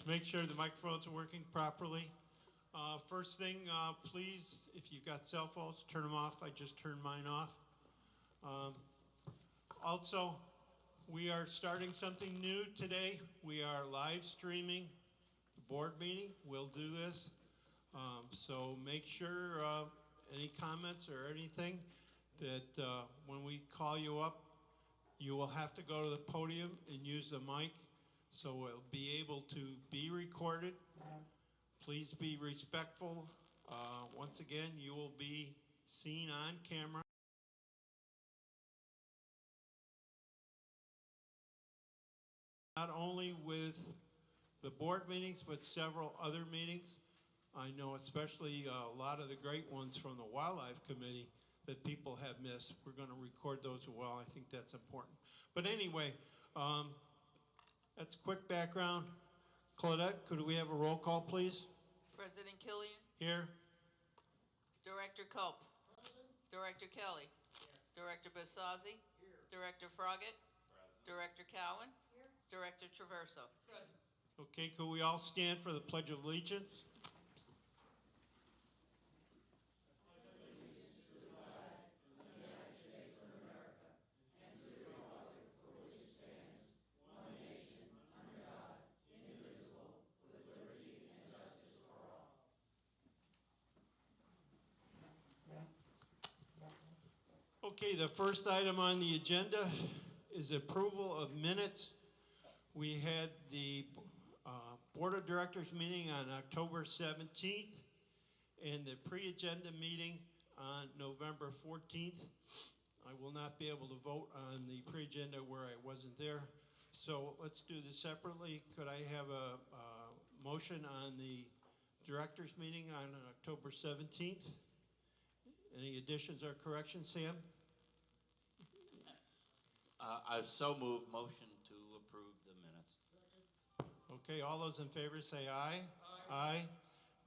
make sure the microphones are working properly. First thing, please, if you've got cell phones, turn them off. I just turned mine off. Um, Also, we are starting something new today. We are live streaming the board meeting. We'll do this. So make sure any comments or anything that when we call you up, you will have to go to the podium and use the mic so it'll be able to be recorded. Please be respectful. Once again, you will be seen on camera. Not only with the board meetings, but several other meetings. I know especially a lot of the great ones from the Wildlife Committee that people have missed. We're going to record those as well. I think that's important. But anyway, that's quick background. Claudette, could we have a roll call, please? President Killian. Here. Director Culp. Present. Director Kelly. Here. Director Basazzi. Here. Director Froggett. Present. Director Cowan. Here. Director Traverso. Present. Okay, could we all stand for the Pledge of Allegiance? Okay, the first item on the agenda is approval of minutes. We had the Board of Directors meeting on October 17th and the pre-agenda meeting on November 14th. I will not be able to vote on the pre-agenda where I wasn't there. So let's do this separately. Could I have a motion on the Directors meeting on October 17th? Any additions or corrections, Sam? I so move motion to approve the minutes. Okay, all those in favor say aye. Aye. Aye.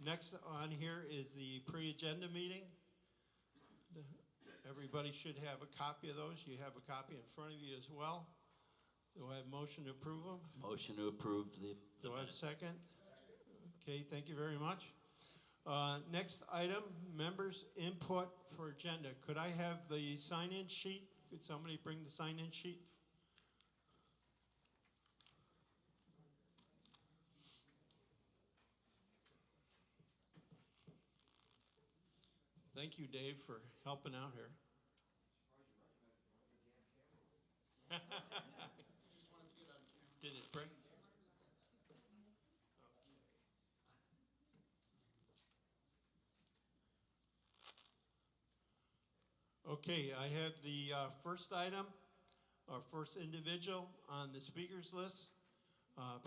Next on here is the pre-agenda meeting. Everybody should have a copy of those. You have a copy in front of you as well. Do I have a motion to approve them? Motion to approve the Do I have a minutes. second? Okay, thank you very much. Next item, members' input for agenda. Could I have the sign-in sheet? Could somebody bring the sign-in sheet? Thank you, Dave, for helping out here. Did it break? Okay, I have the first item, our first individual on the speakers list,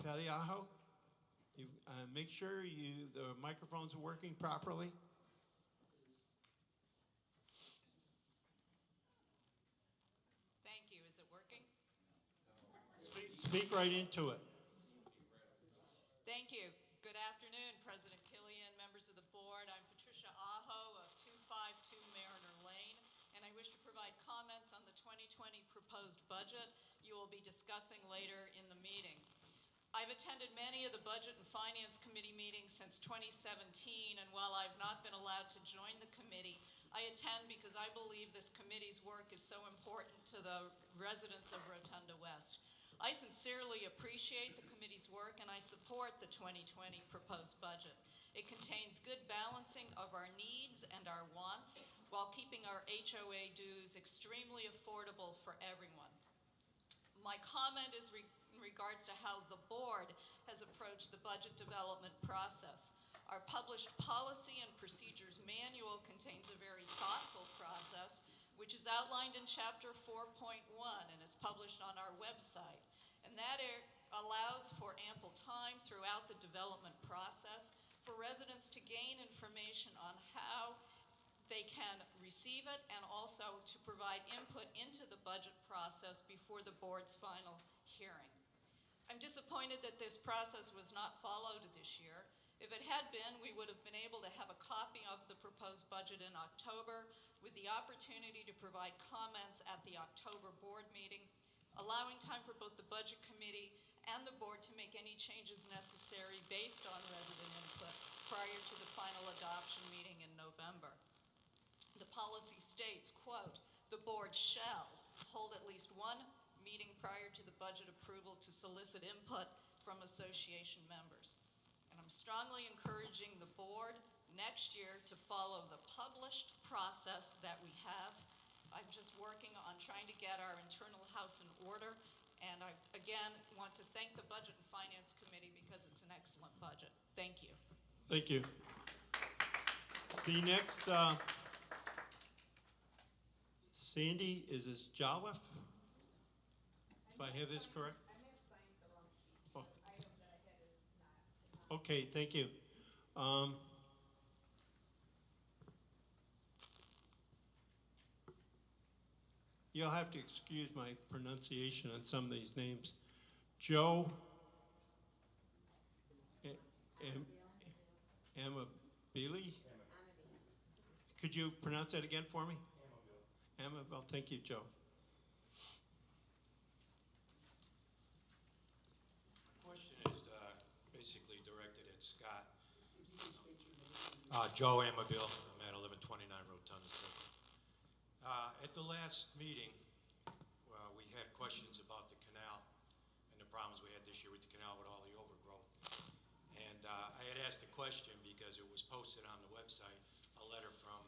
Patty Aho. Make sure the microphones are working properly. Thank you. Is it working? Speak right into it. Thank you. Good afternoon, President Killian, members of the board. I'm Patricia Aho of 252 Mariner Lane, and I wish to provide comments on the 2020 proposed budget you will be discussing later in the meeting. I've attended many of the Budget and Finance Committee meetings since 2017, and while I've not been allowed to join the committee, I attend because I believe this committee's work is so important to the residents of Rotonda West. I sincerely appreciate the committee's work and I support the 2020 proposed budget. It contains good balancing of our needs and our wants while keeping our HOA dues extremely affordable for everyone. My comment is in regards to how the board has approached the budget development process. Our published policy and procedures manual contains a very thoughtful process which is outlined in chapter 4.1 and is published on our website. And that allows for ample time throughout the development process for residents to gain information on how they can receive it and also to provide input into the budget process before the board's final hearing. I'm disappointed that this process was not followed this year. If it had been, we would have been able to have a copy of the proposed budget in October with the opportunity to provide comments at the October board meeting, allowing time for both the Budget Committee and the board to make any changes necessary based on resident input prior to the final adoption meeting in November. The policy states, quote, "The board shall hold at least one meeting prior to the budget approval to solicit input from association members." And I'm strongly encouraging the board next year to follow the published process that we have. I'm just working on trying to get our internal house in order. And I, again, want to thank the Budget and Finance Committee because it's an excellent budget. Thank you. Thank you. The next, Sandy, is this Jolliffe? If I have this correct? I may have signed the wrong sheet. Oh. The item that I had is not. Okay, thank you. You'll have to excuse my pronunciation on some of these names. Joe Amabili? Could you pronounce that again for me? Amabile, thank you, Joe. Question is basically directed at Scott. Joe Amabile, I'm at 1129 Rotonda Circle. At the last meeting, we had questions about the canal and the problems we had this year with the canal with all the overgrowth. And I had asked a question because it was posted on the website, a letter from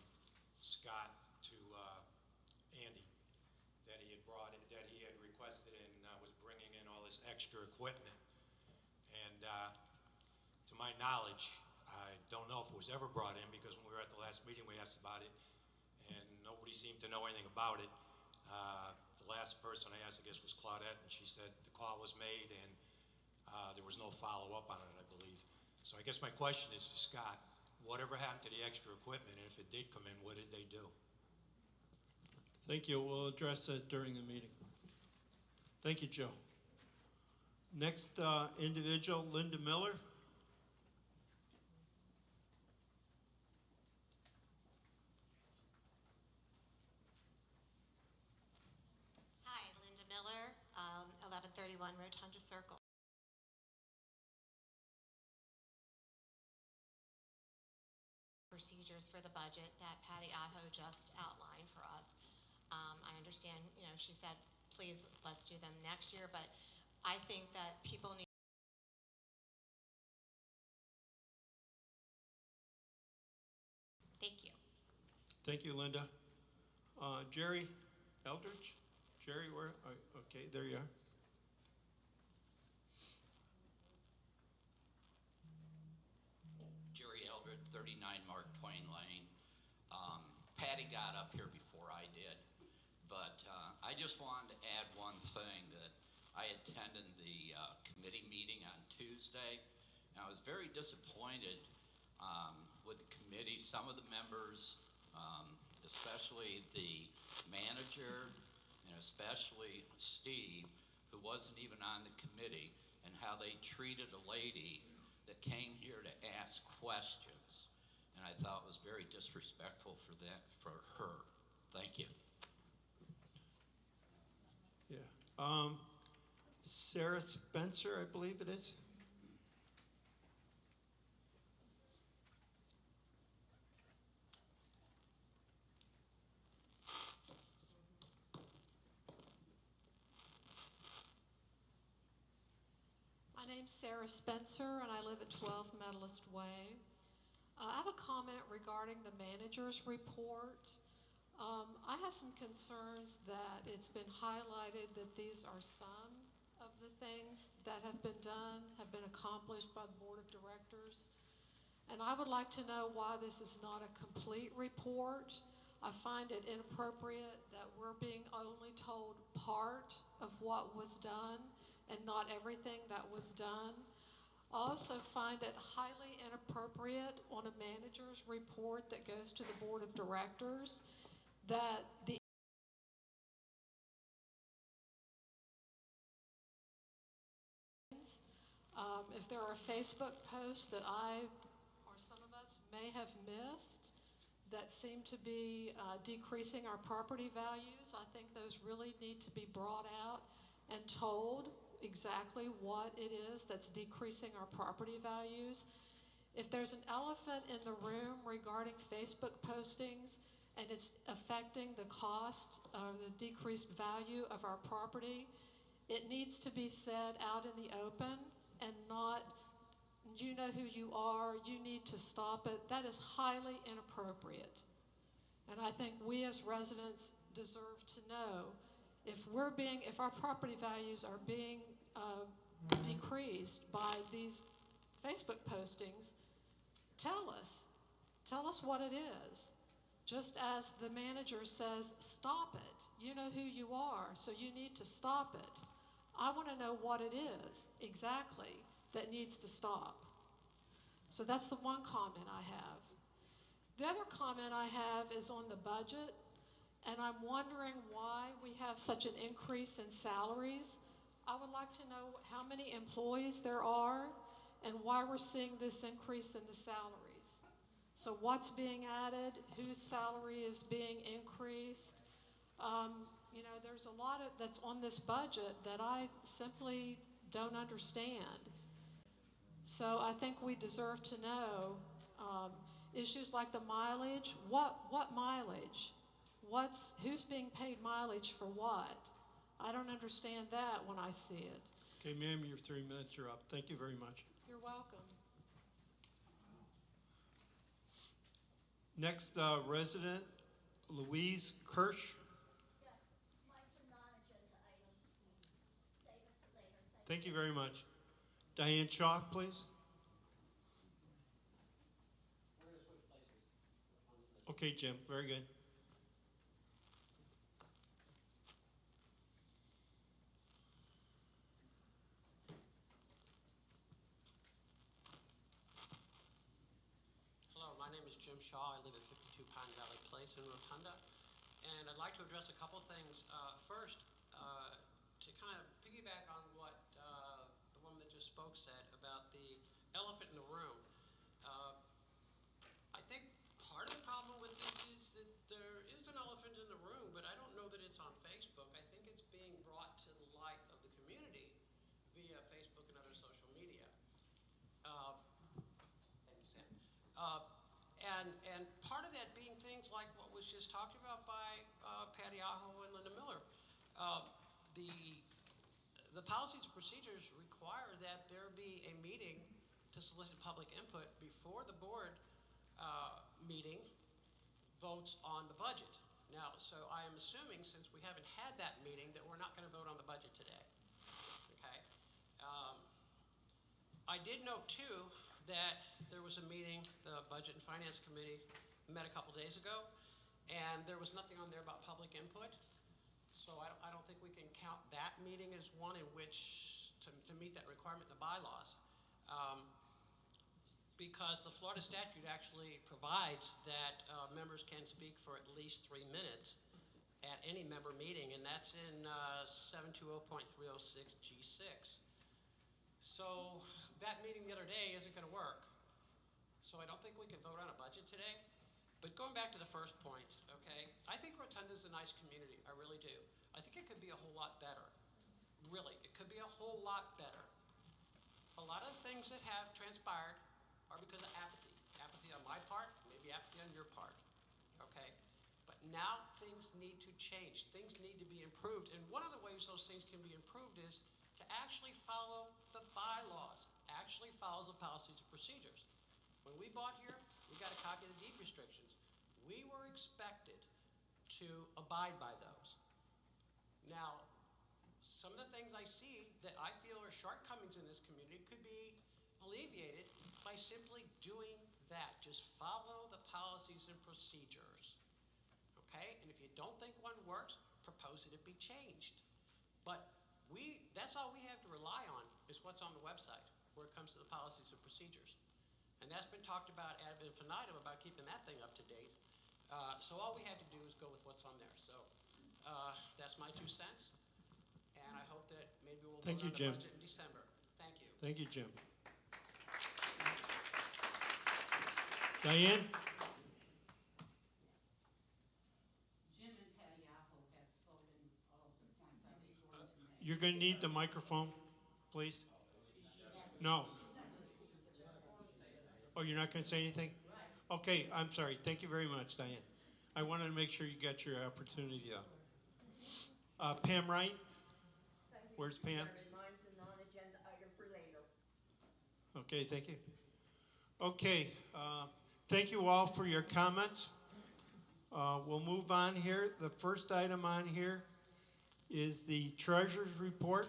Scott to Andy that he had requested and was bringing in all this extra equipment. And to my knowledge, I don't know if it was ever brought in because when we were at the last meeting, we asked about it and nobody seemed to know anything about it. The last person I asked, I guess, was Claudette, and she said the call was made and there was no follow-up on it, I believe. So I guess my question is to Scott, whatever happened to the extra equipment, and if it did come in, what did they do? Thank you. We'll address that during the meeting. Thank you, Joe. Next individual, Linda Miller. Hi, Linda Miller, 1131 Rotonda Circle. Procedures for the budget that Patty Aho just outlined for us. I understand, she said, please, let's do them next year, but I think that people need. Thank you. Thank you, Linda. Jerry Eldridge? Jerry, where? Okay, there you are. Jerry Eldred, 39 Mark Twain Lane. Patty got up here before I did, but I just wanted to add one thing, that I attended the committee meeting on Tuesday, and I was very disappointed with the committee. Some of the members, especially the manager, and especially Steve, who wasn't even on the committee, and how they treated a lady that came here to ask questions. And I thought it was very disrespectful for her. Thank you. Yeah. Sarah Spencer, I believe it is. My name's Sarah Spencer, and I live at 12 Medalist Way. I have a comment regarding the manager's report. I have some concerns that it's been highlighted that these are some of the things that have been done, have been accomplished by the Board of Directors. And I would like to know why this is not a complete report. I find it inappropriate that we're being only told part of what was done and not everything that was done. I also find it highly inappropriate on a manager's report that goes to the Board of Directors that the if there are Facebook posts that I or some of us may have missed that seem to be decreasing our property values, I think those really need to be brought out and told exactly what it is that's decreasing our property values. If there's an elephant in the room regarding Facebook postings and it's affecting the cost or the decreased value of our property, it needs to be said out in the open and not, you know who you are, you need to stop it. That is highly inappropriate. And I think we as residents deserve to know if our property values are being decreased by these Facebook postings, tell us. Tell us what it is. Just as the manager says, stop it. You know who you are, so you need to stop it. I want to know what it is exactly that needs to stop. So that's the one comment I have. The other comment I have is on the budget, and I'm wondering why we have such an increase in salaries. I would like to know how many employees there are and why we're seeing this increase in the salaries. So what's being added, whose salary is being increased? There's a lot that's on this budget that I simply don't understand. So I think we deserve to know issues like the mileage. What mileage? Who's being paid mileage for what? I don't understand that when I see it. Okay, ma'am, your 3 minutes are up. Thank you very much. You're welcome. Next resident, Louise Kirsch. Yes, mine's a non-agenda item. Save it for later. Thank you very much. Diane Shaw, please. Okay, Jim, very good. Hello, my name is Jim Shaw. I live at 52 Pine Valley Place in Rotonda. And I'd like to address a couple things. First, to kind of piggyback on what the woman that just spoke said about the elephant in the room. I think part of the problem with this is that there is an elephant in the room, but I don't know that it's on Facebook. I think it's being brought to the light of the community via Facebook and other social media. Thank you, Sam. And part of that being things like what was just talked about by Patty Aho and Linda Miller. The policies and procedures require that there be a meeting to solicit public input before the board meeting votes on the budget. Now, so I am assuming, since we haven't had that meeting, that we're not going to vote on the budget today. Okay. I did note too that there was a meeting, the Budget and Finance Committee met a couple days ago, and there was nothing on there about public input. So I don't think we can count that meeting as one in which to meet that requirement in the bylaws. Because the Florida statute actually provides that members can speak for at least 3 minutes at any member meeting, and that's in 720.306 G6. So that meeting the other day isn't going to work. So I don't think we can vote on a budget today. But going back to the first point, okay, I think Rotonda's a nice community. I really do. I think it could be a whole lot better. Really, it could be a whole lot better. A lot of the things that have transpired are because of apathy. Apathy on my part, maybe apathy on your part, okay? But now things need to change. Things need to be improved. And one of the ways those things can be improved is to actually follow the bylaws, actually follow the policies and procedures. When we bought here, we got a copy of the deed restrictions. We were expected to abide by those. Now, some of the things I see that I feel are shortcomings in this community could be alleviated by simply doing that. Just follow the policies and procedures. Okay? And if you don't think one works, propose that it be changed. But that's all we have to rely on is what's on the website where it comes to the policies and procedures. And that's been talked about ad infinitum about keeping that thing up to date. So all we have to do is go with what's on there. So that's my 2 cents. And I hope that maybe we'll vote on the budget in December. Thank you. Thank you, Jim. Diane? Jim and Patty Aho have spoken all of the points I was going to make. You're going to need the microphone. please? No. Oh, you're not going to say anything? Okay, I'm sorry. Thank you very much, Diane. I wanted to make sure you got your opportunity, though. Pam Wright? Where's Pam? Mine's a non-agenda item for later. Okay, thank you. Okay, thank you all for your comments. We'll move on here. The first item on here is the treasurer's report.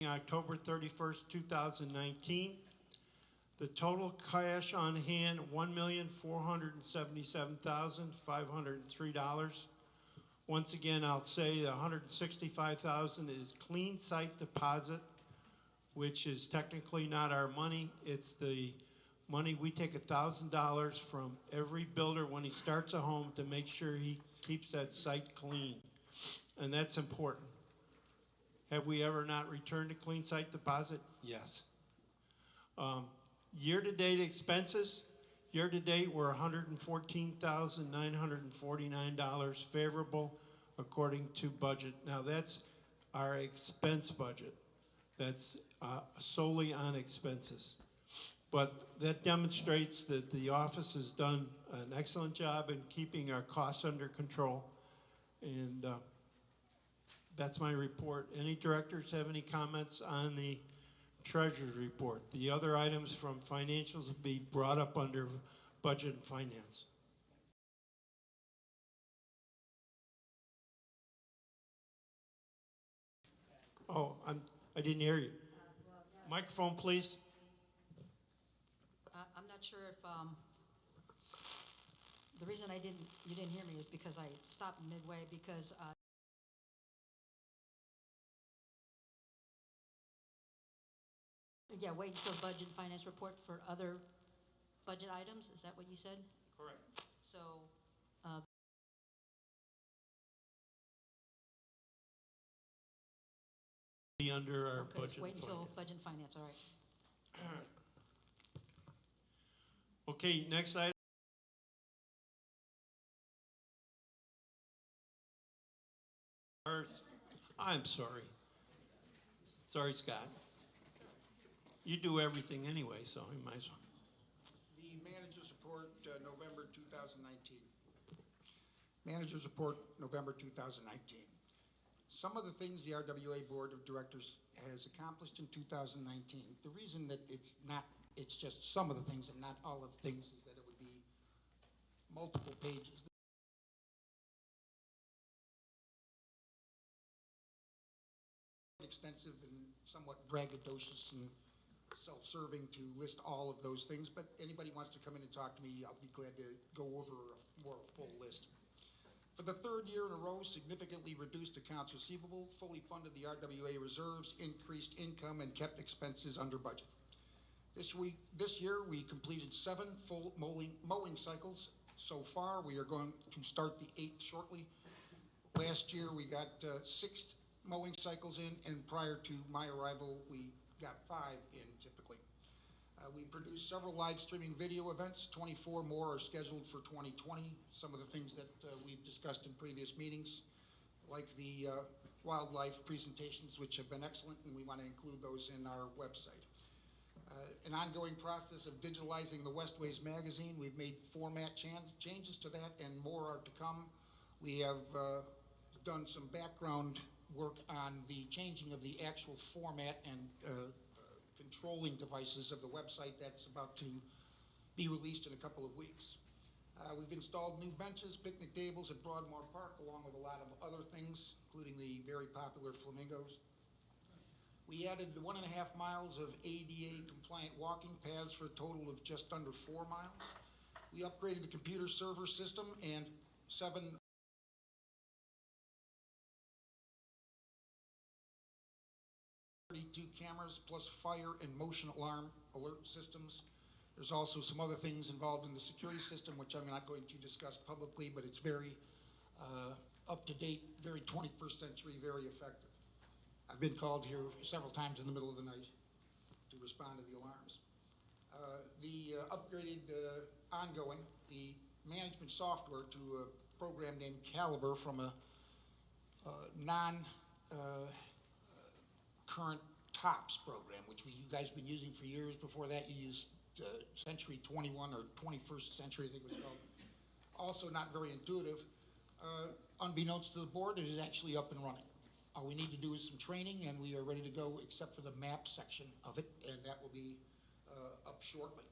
October 31st, 2019. The total cash on hand, $1,477,503. Once again, I'll say the $165,000 is clean site deposit, which is technically not our money. It's the money, we take $1,000 from every builder when he starts a home to make sure he keeps that site clean. And that's important. Have we ever not returned a clean site deposit? Yes. Year-to-date expenses, year-to-date we're $114,949 favorable according to budget. Now that's our expense budget. That's solely on expenses. But that demonstrates that the office has done an excellent job in keeping our costs under control. And that's my report. Any directors have any comments on the treasurer's report? The other items from financials will be brought up under budget and finance. Oh, I didn't hear you. Microphone, please. I'm not sure if, the reason you didn't hear me is because I stopped midway because, yeah, wait until budget and finance report for other budget items, is that what you said? Correct. So, Be under our okay, budget wait and until finance. budget and finance, all right. Okay, next item. I'm sorry. Sorry, Scott. You do everything anyway, so you might as well. The manager's report, November 2019. Manager's report, November 2019. Some of the things the RWA Board of Directors has accomplished in 2019, the reason that it's just some of the things and not all of the things is that it would be multiple pages. Extensive and somewhat braggadocious and self-serving to list all of those things, but anybody wants to come in and talk to me, I'll be glad to go over a more full list. For the third year in a row, significantly reduced accounts receivable, fully funded the RWA reserves, increased income, and kept expenses under budget. This year, we completed 7 full mowing cycles. So far, we are going to start the 8th shortly. Last year, we got 6 mowing cycles in, and prior to my arrival, we got 5 in typically. We produced several live streaming video events. 24 more are scheduled for 2020. Some of the things that we've discussed in previous meetings, like the wildlife presentations, which have been excellent, and we want to include those in our website. An ongoing process of digitalizing the Westways magazine. We've made format changes to that, and more are to come. We have done some background work on the changing of the actual format and controlling devices of the website. That's about to be released in a couple of weeks. We've installed new benches, picnic tables at Broadmoor Park, along with a lot of other things, including the very popular flamingos. We added 1.5 miles of ADA compliant walking paths for a total of just under 4 miles. We upgraded the computer server system and 7 32 cameras plus fire and motion alarm alert systems. There's also some other things involved in the security system, which I'm not going to discuss publicly, but it's very up-to-date, very 21st century, very effective. I've been called here several times in the middle of the night to respond to the alarms. The upgraded ongoing, the management software to a program named Caliber from a non-current TOPS program, which you guys been using for years. Before that, you used Century 21 or 21st Century, I think it was called. Also not very intuitive. Unbeknownst to the board, it is actually up and running. All we need to do is some training, and we are ready to go, except for the map section of it, and that will be up shortly.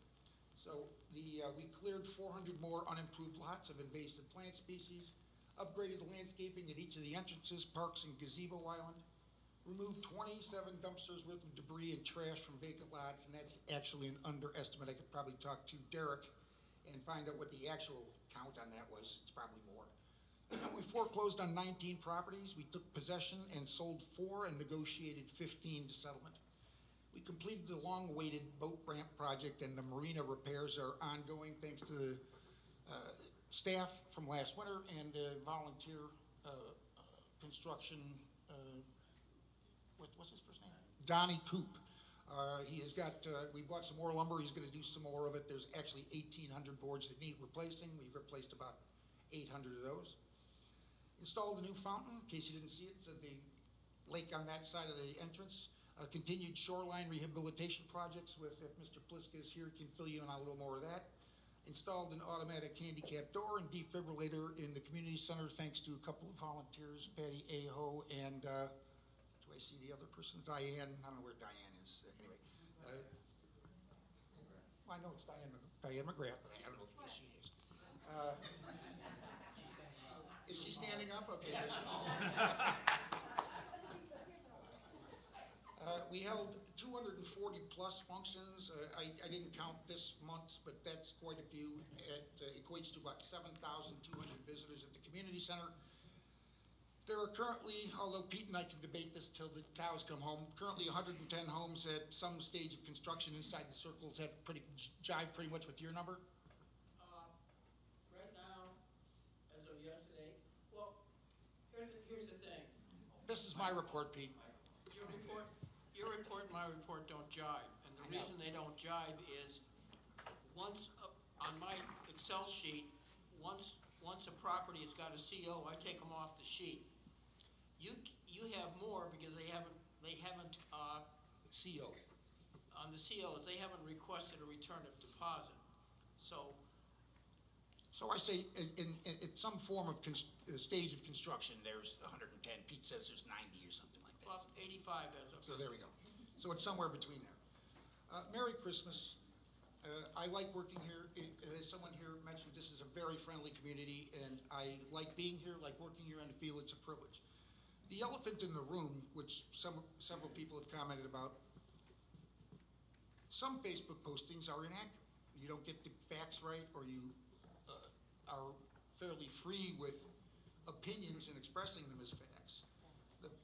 So we cleared 400 more unimproved lots of invasive plant species, upgraded the landscaping at each of the entrances, parks, and gazebo island, removed 27 dumpsters worth of debris and trash from vacant lots, and that's actually an underestimate. I could probably talk to Derek and find out what the actual count on that was. It's probably more. We foreclosed on 19 properties. We took possession and sold 4 and negotiated 15 to settlement. We completed the long-awaited boat ramp project, and the marina repairs are ongoing thanks to the staff from last winter and volunteer construction. What's his first name? Donnie Coop. He has got, we bought some more lumber. He's going to do some more of it. There's actually 1,800 boards that need replacing. We've replaced about 800 of those. Installed a new fountain, in case you didn't see it. It's at the lake on that side of the entrance. Continued shoreline rehabilitation projects with, if Mr. Pliska is here, can fill you in on a little more of that. Installed an automatic handicap door and defibrillator in the community center thanks to a couple of volunteers, Patty Aho and, do I see the other person? Diane, I don't know where Diane is. Anyway. Well, I know it's Diane McGrath, but I don't know if she is. Is she standing up? Okay, there she is. We held 240 plus functions. I didn't count this month's, but that's quite a few. It equates to about 7,200 visitors at the community center. There are currently, although Pete and I can debate this till the cows come home, currently 110 homes at some stage of construction inside the circles. That jive pretty much with your number? Right now, as of yesterday, well, here's the thing. This is my report, Pete. Your report and my report don't jibe, and the reason they don't jibe is once on my Excel sheet, once a property has got a CO, I take them off the sheet. You have more because they haven't CO. On the COs, they haven't requested a return of deposit. So I say in some form of stage of construction, there's 110. Pete says there's 90 or something like that. Well, 85 as of. So there we go. So it's somewhere between there. Merry Christmas. I like working here. As someone here mentioned, this is a very friendly community, and I like being here, like working here, and I feel it's a privilege. The elephant in the room, which several people have commented about, some Facebook postings are inaccurate. You don't get the facts right, or you are fairly free with opinions and expressing them as facts.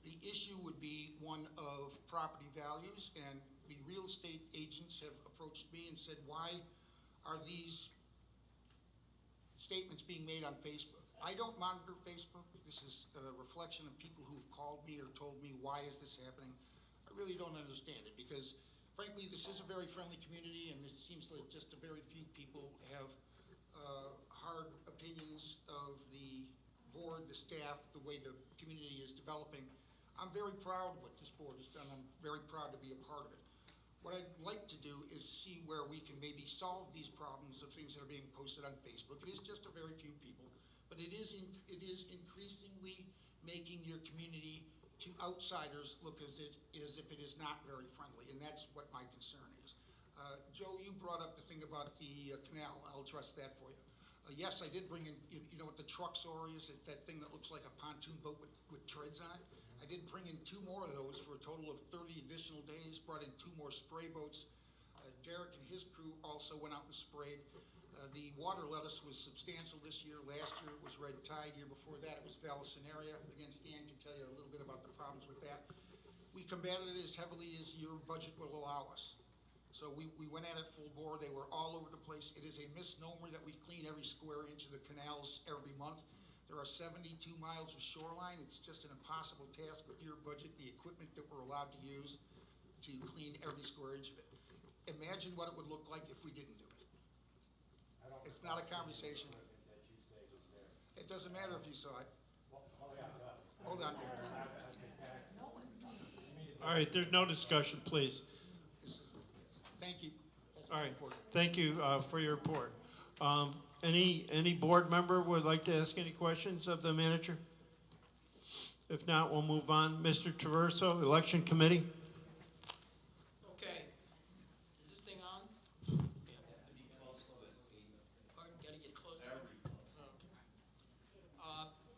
The issue would be one of property values, and the real estate agents have approached me and said, why are these statements being made on Facebook? I don't monitor Facebook. This is a reflection of people who've called me or told me, why is this happening? I really don't understand it because, frankly, this is a very friendly community, and it seems like just a very few people have hard opinions of the board, the staff, the way the community is developing. I'm very proud of what this board has done. I'm very proud to be a part of it. What I'd like to do is see where we can maybe solve these problems of things that are being posted on Facebook. It is just a very few people, but it is increasingly making your community to outsiders look as if it is not very friendly, and that's what my concern is. Joe, you brought up the thing about the canal. I'll trust that for you. Yes, I did bring in, you know what the truck saw is? It's that thing that looks like a pontoon boat with treads on it. I did bring in 2 more of those for a total of 30 additional days, brought in 2 more spray boats. Derek and his crew also went out and sprayed. The water lettuce was substantial this year. Last year it was red tide. Year before that it was Vallisneria. Again, Stan can tell you a little bit about the problems with that. We combated it as heavily as your budget will allow us. So we went at it full bore. They were all over the place. It is a misnomer that we clean every square inch of the canals every month. There are 72 miles of shoreline. It's just an impossible task with your budget, the equipment that we're allowed to use to clean every square inch of it. Imagine what it would look like if we didn't do it. It's not a conversation. It doesn't matter if you saw it. Hold on. All right, there's no discussion, please. Thank you. That's All my right, report. thank you for your report. Any board member would like to ask any questions of the manager? If not, we'll move on. Mr. Traverso, Election Committee. Okay. Is this thing on? Pardon, gotta get closer. Okay.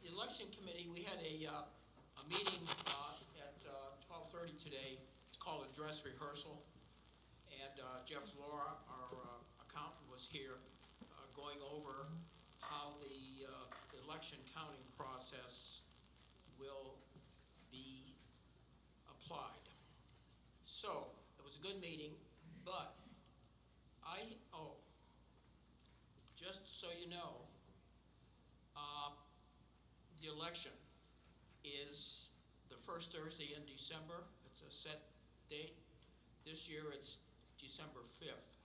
The election committee, we had a meeting at 12:30 today. It's called a dress rehearsal. And Jeff Laura, our accountant, was here going over how the election counting process will be applied. So, it was a good meeting, but just so you know, the election is the first Thursday in December. It's a set date. This year it's December 5th.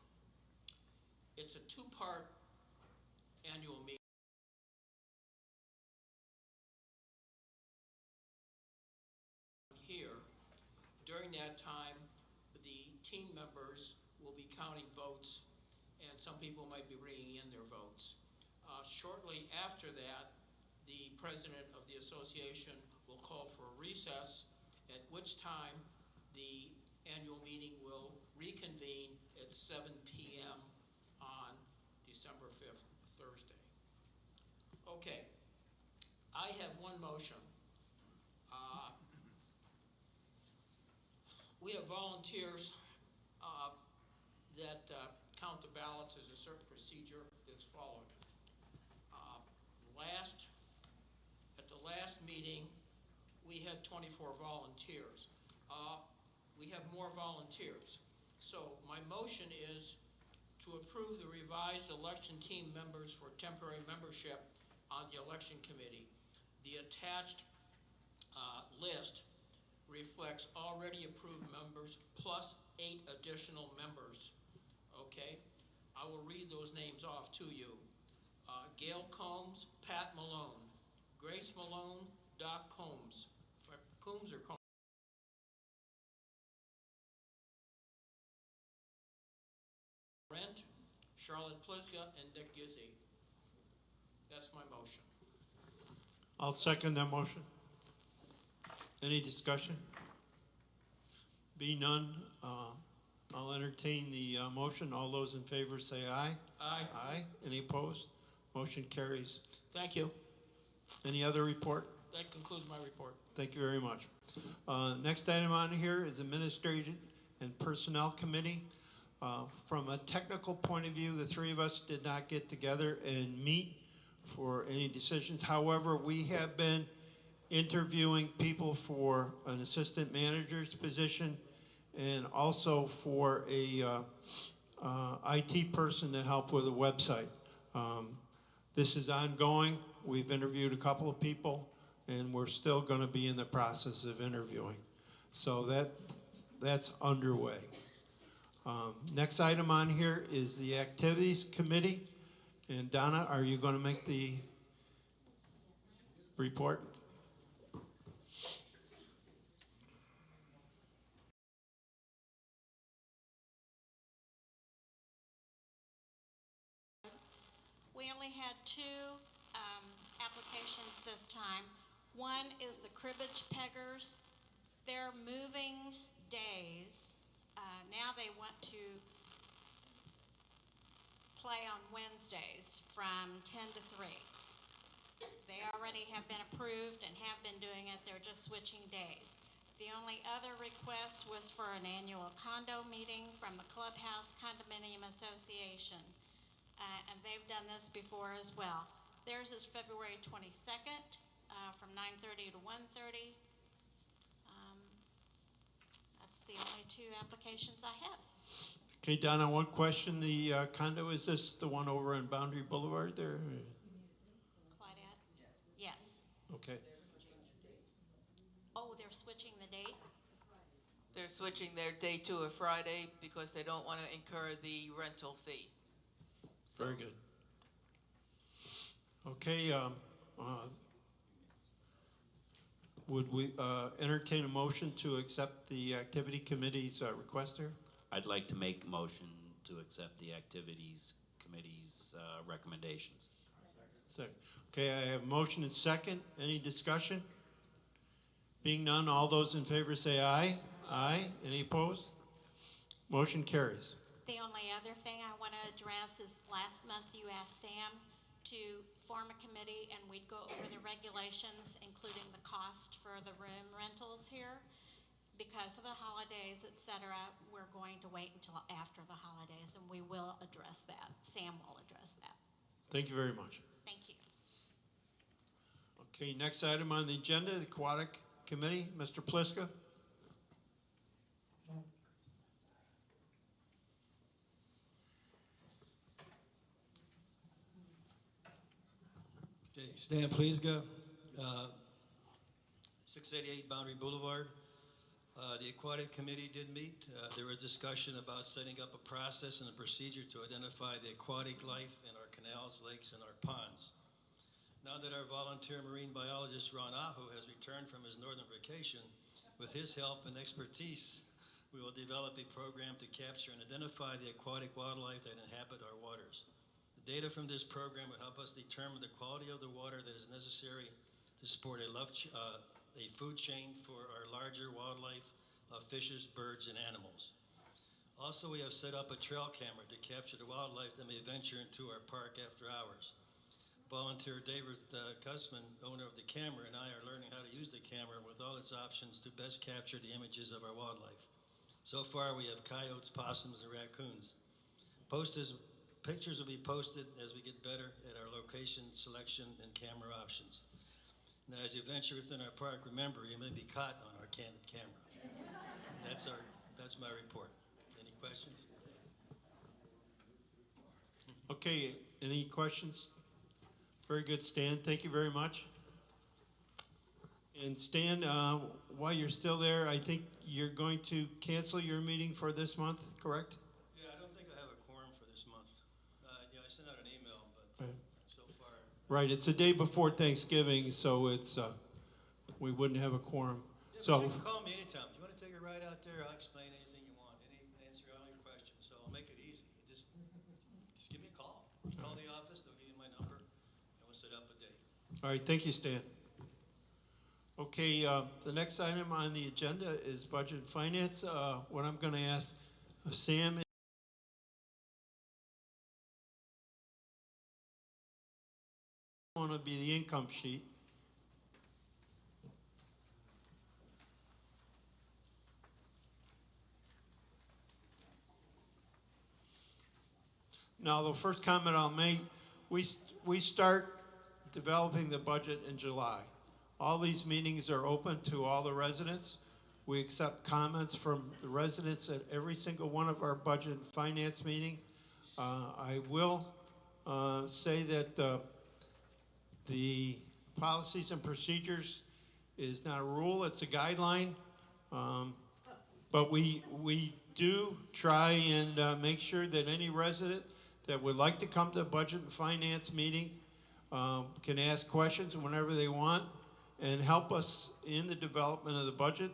It's a two-part annual meeting. Here, during that time, the team members will be counting votes, and some people might be bringing in their votes. Shortly after that, the president of the association will call for a recess, at which time the annual meeting will reconvene at 7 p.m. on December 5th, Thursday. Okay, I have one motion. We have volunteers that count the ballots. There's a certain procedure that's followed. At the last meeting, we had 24 volunteers. We have more volunteers. So my motion is to approve the revised election team members for temporary membership on the election committee. The attached list reflects already approved members plus 8 additional members. Okay? I will read those names off to you. Gail Combs, Pat Malone, Grace Malone, Doc Combs. Combs or Combs? Brent, Charlotte Pliska, and Nick Gizzi. That's my motion. I'll second that motion. Any discussion? Be none, I'll entertain the motion. All those in favor say aye. Aye. Aye. Any opposed? Motion carries. Thank you. Any other report? That concludes my report. Thank you very much. Next item on here is Administration and Personnel Committee. From a technical point of view, the three of us did not get together and meet for any decisions. However, we have been interviewing people for an assistant manager's position and also for a IT person to help with a website. This is ongoing. We've interviewed a couple of people, and we're still going to be in the process of interviewing. So that's underway. Next item on here is the Activities Committee. And Donna, are you going to make the report? We only had 2 applications this time. One is the cribbage peggers. They're moving days. Now they want to play on Wednesdays from 10 to 3. They already have been approved and have been doing it. They're just switching days. The only other request was for an annual condo meeting from the Clubhouse Condominium Association. And they've done this before as well. Theirs is February 22nd from 9:30 to 1:30. That's the only 2 applications I have. Okay, Donna, one question. The condo, is this the one over on Boundary Boulevard there? Claudette? Yes. Okay. Oh, they're switching the date? They're switching their day to a Friday because they don't want to incur the rental fee. Very good. Okay, Would we entertain a motion to accept the activity committee's request here? I'd like to make a motion to accept the activities committee's recommendations. Second. Okay, I have a motion and second. Any discussion? Being none, all those in favor say aye. Aye. Any opposed? Motion carries. The only other thing I want to address is last month you asked Sam to form a committee and we'd go over the regulations, including the cost for the room rentals here. Because of the holidays, et cetera, we're going to wait until after the holidays and we will address that. Sam will address that. Thank you very much. Thank you. Okay, next item on the agenda, the Aquatic Committee, Mr. Pliska. Okay, Stan Pleasga, 688 Boundary Boulevard. The Aquatic Committee did meet. There was discussion about setting up a process and a procedure to identify the aquatic life in our canals, lakes, and our ponds. Now that our volunteer marine biologist, Ron Aho, has returned from his northern vacation, with his help and expertise, we will develop a program to capture and identify the aquatic wildlife that inhabit our waters. The data from this program will help us determine the quality of the water that is necessary to support a food chain for our larger wildlife of fishes, birds, and animals. Also, we have set up a trail camera to capture the wildlife that may venture into our park after hours. Volunteer David Kussman, owner of the camera, and I are learning how to use the camera with all its options to best capture the images of our wildlife. So far, we have coyotes, possums, and raccoons. Pictures will be posted as we get better at our location selection and camera options. Now, as you venture within our park, remember, you may be caught on our candid camera. That's my report. Any questions? Okay, any questions? Very good, Stan. Thank you very much. And Stan, while you're still there, I think you're going to cancel your meeting for this month, correct? Yeah, I don't think I have a quorum for this month. Yeah, I sent out an email, but so far. Right, it's the day before Thanksgiving, so it's we wouldn't have a quorum. Yeah, So but you can call me anytime. If you want to take a ride out there, I'll explain anything you want, answer all your questions. So I'll make it easy. Just give me a call. Call the office, they'll give you my number, and we'll set up a date. all right, thank you, Stan. Okay, the next item on the agenda is budget and finance. What I'm going to ask Sam is going to be the income sheet. Now, the first comment I'll make, we start developing the budget in July. All these meetings are open to all the residents. We accept comments from the residents at every single one of our budget and finance meetings. I will say that the policies and procedures is not a rule, it's a guideline. But we do try and make sure that any resident that would like to come to a budget and finance meeting can ask questions whenever they want and help us in the development of the budget.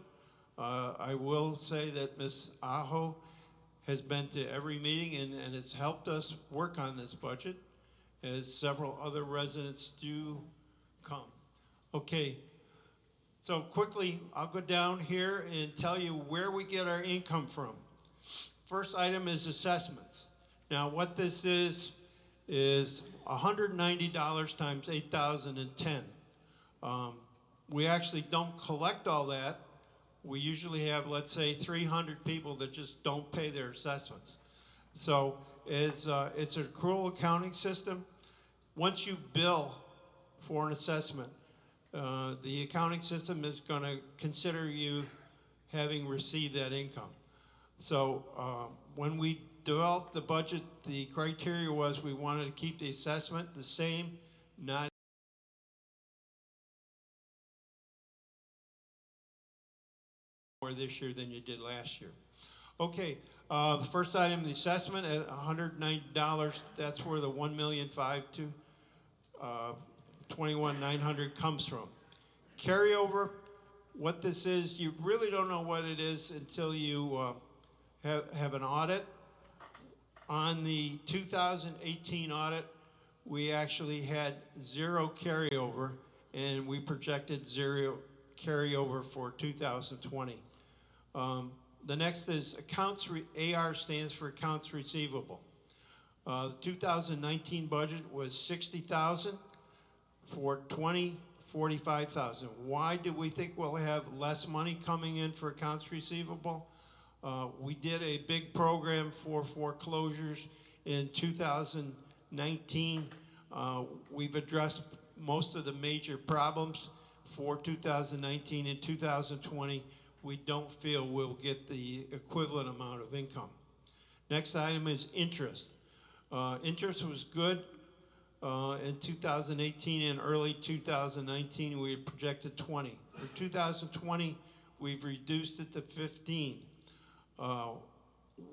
I will say that Ms. Aho has been to every meeting and has helped us work on this budget, as several other residents do come. Okay, so quickly, I'll go down here and tell you where we get our income from. First item is assessments. Now, what this is $190 times 8,010. We actually don't collect all that. We usually have, let's say, 300 people that just don't pay their assessments. So it's an accrual accounting system. Once you bill for an assessment, the accounting system is going to consider you having received that income. So when we developed the budget, the criteria was we wanted to keep the assessment the same, not more this year than you did last year. Okay, the first item, the assessment at $190, that's where the $1,502,000 21,900 comes from. Carryover, what this is, you really don't know what it is until you have an audit. On the 2018 audit, we actually had zero carryover, and we projected zero carryover for 2020. The next is AR stands for accounts receivable. The 2019 budget was 60,000. For 20, 45,000. Why do we think we'll have less money coming in for accounts receivable? We did a big program for foreclosures in 2019. We've addressed most of the major problems for 2019 and 2020. We don't feel we'll get the equivalent amount of income. Next item is interest. Interest was good. In 2018 and early 2019, we had projected 20. For 2020, we've reduced it to 15.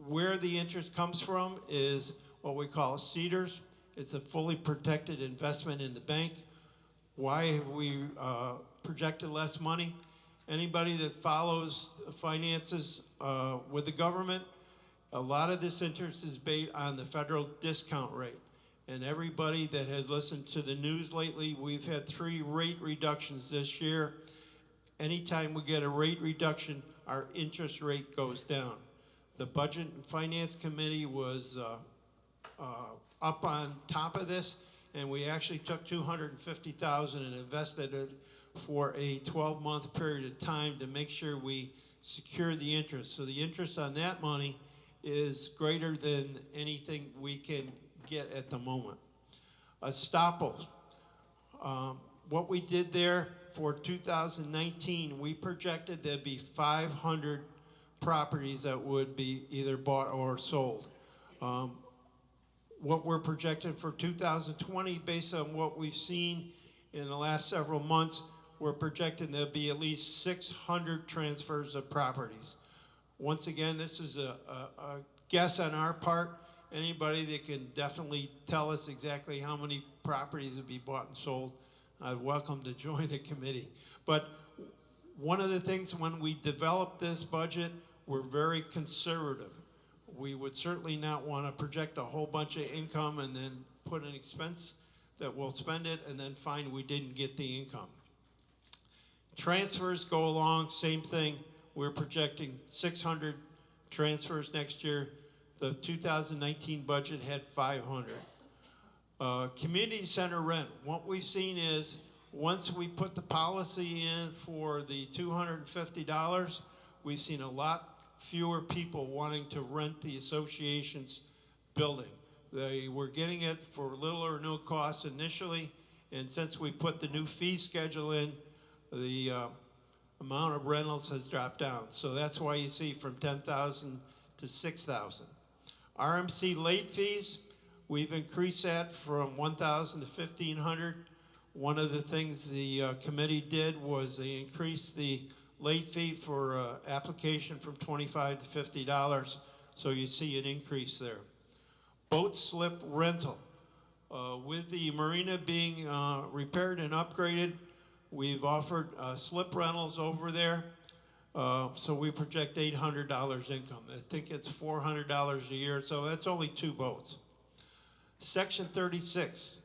Where the interest comes from is what we call CEDARS. It's a fully protected investment in the bank. Why have we projected less money? Anybody that follows finances with the government, a lot of this interest is based on the federal discount rate. And everybody that has listened to the news lately, we've had 3 rate reductions this year. Anytime we get a rate reduction, our interest rate goes down. The Budget and Finance Committee was up on top of this, and we actually took $250,000 and invested it for a 12-month period of time to make sure we secure the interest. So the interest on that money is greater than anything we can get at the moment. Estoppels. What we did there for 2019, we projected there'd be 500 properties that would be either bought or sold. What we're projecting for 2020, based on what we've seen in the last several months, we're projecting there'll be at least 600 transfers of properties. Once again, this is a guess on our part. Anybody that can definitely tell us exactly how many properties will be bought and sold, I'd welcome to join the committee. But one of the things when we developed this budget, we're very conservative. We would certainly not want to project a whole bunch of income and then put an expense that we'll spend it and then find we didn't get the income. Transfers go along, same thing. We're projecting 600 transfers next year. The 2019 budget had 500. Community center rent, what we've seen is once we put the policy in for the $250, we've seen a lot fewer people wanting to rent the association's building. They were getting it for little or no cost initially, and since we put the new fee schedule in, the amount of rentals has dropped down. So that's why you see from 10,000 to 6,000. RMC late fees, we've increased that from 1,000 to 1,500. One of the things the committee did was they increased the late fee for application from $25 to $50. So you see an increase there. Boat slip rental. With the marina being repaired and upgraded, we've offered slip rentals over there. So we project $800 income. I think it's $400 a year, so that's only 2 boats. Section 36.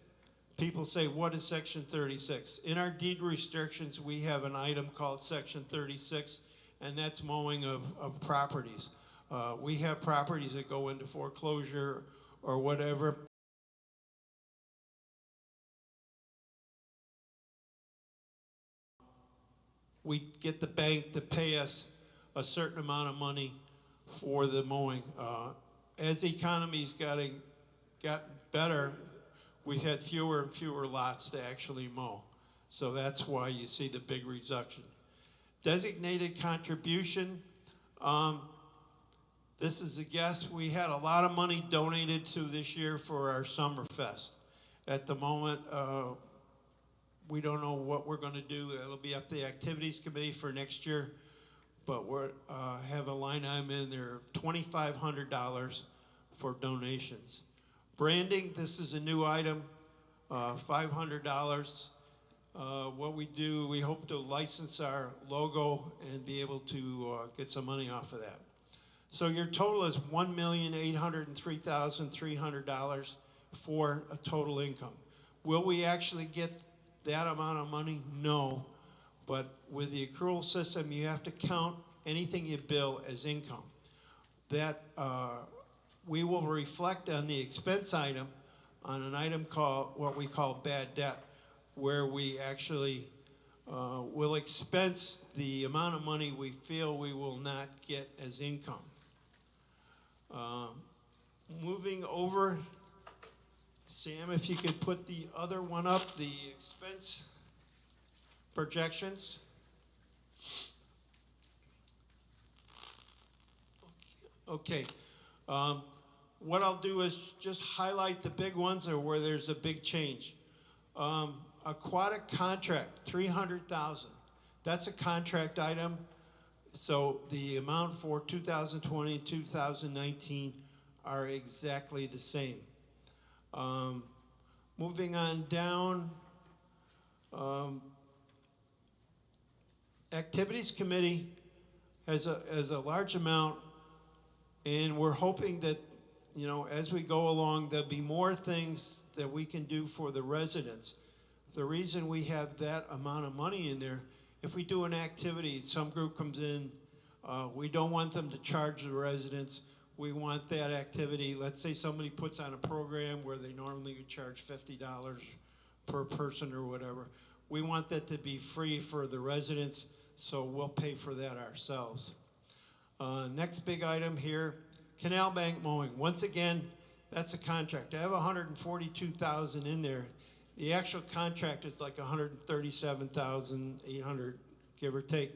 People say, what is Section 36? In our deed restrictions, we have an item called Section 36, and that's mowing of properties. We have properties that go into foreclosure or whatever. We get the bank to pay us a certain amount of money for the mowing. As the economy's gotten better, we've had fewer and fewer lots to actually mow. So that's why you see the big reduction. Designated contribution. This is a guess. We had a lot of money donated to this year for our Summerfest. At the moment, we don't know what we're going to do. It'll be up to the activities committee for next year. But we have a line item in there of $2,500 for donations. Branding, this is a new item, $500. what we do, we hope to license our logo and be able to get some money off of that. So your total is $1,803,300 for a total income. Will we actually get that amount of money? No. But with the accrual system, you have to count anything you bill as income. That we will reflect on the expense item on an item called what we call bad debt, where we actually will expense the amount of money we feel we will not get as income. Moving over, Sam, if you could put the other one up, the expense projections. Okay. What I'll do is just highlight the big ones or where there's a big change. Aquatic contract, $300,000. That's a contract item. So the amount for 2020 and 2019 are exactly the same. Moving on down, Activities Committee has a large amount, and we're hoping that, you know, as we go along, there'll be more things that we can do for the residents. The reason we have that amount of money in there, if we do an activity, some group comes in, we don't want them to charge the residents. We want that activity, let's say somebody puts on a program where they normally would charge $50 per person or whatever. We want that to be free for the residents, so we'll pay for that ourselves. Next big item here, canal bank mowing. Once again, that's a contract. I have $142,000 in there. The actual contract is like $137,800, give or take.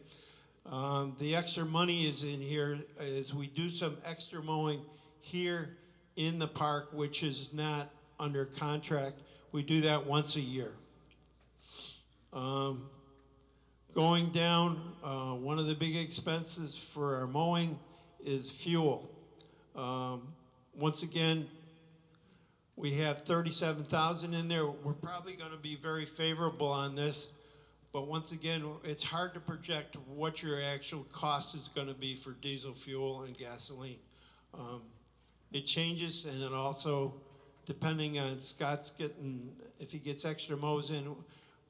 The extra money is in here as we do some extra mowing here in the park, which is not under contract. We do that once a year. Going down, one of the big expenses for our mowing is fuel. Once again, we have $37,000 in there. We're probably going to be very favorable on this, but once again, it's hard to project what your actual cost is going to be for diesel fuel and gasoline. It changes, and it also, depending on Scott's getting, if he gets extra mows in,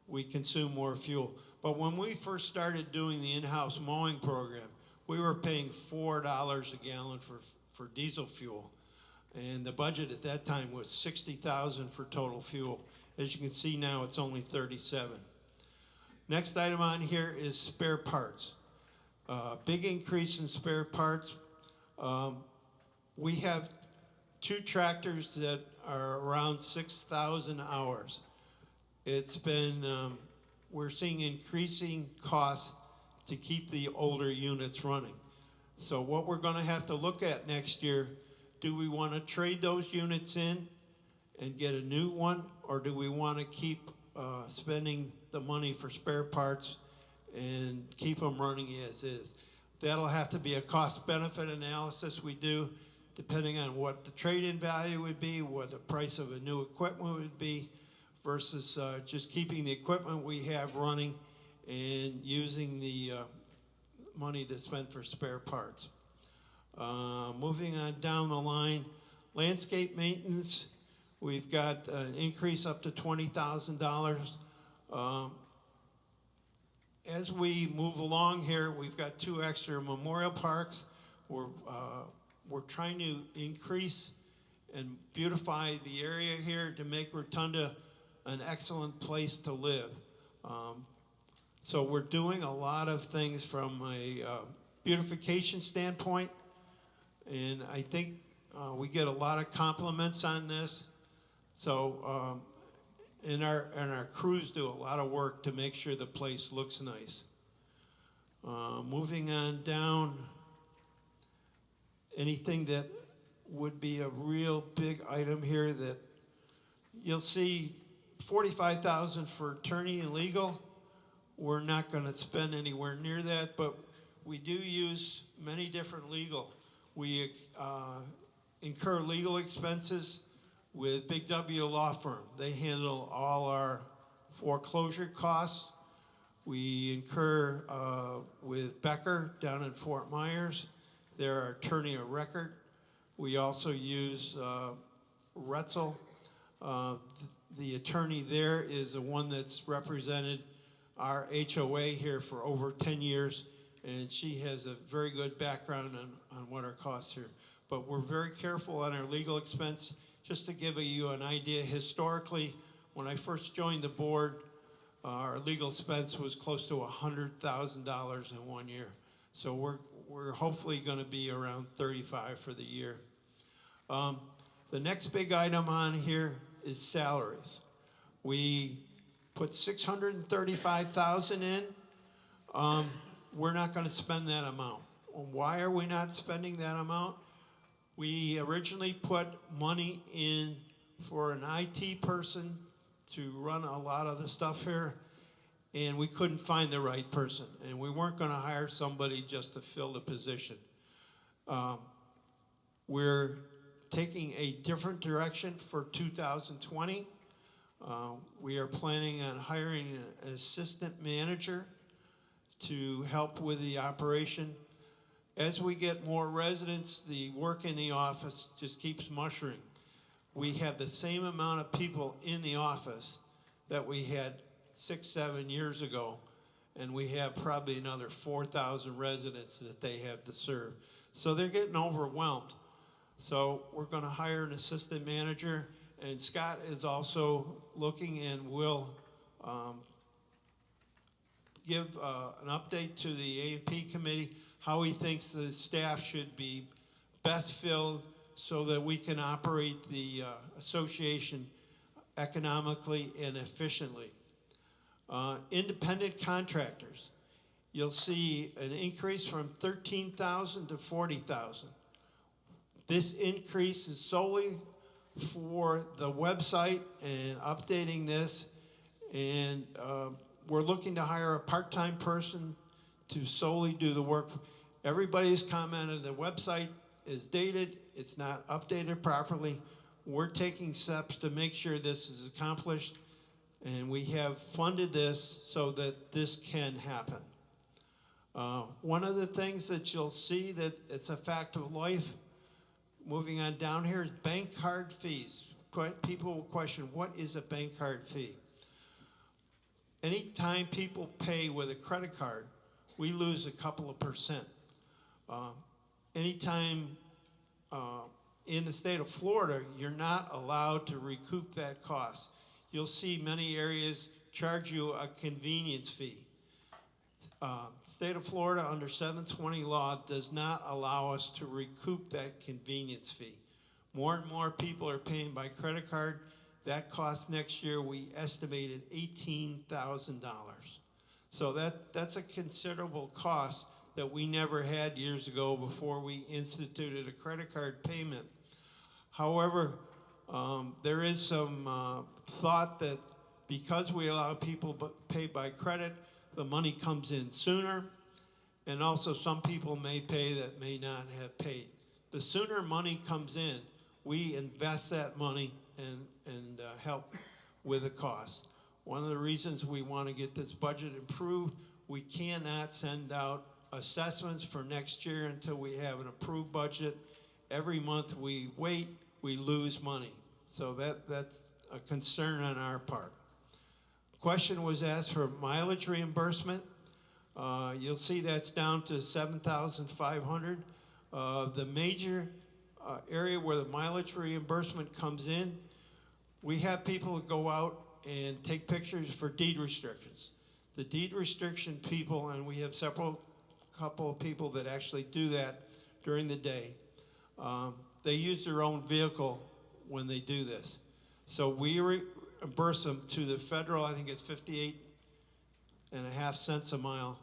we consume more fuel. But when we first started doing the in-house mowing program, we were paying $4 a gallon for diesel fuel. And the budget at that time was $60,000 for total fuel. As you can see now, it's only $37,000. Next item on here is spare parts. Big increase in spare parts. We have 2 tractors that are around 6,000 hours. It's been, we're seeing increasing costs to keep the older units running. So what we're gonna have to look at next year, do we wanna trade those units in and get a new one, or do we wanna keep spending the money for spare parts and keep them running as is? That'll have to be a cost-benefit analysis we do, depending on what the trade-in value would be, what the price of a new equipment would be, versus just keeping the equipment we have running and using the money to spend for spare parts. Moving on down the line, landscape maintenance, we've got an increase up to $20,000. As we move along here, we've got 2 extra memorial parks. We're trying to increase and beautify the area here to make Rotonda an excellent place to live. So we're doing a lot of things from a beautification standpoint, and I think we get a lot of compliments on this. So, and our crews do a lot of work to make sure the place looks nice. Moving on down, anything that would be a real big item here that you'll see $45,000 for attorney and legal. We're not going to spend anywhere near that, but we do use many different legal. We incur legal expenses with Big W Law Firm. They handle all our foreclosure costs. We incur with Becker down in Fort Myers. They're our attorney of record. We also use Retzel. The attorney there is the one that's represented our HOA here for over 10 years, and she has a very good background on what our costs here. But we're very careful on our legal expense. Just to give you an idea, historically, when I first joined the board, our legal expense was close to $100,000 in 1 year. So we're hopefully going to be around 35 for the year. The next big item on here is salaries. We put $635,000 in. We're not going to spend that amount. Why are we not spending that amount? We originally put money in for an IT person to run a lot of the stuff here, and we couldn't find the right person, and we weren't going to hire somebody just to fill the position. We're taking a different direction for 2020. We are planning on hiring an assistant manager to help with the operation. As we get more residents, the work in the office just keeps mushrooming. We have the same amount of people in the office that we had 6, 7 years ago, and we have probably another 4,000 residents that they have to serve. So they're getting overwhelmed. So we're going to hire an assistant manager, and Scott is also looking and will give an update to the A&P committee how he thinks the staff should be best filled so that we can operate the association economically and efficiently. Independent contractors, you'll see an increase from 13,000 to 40,000. This increase is solely for the website and updating this, and we're looking to hire a part-time person to solely do the work. Everybody's commented the website is dated, it's not updated properly. We're taking steps to make sure this is accomplished, and we have funded this so that this can happen. One of the things that you'll see that it's a fact of life, moving on down here, is bank card fees. People will question, what is a bank card fee? Anytime people pay with a credit card, we lose a couple of percent. Anytime in the state of Florida, you're not allowed to recoup that cost. You'll see many areas charge you a convenience fee. State of Florida under 720 law does not allow us to recoup that convenience fee. More and more people are paying by credit card. That cost next year, we estimated $18,000. So that's a considerable cost that we never had years ago before we instituted a credit card payment. However, there is some thought that because we allow people to pay by credit, the money comes in sooner, and also some people may pay that may not have paid. The sooner money comes in, we invest that money and help with the cost. One of the reasons we want to get this budget improved, we cannot send out assessments for next year until we have an approved budget. Every month we wait, we lose money. So that's a concern on our part. Question was asked for mileage reimbursement. You'll see that's down to $7,500. The major area where the mileage reimbursement comes in, we have people go out and take pictures for deed restrictions. The deed restriction people, and we have couple of people that actually do that during the day, they use their own vehicle when they do this. So we reimburse them to the federal, I think it's 58.5 cents a mile.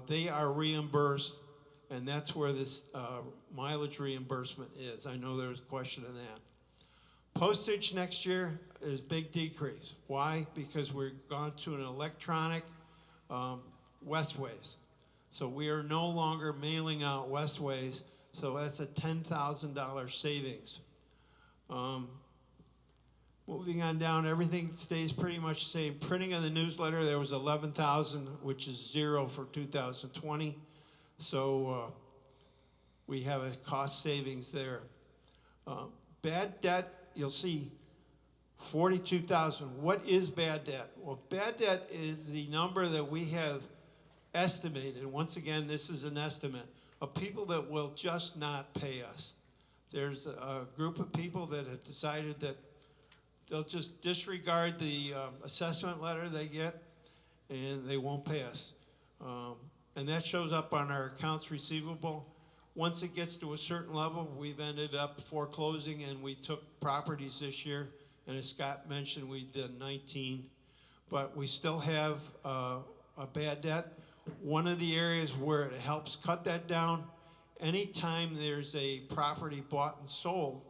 They are reimbursed, and that's where this mileage reimbursement is. I know there's a question on that. Postage next year is big decrease. Why? Because we're gone to an electronic Westways. So we are no longer mailing out Westways, so that's a $10,000 savings. Moving on down, everything stays pretty much the same. Printing of the newsletter, there was 11,000, which is zero for 2020. So we have a cost savings there. Bad debt, you'll see 42,000. What is bad debt? Well, bad debt is the number that we have estimated. Once again, this is an estimate of people that will just not pay us. There's a group of people that have decided that they'll just disregard the assessment letter they get and they won't pay us. And that shows up on our accounts receivable. Once it gets to a certain level, we've ended up foreclosing, and we took properties this year. And as Scott mentioned, we did 19, but we still have a bad debt. One of the areas where it helps cut that down, anytime there's a property bought and sold,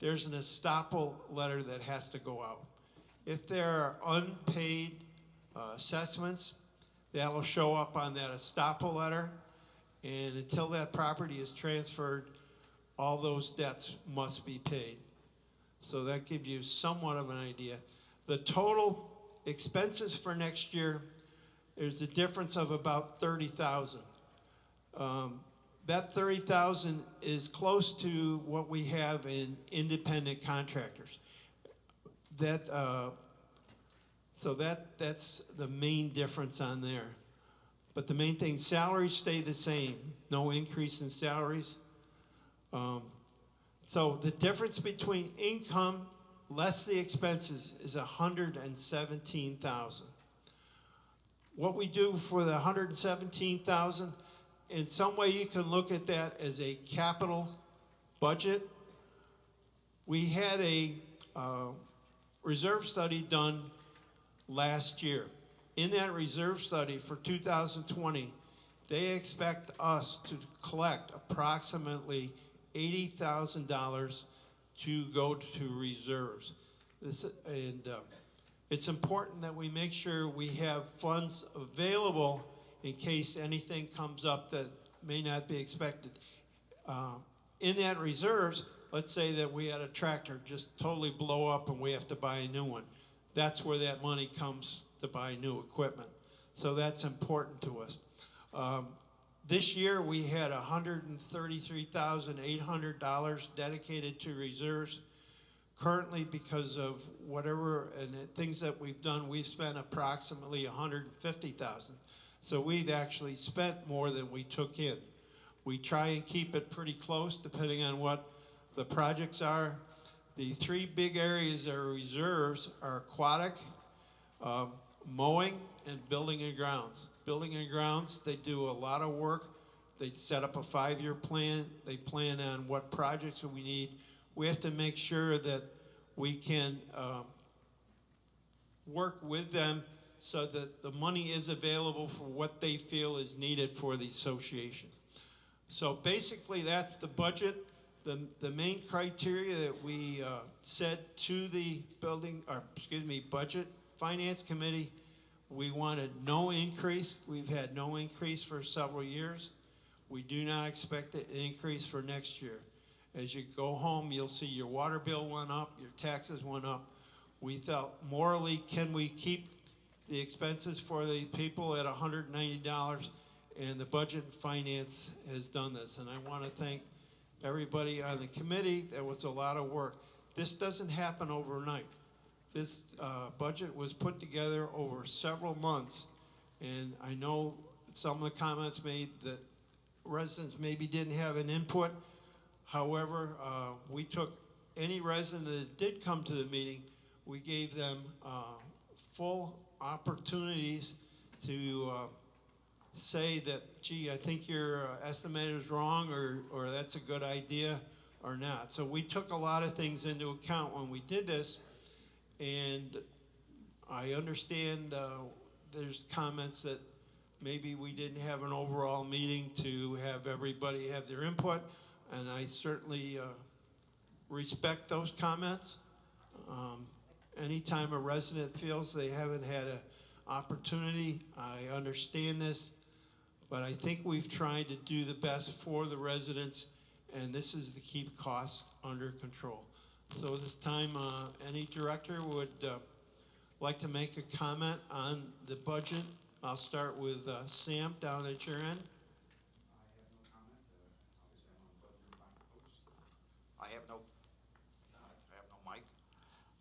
there's an estoppel letter that has to go out. If there are unpaid assessments, that'll show up on that estoppel letter, and until that property is transferred, all those debts must be paid. So that gives you somewhat of an idea. The total expenses for next year, there's a difference of about 30,000. That 30,000 is close to what we have in independent contractors. So that's the main difference on there. But the main thing, salaries stay the same. No increase in salaries. So the difference between income less the expenses is 117,000. What we do for the 117,000, in some way you can look at that as a capital budget. We had a reserve study done last year. In that reserve study for 2020, they expect us to collect approximately $80,000 to go to reserves. It's important that we make sure we have funds available in case anything comes up that may not be expected. In that reserves, let's say that we had a tractor just totally blow up and we have to buy a new one. That's where that money comes to buy new equipment. So that's important to us. This year we had $133,800 dedicated to reserves. Currently, because of whatever and the things that we've done, we've spent approximately $150,000. So we've actually spent more than we took in. We try and keep it pretty close depending on what the projects are. The three big areas that are reserves are aquatic, mowing, and building and grounds. Building and grounds, they do a lot of work. They set up a 5-year plan. They plan on what projects we need. We have to make sure that we can work with them so that the money is available for what they feel is needed for the association. So basically that's the budget. The main criteria that we said to the budget finance committee, we wanted no increase. We've had no increase for several years. We do not expect an increase for next year. As you go home, you'll see your water bill went up, your taxes went up. We felt morally, can we keep the expenses for the people at $190? And the budget and finance has done this. And I want to thank everybody on the committee. That was a lot of work. This doesn't happen overnight. This budget was put together over several months. And I know some of the comments made that residents maybe didn't have an input. However, we took any resident that did come to the meeting, we gave them full opportunities to say that, gee, I think your estimator is wrong, or that's a good idea, or not. So we took a lot of things into account when we did this, and I understand there's comments that maybe we didn't have an overall meeting to have everybody have their input, and I certainly respect those comments. Anytime a resident feels they haven't had an opportunity, I understand this, but I think we've tried to do the best for the residents, and this is to keep costs under control. So this time, any director would like to make a comment on the budget. I'll start with Sam down at your end. I have no, mic.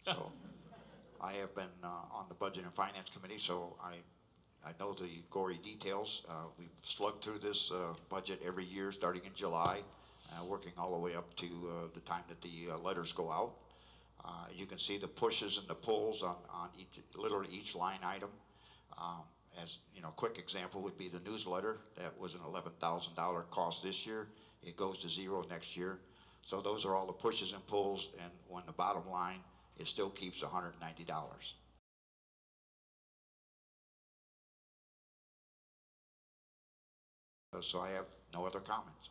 So I have been on the Budget and Finance Committee, so I know the gory details. We've slugged through this budget every year, starting in July, working all the way up to the time that the letters go out. You can see the pushes and the pulls on literally each line item. As you know, quick example would be the newsletter. That was an $11,000 cost this year. It goes to zero next year. So those are all the pushes and pulls, and when the bottom line, it still keeps $190. So I have no other comments.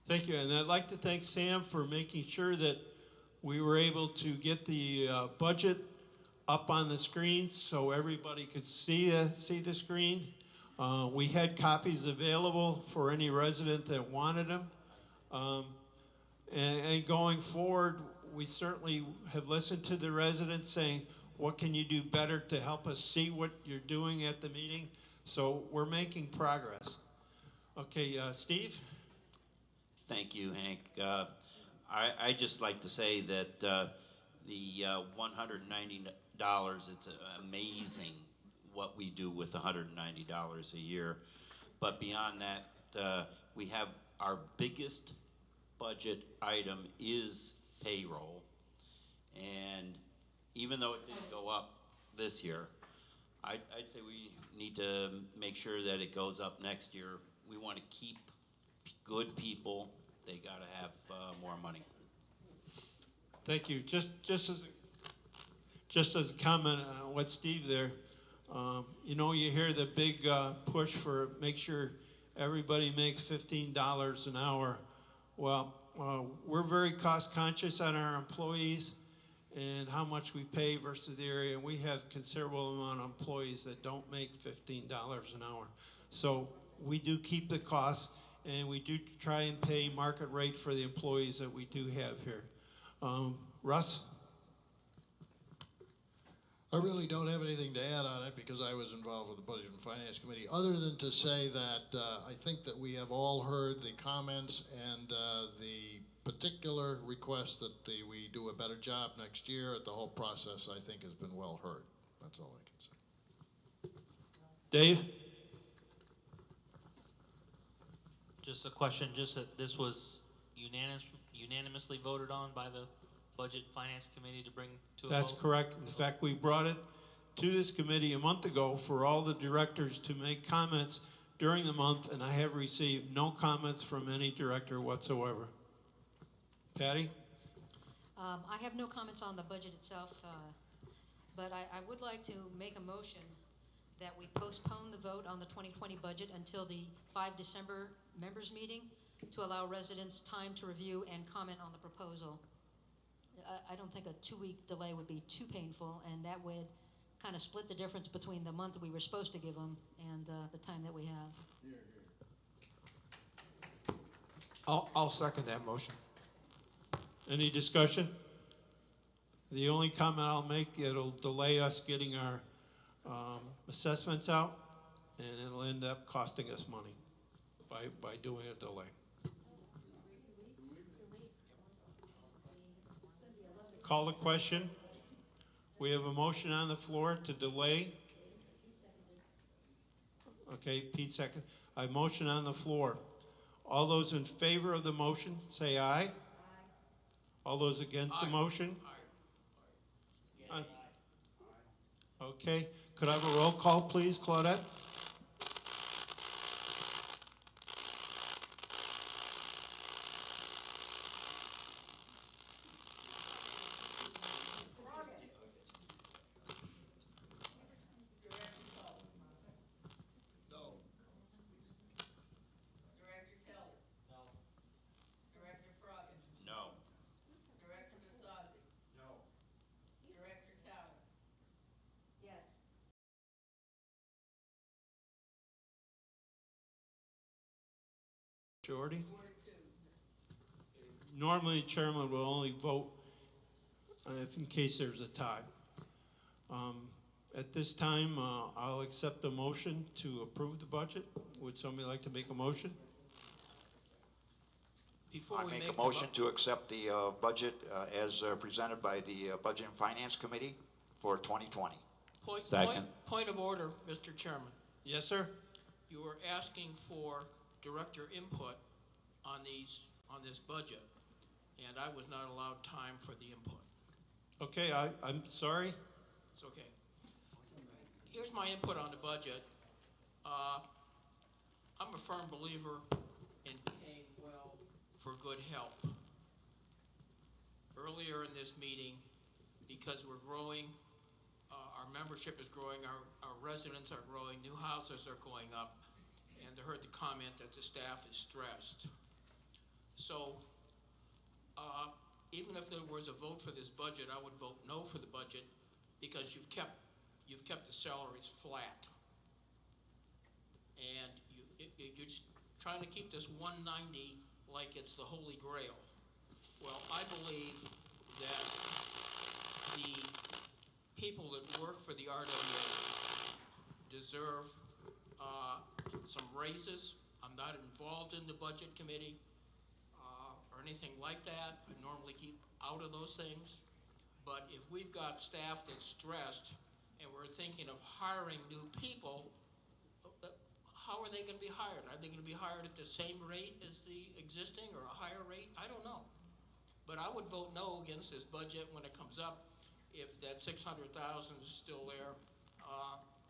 Thank you, and I'd like to thank Sam for making sure that we were able to get the budget up on the screen so everybody could see the screen. We had copies available for any resident that wanted them. And going forward, we certainly have listened to the residents saying, what can you do better to help us see what you're doing at the meeting? So we're making progress. Okay, Steve? Thank you, Hank. I just like to say that the $190, it's amazing what we do with $190 a year. But beyond that, we have our biggest budget item is payroll. And even though it didn't go up this year, I'd say we need to make sure that it goes up next year. We want to keep good people. They got to have more money. Thank you. Just as a comment on what Steve there, you know, you hear the big push for make sure everybody makes $15 an hour. Well, we're very cost conscious on our employees and how much we pay versus the area, and we have considerable amount of employees that don't make $15 an hour. So we do keep the costs, and we do try and pay market rate for the employees that we do have here. Russ? I really don't have anything to add on it because I was involved with the Budget and Finance Committee, other than to say that I think that we have all heard the comments and the particular request that we do a better job next year. The whole process, I think, has been well heard. That's all I can say. Dave? Just a question, just that this was unanimously voted on by the Budget Finance Committee to bring to a vote? That's correct. In fact, we brought it to this committee a month ago for all the directors to make comments during the month, and I have received no comments from any director whatsoever. Patty? I have no comments on the budget itself, but I would like to make a motion that we postpone the vote on the 2020 budget until the 5 December members meeting to allow residents time to review and comment on the proposal. I don't think a 2-week delay would be too painful, and that would kind of split the difference between the month we were supposed to give them and the time that we have. I'll second that motion. Any discussion? The only comment I'll make, it'll delay us getting our assessments out, and it'll end up costing us money by doing a delay. Call the question. We have a motion on the floor to delay. Okay, Pete second. I have a motion on the floor. All those in favor of the motion, say aye. Aye. All those against the motion? Aye. Aye. Okay, could I have a roll call, please, Claudette? Majority? Normally, the chairman will only vote if in case there's a tie. At this time, I'll accept a motion to approve the budget. Would somebody like to make a motion? Before I we make make a motion to accept the budget as presented by the Budget and Finance Committee for 2020. Second. Point of order, Mr. Chairman. Yes, sir? You were asking for director input on this budget, and I was not allowed time for the input. Okay, I'm sorry. It's okay. Here's my input on the budget. I'm a firm believer in paying well for good help. Earlier in this meeting, because we're growing, our membership is growing, our residents are growing, new houses are going up, and I heard the comment that the staff is stressed. So, even if there was a vote for this budget, I would vote no for the budget because you've kept the salaries flat. And you're just trying to keep this 190 like it's the Holy Grail. Well, I believe that the people that work for the RWA deserve some raises. I'm not involved in the budget committee or anything like that. I normally keep out of those things. But if we've got staff that's stressed and we're thinking of hiring new people, how are they going to be hired? Are they going to be hired at the same rate as the existing or a higher rate? I don't know. But I would vote no against this budget when it comes up. If that 600,000 is still there,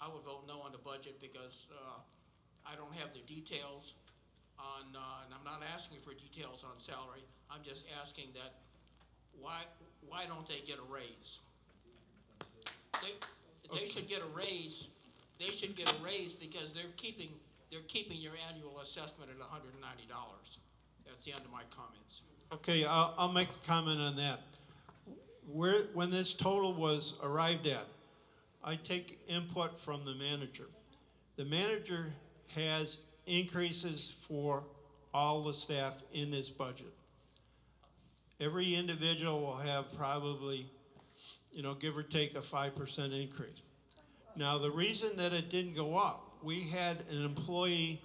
I would vote no on the budget because I don't have the details on, and I'm not asking for details on salary. I'm just asking that why don't they get a raise? They should get a raise. They should get a raise because they're keeping your annual assessment at $190. That's the end of my comments. Okay, I'll make a comment on that. When this total was arrived at, I take input from the manager. The manager has increases for all the staff in this budget. Every individual will have probably, give or take a 5% increase. Now, the reason that it didn't go up, we had an employee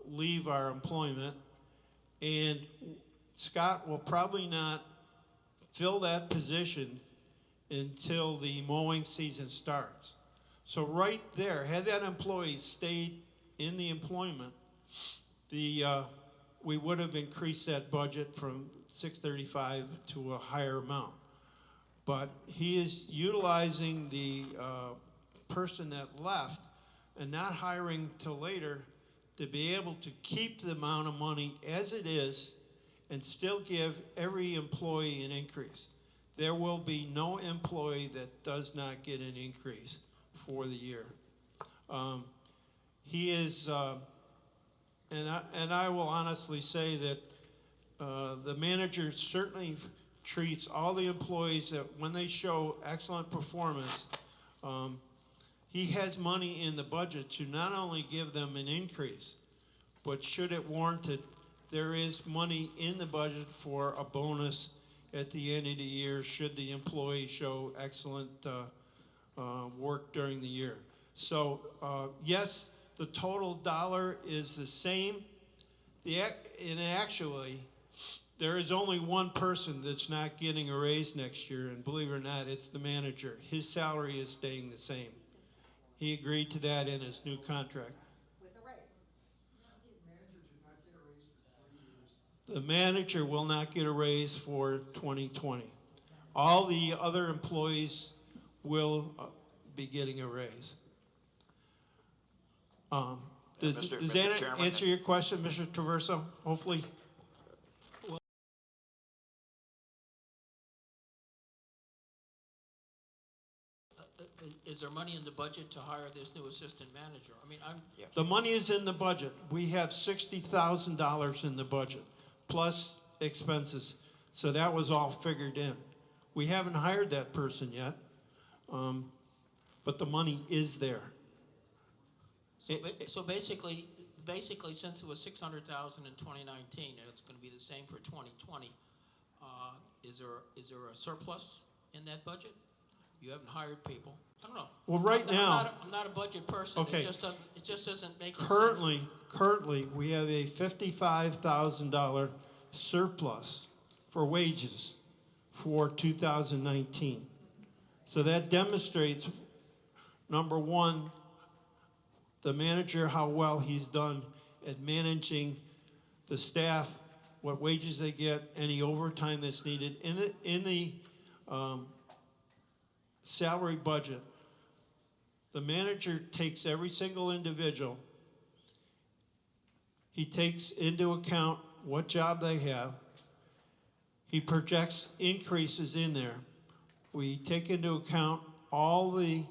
leave our employment, and Scott will probably not fill that position until the mowing season starts. So right there, had that employee stayed in the employment, we would have increased that budget from 635 to a higher amount. But he is utilizing the person that left and not hiring till later to be able to keep the amount of money as it is and still give every employee an increase. There will be no employee that does not get an increase for the year. He is, and I will honestly say that the manager certainly treats all the employees that when they show excellent performance, he has money in the budget to not only give them an increase, but should it warrant it, there is money in the budget for a bonus at the end of the year should the employee show excellent work during the year. So yes, the total dollar is the same. And actually, there is only one person that's not getting a raise next year, and believe it or not, it's the manager. His salary is staying the same. He agreed to that in his new contract. With a raise. The manager will not get a raise for 2020. All the other employees will be getting a raise. Does Mr. that Chairman, answer your question, Mr. Traverso? Hopefully. Is there money in the budget to hire this new assistant manager? I mean, The money is in the budget. We have $60,000 in the budget, plus expenses. So that was all figured in. We haven't hired that person yet, but the money is there. So basically, since it was 600,000 in 2019, and it's going to be the same for 2020, Is there a surplus in that budget? You haven't hired people. I don't know. Well, right now, I'm not a budget person. Okay. It just doesn't make sense. Currently, we have a $55,000 surplus for wages for 2019. So that demonstrates, number one, the manager, how well he's done at managing the staff, what wages they get, any overtime that's needed. In the salary budget, the manager takes every single individual. He takes into account what job they have. He projects increases in there. We take into account all the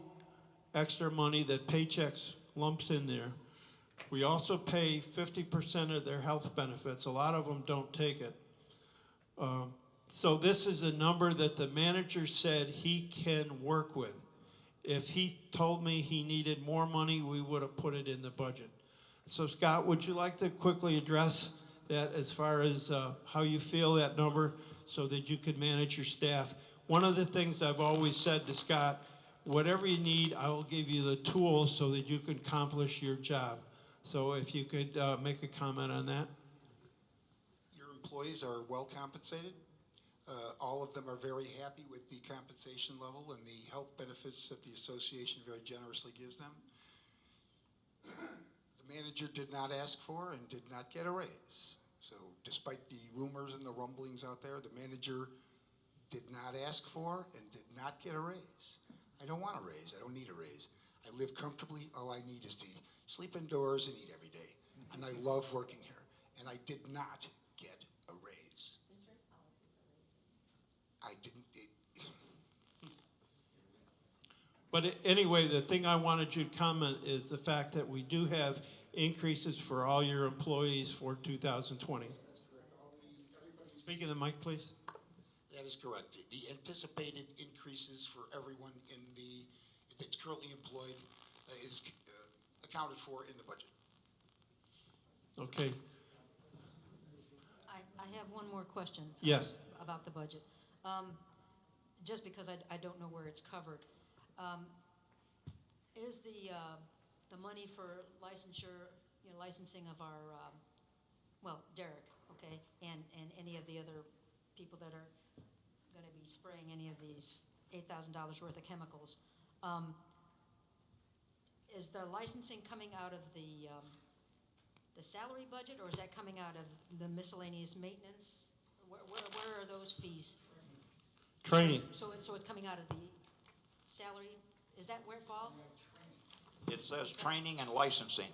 extra money that paychecks lumps in there. We also pay 50% of their health benefits. A lot of them don't take it. So this is a number that the manager said he can work with. If he told me he needed more money, we would have put it in the budget. So Scott, would you like to quickly address that as far as how you feel that number so that you could manage your staff? One of the things I've always said to Scott, whatever you need, I will give you the tools so that you can accomplish your job. So if you could make a comment on that. Your employees are well compensated. All of them are very happy with the compensation level and the health benefits that the association very generously gives them. The manager did not ask for and did not get a raise. So despite the rumors and the rumblings out there, the manager did not ask for and did not get a raise. I don't want a raise. I don't need a raise. I live comfortably. All I need is to sleep indoors and eat every day. And I love working here. And I did not get a raise. I didn't. But anyway, the thing I wanted you to comment is the fact that we do have increases for all your employees for 2020. Speak in the mic, please. That is correct. The anticipated increases for everyone that's currently employed is accounted for in the budget. Okay. I have one more question. Yes. About the budget. Just because I don't know where it's covered. Is the money for licensure, licensing of our, Derek, okay, and any of the other people that are going to be spraying any of these $8,000 worth of chemicals, is the licensing coming out of the salary budget, or is that coming out of the miscellaneous maintenance? Where are those fees? Training. So it's coming out of the salary? Is that where it falls? It says training and licensing.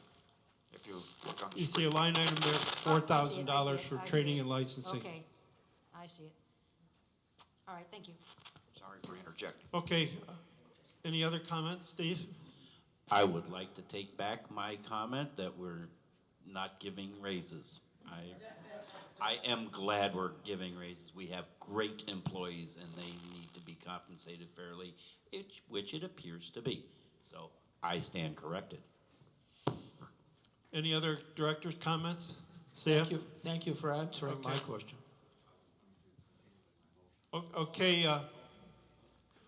If you look on the You screen. see a line item there, $4,000 for training and licensing. Okay, I see it. All right, thank you. Sorry for interjecting. Okay. Any other comments, Steve? I would like to take back my comment that we're not giving raises. I am glad we're giving raises. We have great employees and they need to be compensated fairly, which it appears to be. So I stand corrected. Any other directors' comments? Sam? Thank you for answering my question. Okay,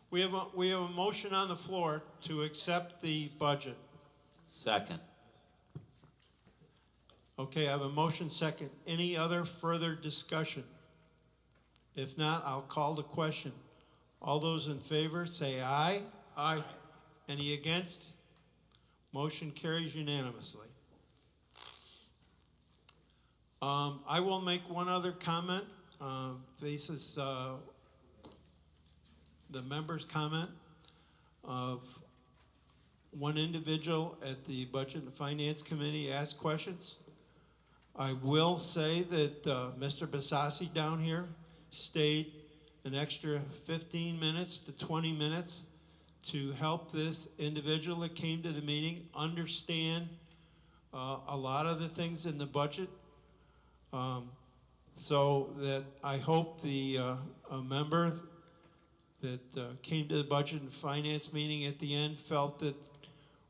we have a motion on the floor to accept the budget. Second. Okay, I have a motion second. Any other further discussion? If not, I'll call the question. All those in favor say aye. Aye. Any against? Motion carries unanimously. I will make one other comment, faces the members' comment of one individual at the Budget and Finance Committee asked questions. I will say that Mr. Basasi down here stayed an extra 15 minutes to 20 minutes to help this individual that came to the meeting understand a lot of the things in the budget. So that I hope the member that came to the Budget and Finance meeting at the end felt that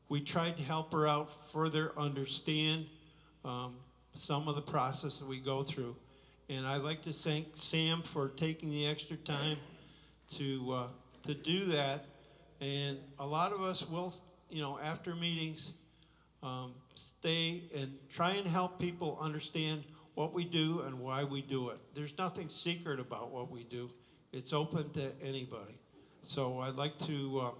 we tried to help her out further understand some of the process that we go through. And I'd like to thank Sam for taking the extra time to do that. And a lot of us will, after meetings, stay and try and help people understand what we do and why we do it. There's nothing secret about what we do. It's open to anybody. So I'd like to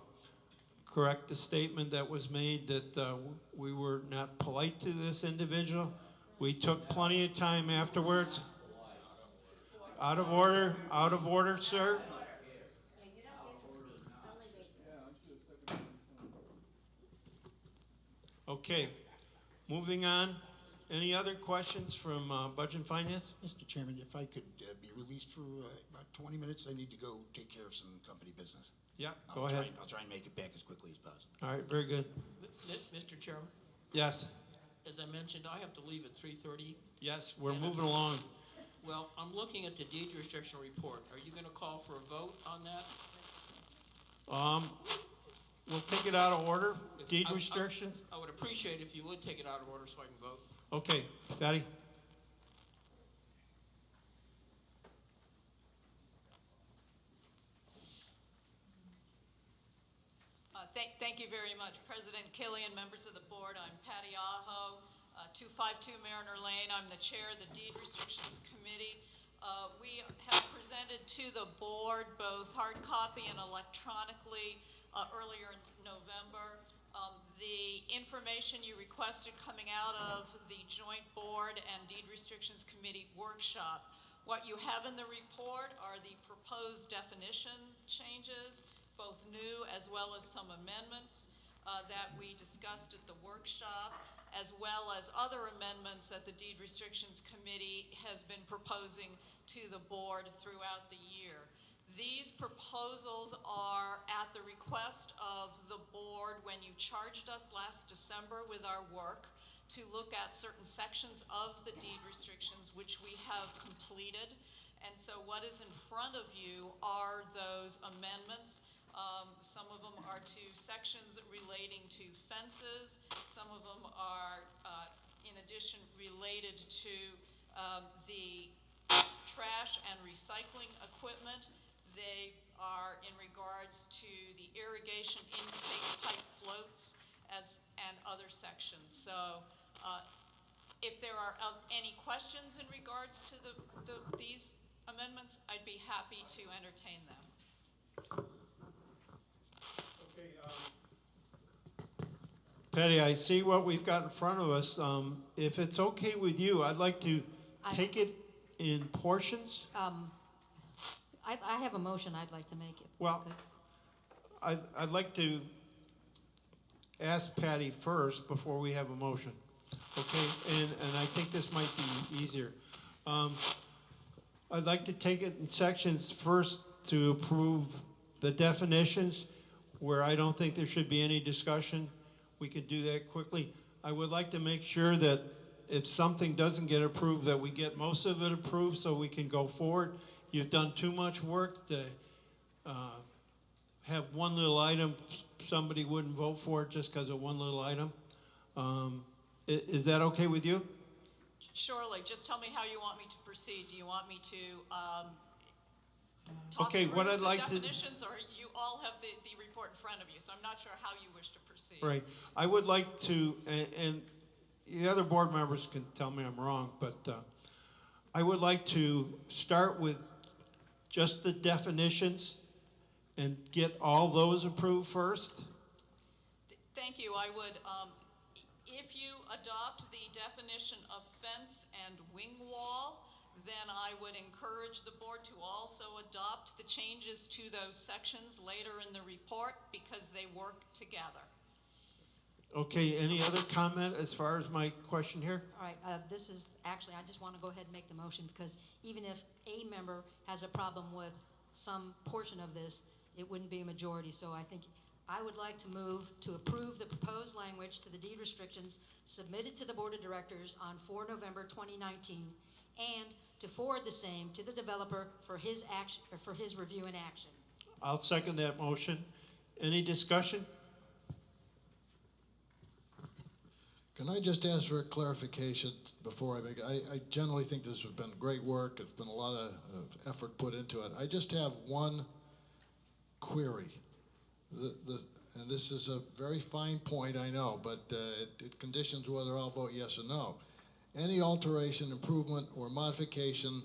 correct the statement that was made that we were not polite to this individual. We took plenty of time afterwards. Out of order, sir. Okay, moving on. Any other questions from Budget and Finance? Mr. Chairman, if I could be released for about 20 minutes, I need to go take care of some company business. Yeah, go ahead. I'll try and make it back as quickly as possible. All right, very good. Mr. Chairman, Yes, as I mentioned, I have to leave at 3:30. yes, we're moving along. Well, I'm looking at the deed restriction report. Are you going to call for a vote on that? We'll take it out of order. Deed I- restrictions? I would appreciate if you would take it out of order so I can vote. Okay, Patty? Thank you very much, President Killian, members of the board. I'm Patty Aho, 252 Mariner Lane. I'm the chair of the Deed Restrictions Committee. We have presented to the board both hard copy and electronically earlier in November. The information you requested coming out of the Joint Board and Deed Restrictions Committee workshop. What you have in the report are the proposed definition changes, both new as well as some amendments that we discussed at the workshop, as well as other amendments that the Deed Restrictions Committee has been proposing to the board throughout the year. These proposals are at the request of the board when you charged us last December with our work to look at certain sections of the deed restrictions, which we have completed. And so what is in front of you are those amendments. Some of them are to sections relating to fences. Some of them are, in addition, related to the trash and recycling equipment. They are in regards to the irrigation intake pipe floats and other sections. So if there are any questions in regards to these amendments, I'd be happy to entertain them. Okay, Patty, I see what we've got in front of us. If it's okay with you, I'd like to take it in portions. I have a motion I'd like to make. Well, I'd like to ask Patty first before we have a motion. Okay, and I think this might be easier. I'd like to take it in sections first to approve the definitions where I don't think there should be any discussion. We could do that quickly. I would like to make sure that if something doesn't get approved, that we get most of it approved so we can go forward. You've done too much work to have one little item somebody wouldn't vote for just because of one little item. Is that okay with you? Surely. Just tell me how you want me to proceed. Do you want me to talk Okay, through what I'd like the to- definitions, or you all have the report in front of you, so I'm not sure how you wish to proceed. Right. I would like to, and the other board members can tell me I'm wrong, but I would like to start with just the definitions and get all those approved first. Thank you. I would, if you adopt the definition of fence and wing wall, then I would encourage the board to also adopt the changes to those sections later in the report because they work together. Okay, any other comment as far as my question here? All right, this is, actually, I just want to go ahead and make the motion because even if a member has a problem with some portion of this, it wouldn't be a majority. So I think I would like to move to approve the proposed language to the deed restrictions submitted to the Board of Directors on 4 November 2019 and to forward the same to the developer for his action, or for his review and action. I'll second that motion. Any discussion? Can I just ask for a clarification before I make, I generally think this has been great work. It's been a lot of effort put into it. I just have one query. And this is a very fine point, I know, but it conditions whether I'll vote yes or no. Any alteration, improvement, or modification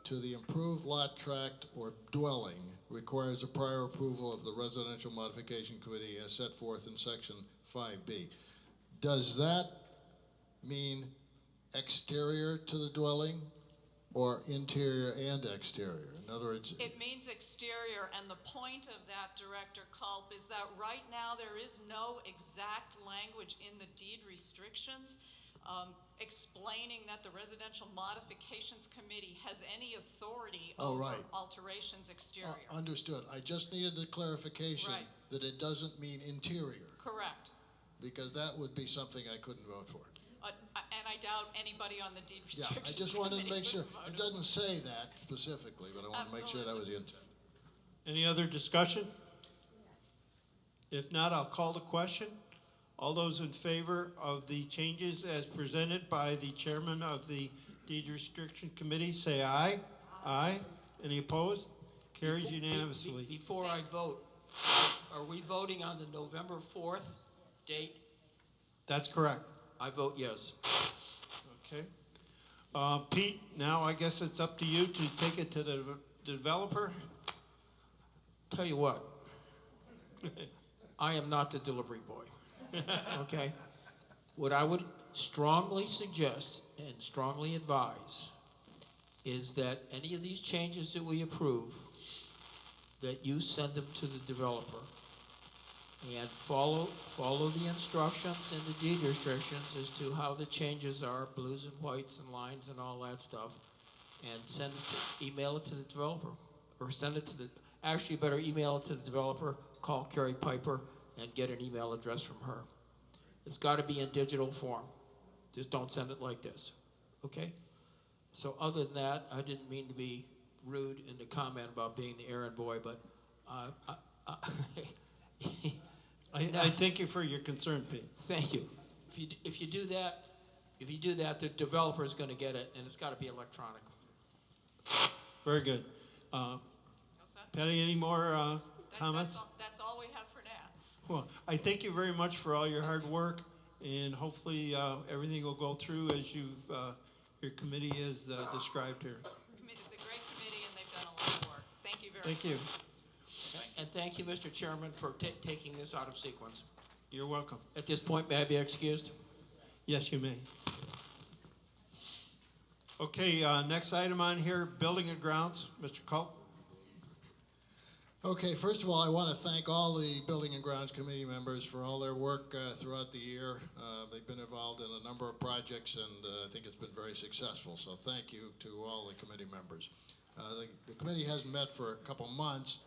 to the improved lot tract or dwelling requires a prior approval of the Residential Modification Committee as set forth in section 5B. Does that mean exterior to the dwelling or interior and exterior? In other words, It means exterior, and the point of that, Director Culp, is that right now there is no exact language in the deed restrictions explaining that the Residential Modifications Committee has any authority over right. alterations exterior. Understood. I just needed the clarification Right. that it doesn't mean interior, Correct. because that would be something I couldn't vote for. And I doubt anybody on the deed Yeah, restrictions I just wanted to committee make sure. would have It voted. doesn't say that specifically, but I wanted to make sure that was the intent. Any other discussion? If not, I'll call the question. All those in favor of the changes as presented by the chairman of the Deed Restriction Committee, say aye. Aye. Any opposed? Carries unanimously. Before I vote, are we voting on the November 4th date? That's correct. I vote yes. Okay. Pete, now I guess it's up to you to take it to the developer. Tell you what, I am not the delivery boy, okay? What I would strongly suggest and strongly advise is that any of these changes that we approve, that you send them to the developer and follow the instructions in the deed restrictions as to how the changes are, blues and whites and lines and all that stuff, and email it to the developer, or send it to the, actually you better email it to the developer, call Carrie Piper, and get an email address from her. It's gotta be in digital form. Just don't send it like this, okay? So other than that, I didn't mean to be rude in the comment about being the errand boy, but I thank you for your concern, Pete. thank you. If you do that, the developer is going to get it, and it's got to be electronic. Very good. Patty, any more comments? That's all we have for now. Well, I thank you very much for all your hard work, and hopefully everything will go through as your committee is described here. It's a great committee, and they've done a lot of work. Thank you very much. Thank you. And thank you, Mr. Chairman, for taking this out of sequence. You're welcome. At this point, may I be excused? Yes, you may. Okay, next item on here, building and grounds. Mr. Culp. Okay, first of all, I want to thank all the Building and Grounds Committee members for all their work throughout the year. They've been involved in a number of projects, and I think it's been very successful. So thank you to all the committee members. The committee hasn't met for a couple months,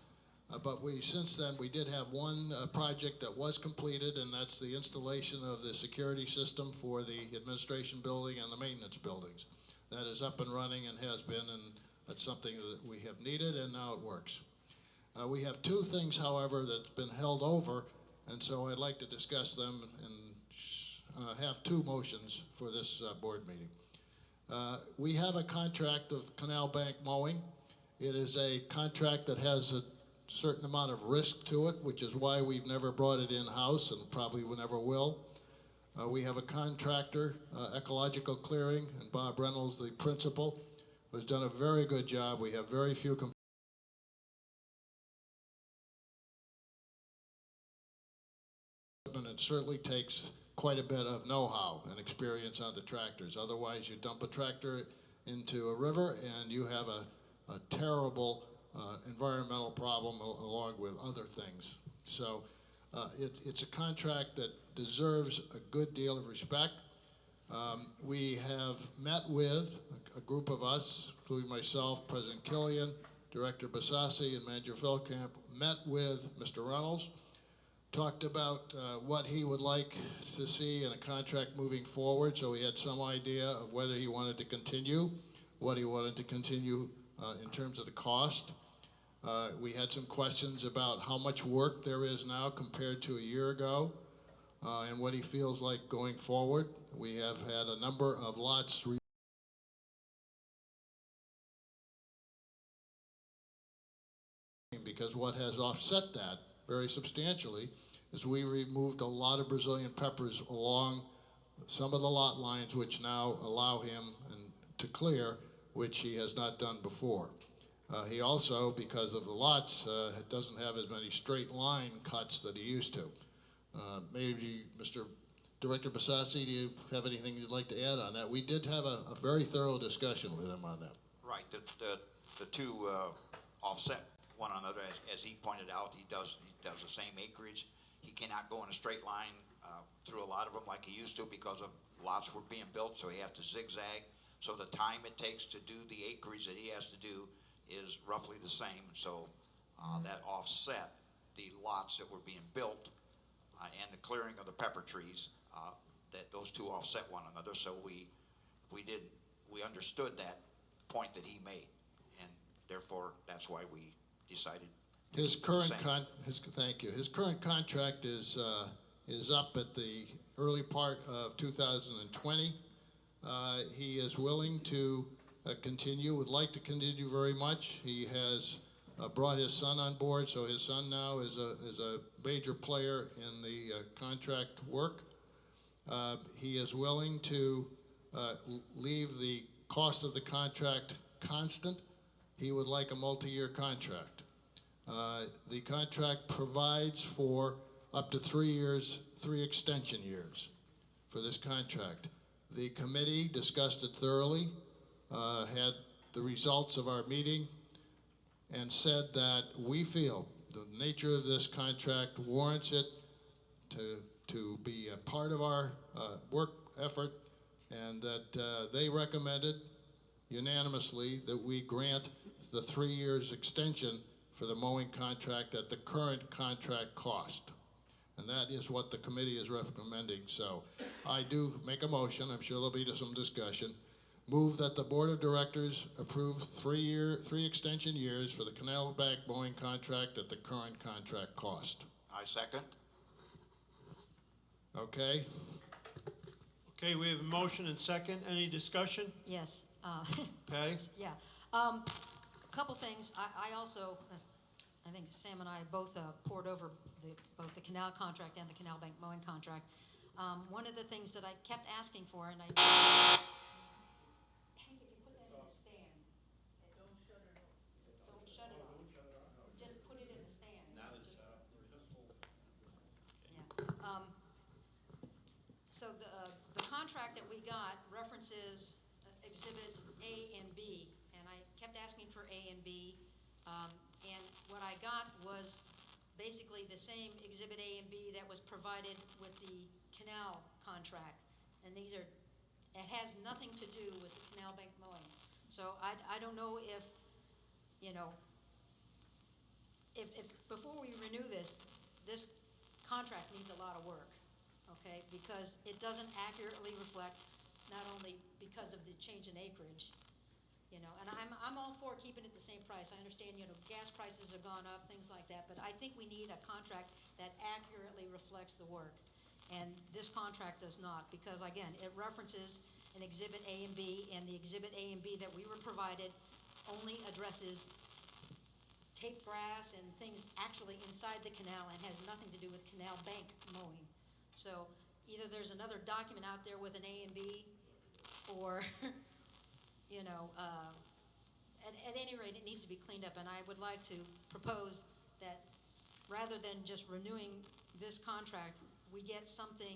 but since then we did have one project that was completed, and that's the installation of the security system for the administration building and the maintenance buildings. That is up and running and has been, and that's something that we have needed, and now it works. We have two things, however, that's been held over, and so I'd like to discuss them and have two motions for this board meeting. We have a contract of canal bank mowing. It is a contract that has a certain amount of risk to it, which is why we've never brought it in-house and probably never will. We have a contractor, Ecological Clearing, and Bob Reynolds, the principal, who has done a very good job. We have very few and it certainly takes quite a bit of know-how and experience on the tractors. Otherwise, you dump a tractor into a river and you have a terrible environmental problem along with other things. So it's a contract that deserves a good deal of respect. We have met with a group of us, including myself, President Killian, Director Basasi, and Manager Feldkamp, met with Mr. Reynolds, talked about what he would like to see in a contract moving forward, so he had some idea of whether he wanted to continue, what he wanted to continue in terms of the cost. We had some questions about how much work there is now compared to a year ago. and what he feels like going forward. We have had a number of lots because what has offset that very substantially is we removed a lot of Brazilian peppers along some of the lot lines, which now allow him to clear, which he has not done before. He also, because of the lots, doesn't have as many straight line cuts that he used to. Maybe, Mr. Director Basassi, do you have anything you'd like to add on that? We did have a very thorough discussion with him on that. Right, the two offset one another, as he pointed out. He does the same acreage. He cannot go in a straight line through a lot of them like he used to because of lots were being built, so he has to zigzag. So the time it takes to do the acreage that he has to do is roughly the same. So that offset the lots that were being built and the clearing of the pepper trees, that those two offset one another. So we understood that point that he made, and therefore that's why we decided to His keep it the current same. thank you. His current contract is up at the early part of 2020. He is willing to continue, would like to continue very much. He has brought his son on board, so his son now is a major player in the contract work. He is willing to leave the cost of the contract constant. He would like a multi-year contract. The contract provides for up to 3 years, 3 extension years for this contract. The committee discussed it thoroughly, had the results of our meeting, and said that we feel the nature of this contract warrants it to be a part of our work effort, and that they recommended unanimously that we grant the 3 years extension for the mowing contract at the current contract cost. And that is what the committee is recommending. So I do make a motion, I'm sure there'll be some discussion, move that the Board of Directors approve 3 extension years for the Canal Bank mowing contract at the current contract cost. I second. Okay? Okay, we have a motion and second. Any discussion? Yes. Patty? Yeah. A couple things. I also, I think Sam and I both poured over both the canal contract and the Canal Bank mowing contract. One of the things that I kept asking for, and Hank, if you put that in the stand. Don't shut it off. Don't shut it off. Just put it in the stand. Yeah. So the contract that we got references exhibits A and B, and I kept asking for A and B, and what I got was basically the same exhibit A and B that was provided with the canal contract, and it has nothing to do with the Canal Bank mowing. So I don't know if, if before we renew this contract needs a lot of work. Okay, because it doesn't accurately reflect, not only because of the change in acreage, and I'm all for keeping it the same price. I understand, gas prices have gone up, things like that, but I think we need a contract that accurately reflects the work. And this contract does not, because again, it references an exhibit A and B, and the exhibit A and B that we were provided only addresses tape grass and things actually inside the canal and has nothing to do with Canal Bank mowing. So either there's another document out there with an A and B, or, at any rate, it needs to be cleaned up. And I would like to propose that rather than just renewing this contract, we get something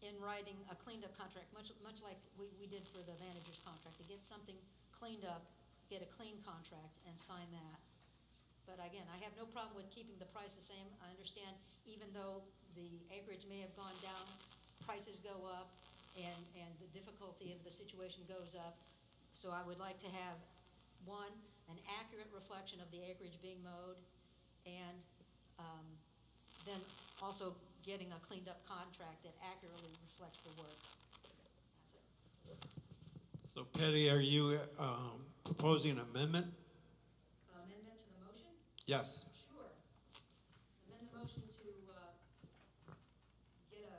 in writing, a cleaned up contract, much like we did for the manager's contract, to get something cleaned up, get a clean contract, and sign that. But again, I have no problem with keeping the price the same. I understand even though the acreage may have gone down, prices go up, and the difficulty of the situation goes up. So I would like to have, one, an accurate reflection of the acreage being mowed, and then also getting a cleaned up contract that accurately reflects the work. That's it. So Patty, are you proposing an amendment? Amendment to the motion? Yes. Sure. Amend the motion to get a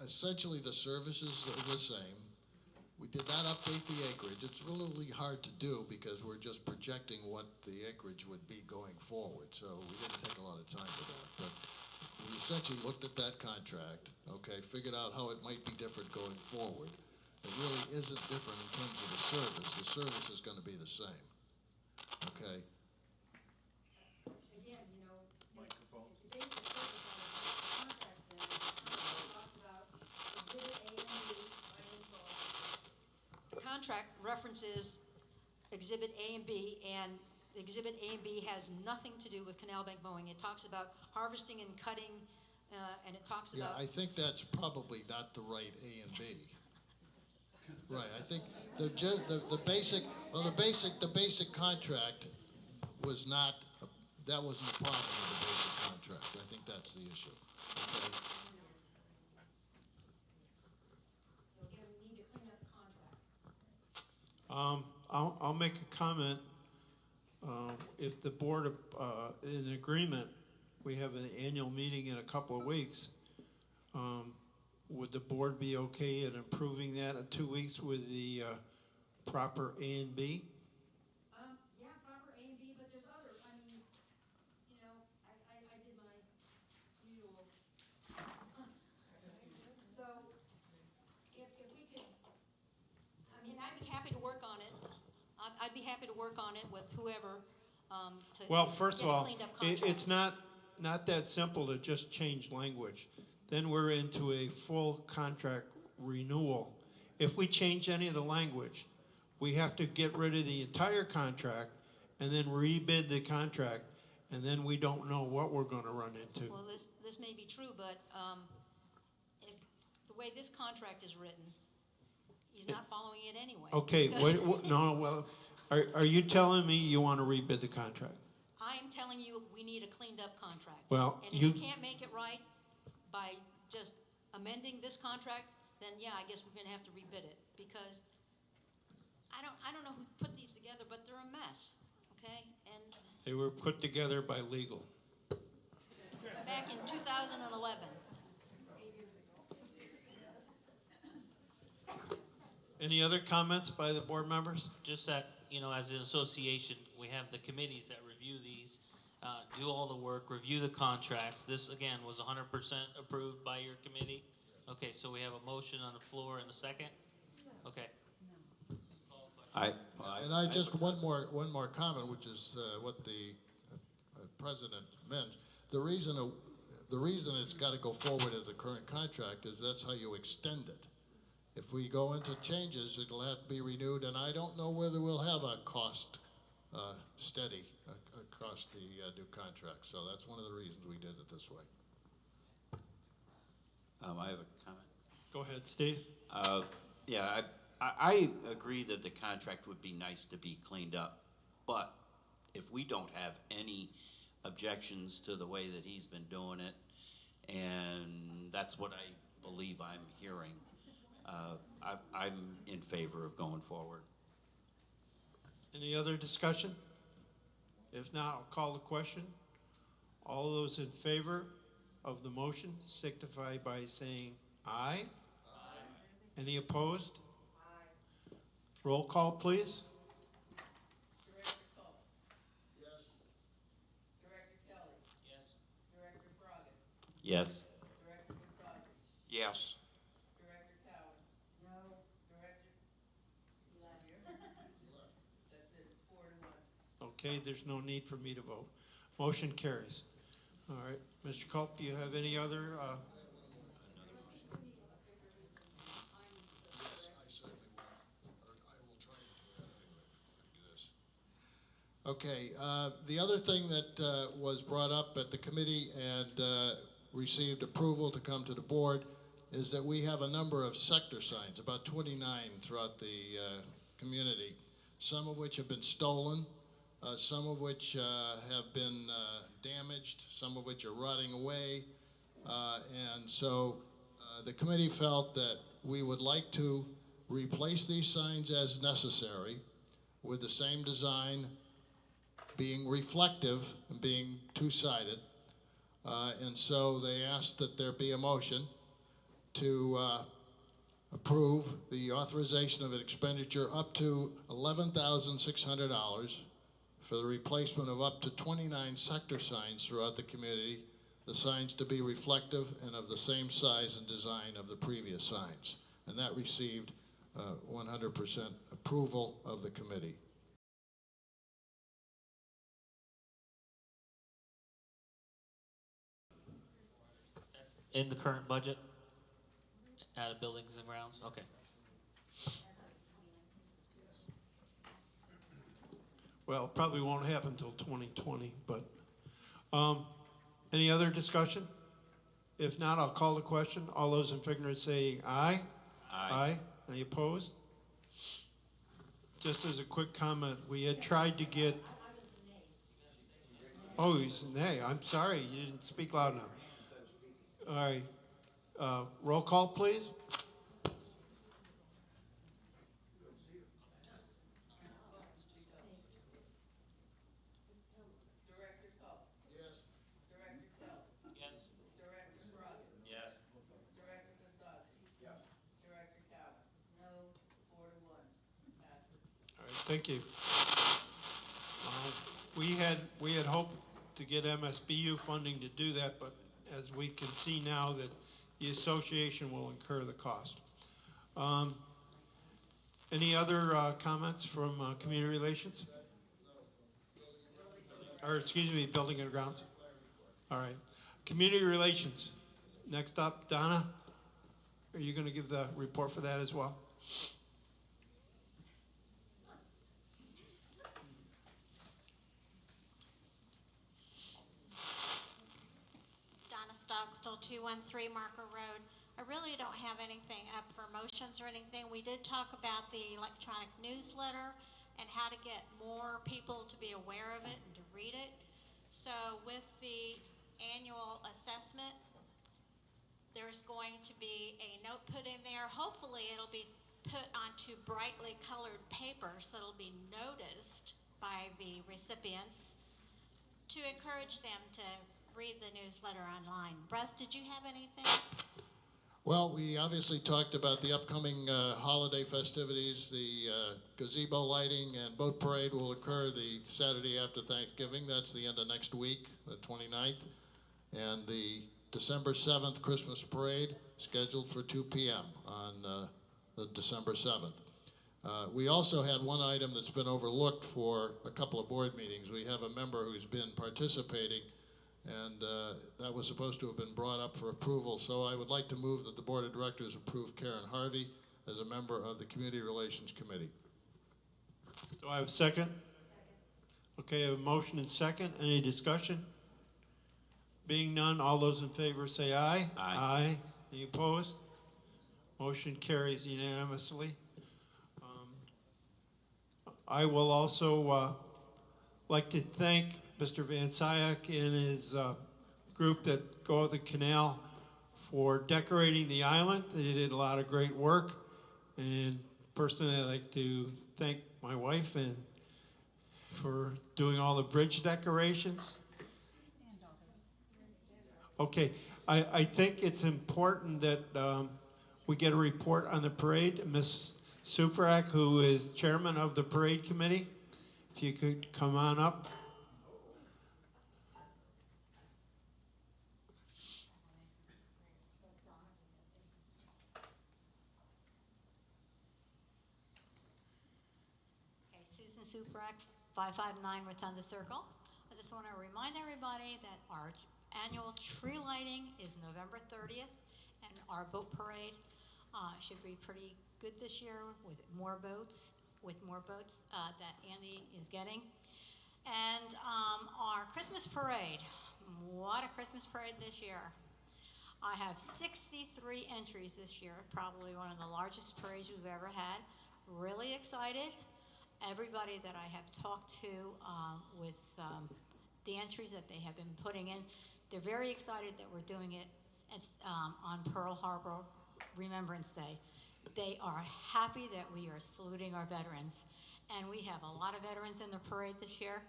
essentially the services are the same. We did not update the acreage. It's really hard to do because we're just projecting what the acreage would be going forward. So we didn't take a lot of time for that. But we essentially looked at that contract, okay, figured out how it might be different going forward. It really isn't different in terms of the service. The service is going to be the same, okay? Again, you know, if you base the service on the contract says, the contract talks about exhibit A and B. The contract references exhibit A and B, and exhibit A and B has nothing to do with canal bank mowing. It talks about harvesting and cutting, and it talks Yeah, about. I think that's probably not the right A and B. Right, I think the basic contract was not, that wasn't a problem with the basic contract. I think that's the issue, okay? So again, we need to clean up the contract. I'll make a comment. If the board is in agreement, we have an annual meeting in a couple of weeks. Would the board be okay in approving that in 2 weeks with the proper A and B? Yeah, proper A and B, but there's other, I mean, you know, I did my usual. So, if we could, I mean, I'd be happy to work on it. I'd be happy to work on it with whoever, Well, to first of get a all, cleaned up contract. it's not that simple to just change language. Then we're into a full contract renewal. If we change any of the language, we have to get rid of the entire contract and then rebid the contract, and then we don't know what we're going to run into. Well, this may be true, but if the way this contract is written, he's not following it anyway. Okay, because- no, well, are you telling me you want to rebid the contract? I am telling you, we need a cleaned up contract. Well, And if you can't make it right by just amending this contract, then yeah, I guess we're gonna have to rebid it, because I don't know who put these together, but they're a mess, okay? And They were put together by legal. back in 2011. Any other comments by the board members? Just that, you know, as an association, we have the committees that review these, do all the work, review the contracts. This, again, was 100% approved by your committee. Okay, so we have a motion on the floor and a second? Okay. And I just, one more comment, which is what the president mentioned. The reason it's got to go forward as a current contract is that's how you extend it. If we go into changes, it'll have to be renewed, and I don't know whether we'll have a cost steady across the new contract. So that's one of the reasons we did it this way. I have a comment. Go ahead, Steve. Yeah, I agree that the contract would be nice to be cleaned up, but if we don't have any objections to the way that he's been doing it, and that's what I believe I'm hearing, I'm in favor of going forward. Any other discussion? If not, I'll call the question. All those in favor of the motion signify by saying aye. Aye. Any opposed? Aye. Roll call, please. Director Cole. Yes. Director Kelly. Yes. Director Froggatt. Yes. Director Casasas. Yes. Director Cowan. No. Director. That's it, it's 4-1. Okay, there's no need for me to vote. Motion carries. All right, Mr. Culp, do you have any other? Yes, I certainly will. Or I will try to do that anyway. Okay, the other thing that was brought up at the committee and received approval to come to the board is that we have a number of sector signs, about 29 throughout the community, some of which have been stolen, some of which have been damaged, some of which are rotting away. And so the committee felt that we would like to replace these signs as necessary with the same design, being reflective and being two-sided. And so they asked that there be a motion to approve the authorization of an expenditure up to $11,600 for the replacement of up to 29 sector signs throughout the community, the signs to be reflective and of the same size and design of the previous signs. And that received 100% approval of the committee. In the current budget? Out of buildings and grounds? Okay. Well, it probably won't happen until 2020, but any other discussion? If not, I'll call the question. All those in favor saying aye? Aye. Any opposed? Just as a quick comment, we had tried to get. Oh, he's a nay. I'm sorry, you didn't speak loud enough. All right. Roll call, please. Director Pope. Yes. Director Kelly. Yes. Director Scruggs. Yes. Director Casasi. Yes. Director Calvin. No. 4 to 1. Passes. All right, thank you. We had hoped to get MSBU funding to do that, but as we can see now that the association will incur the cost. Any other comments from community relations? Or excuse me, building and grounds? All right. Community relations. Next up, Donna. Are you going to give the report for that as well? Donna Stockstill, 213 Marker Road. I really don't have anything up for motions or anything. We did talk about the electronic newsletter and how to get more people to be aware of it and to read it. So with the annual assessment, there's going to be a note put in there. Hopefully it'll be put onto brightly colored paper so it'll be noticed by the recipients to encourage them to read the newsletter online. Russ, did you have anything? Well, we obviously talked about the upcoming holiday festivities. The gazebo lighting and boat parade will occur the Saturday after Thanksgiving. That's the end of next week, the 29th. And the December 7th Christmas parade scheduled for 2 p.m. on the December 7th. We also had one item that's been overlooked for a couple of board meetings. We have a member who's been participating, and that was supposed to have been brought up for approval. So I would like to move that the Board of Directors approve Karen Harvey as a member of the Community Relations Committee. Do I have a second? Second. Okay, I have a motion and second. Any discussion? Being none, all those in favor say aye. Aye. Aye. Any opposed? Motion carries unanimously. I will also like to thank Mr. Van Syak and his group that go the canal for decorating the island. They did a lot of great work. And personally, I'd like to thank my wife and for doing all the bridge decorations. Okay, I think it's important that we get a report on the parade. Ms. Suprak, who is chairman of the parade committee, if you could come on up. Okay, Susan Suprak, 559 Rotonda Circle. I just want to remind everybody that our annual tree lighting is November 30th, and our boat parade should be pretty good this year with more boats, that Andy is getting. And our Christmas parade, what a Christmas parade this year. I have 63 entries this year, probably one of the largest parades we've ever had. Really excited. Everybody that I have talked to with the entries that they have been putting in, they're very excited that we're doing it on Pearl Harbor Remembrance Day. They are happy that we are saluting our veterans. And we have a lot of veterans in the parade this year.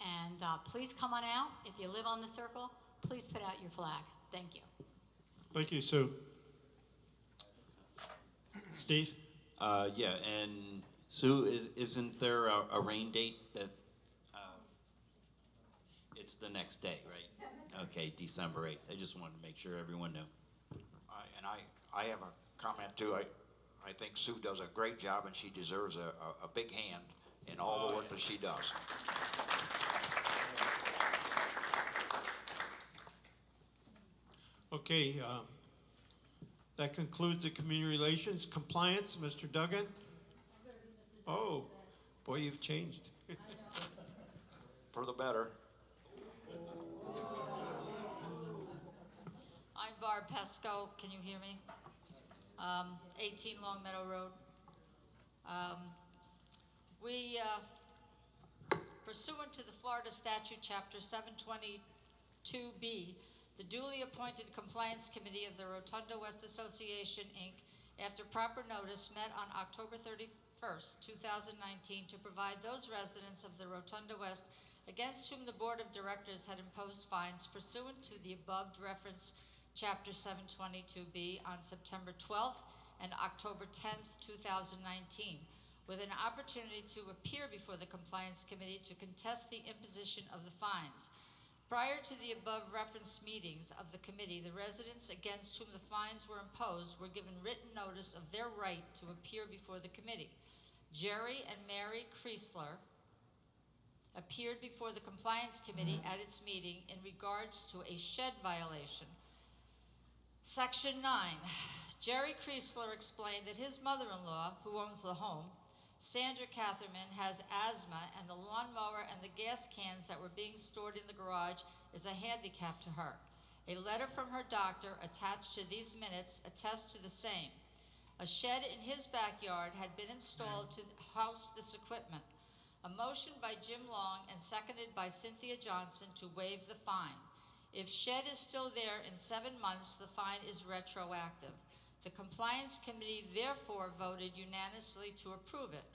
And please come on out. If you live on the circle, please put out your flag. Thank you. Thank you, Sue. Steve? Yeah, and Sue, isn't there a rain date that, it's the next day, right? Okay, December 8th. I just wanted to make sure everyone knew. And I have a comment too. I think Sue does a great job and she deserves a big hand in all the work that she does. Okay, that concludes the community relations. Compliance, Mr. Duggan? Oh, boy, you've changed. For the better. I'm Barb Pesco. Can you hear me? 18 Long Meadow Road. We, pursuant to the Florida Statute, Chapter 722B, the duly appointed Compliance Committee of the Rotonda West Association, Inc., after proper notice, met on October 31st, 2019, to provide those residents of the Rotonda West against whom the Board of Directors had imposed fines pursuant to the above referenced Chapter 722B on September 12th and October 10th, 2019, with an opportunity to appear before the Compliance Committee to contest the imposition of the fines. Prior to the above referenced meetings of the committee, the residents against whom the fines were imposed were given written notice of their right to appear before the committee. Jerry and Mary Kreisler appeared before the Compliance Committee at its meeting in regards to a shed violation. Section 9, Jerry Kreisler explained that his mother-in-law, who owns the home, Sandra Catherman, has asthma, and the lawnmower and the gas cans that were being stored in the garage is a handicap to her. A letter from her doctor attached to these minutes attests to the same. A shed in his backyard had been installed to house this equipment. A motion by Jim Long and seconded by Cynthia Johnson to waive the fine. If shed is still there in 7 months, the fine is retroactive. The Compliance Committee therefore voted unanimously to approve it.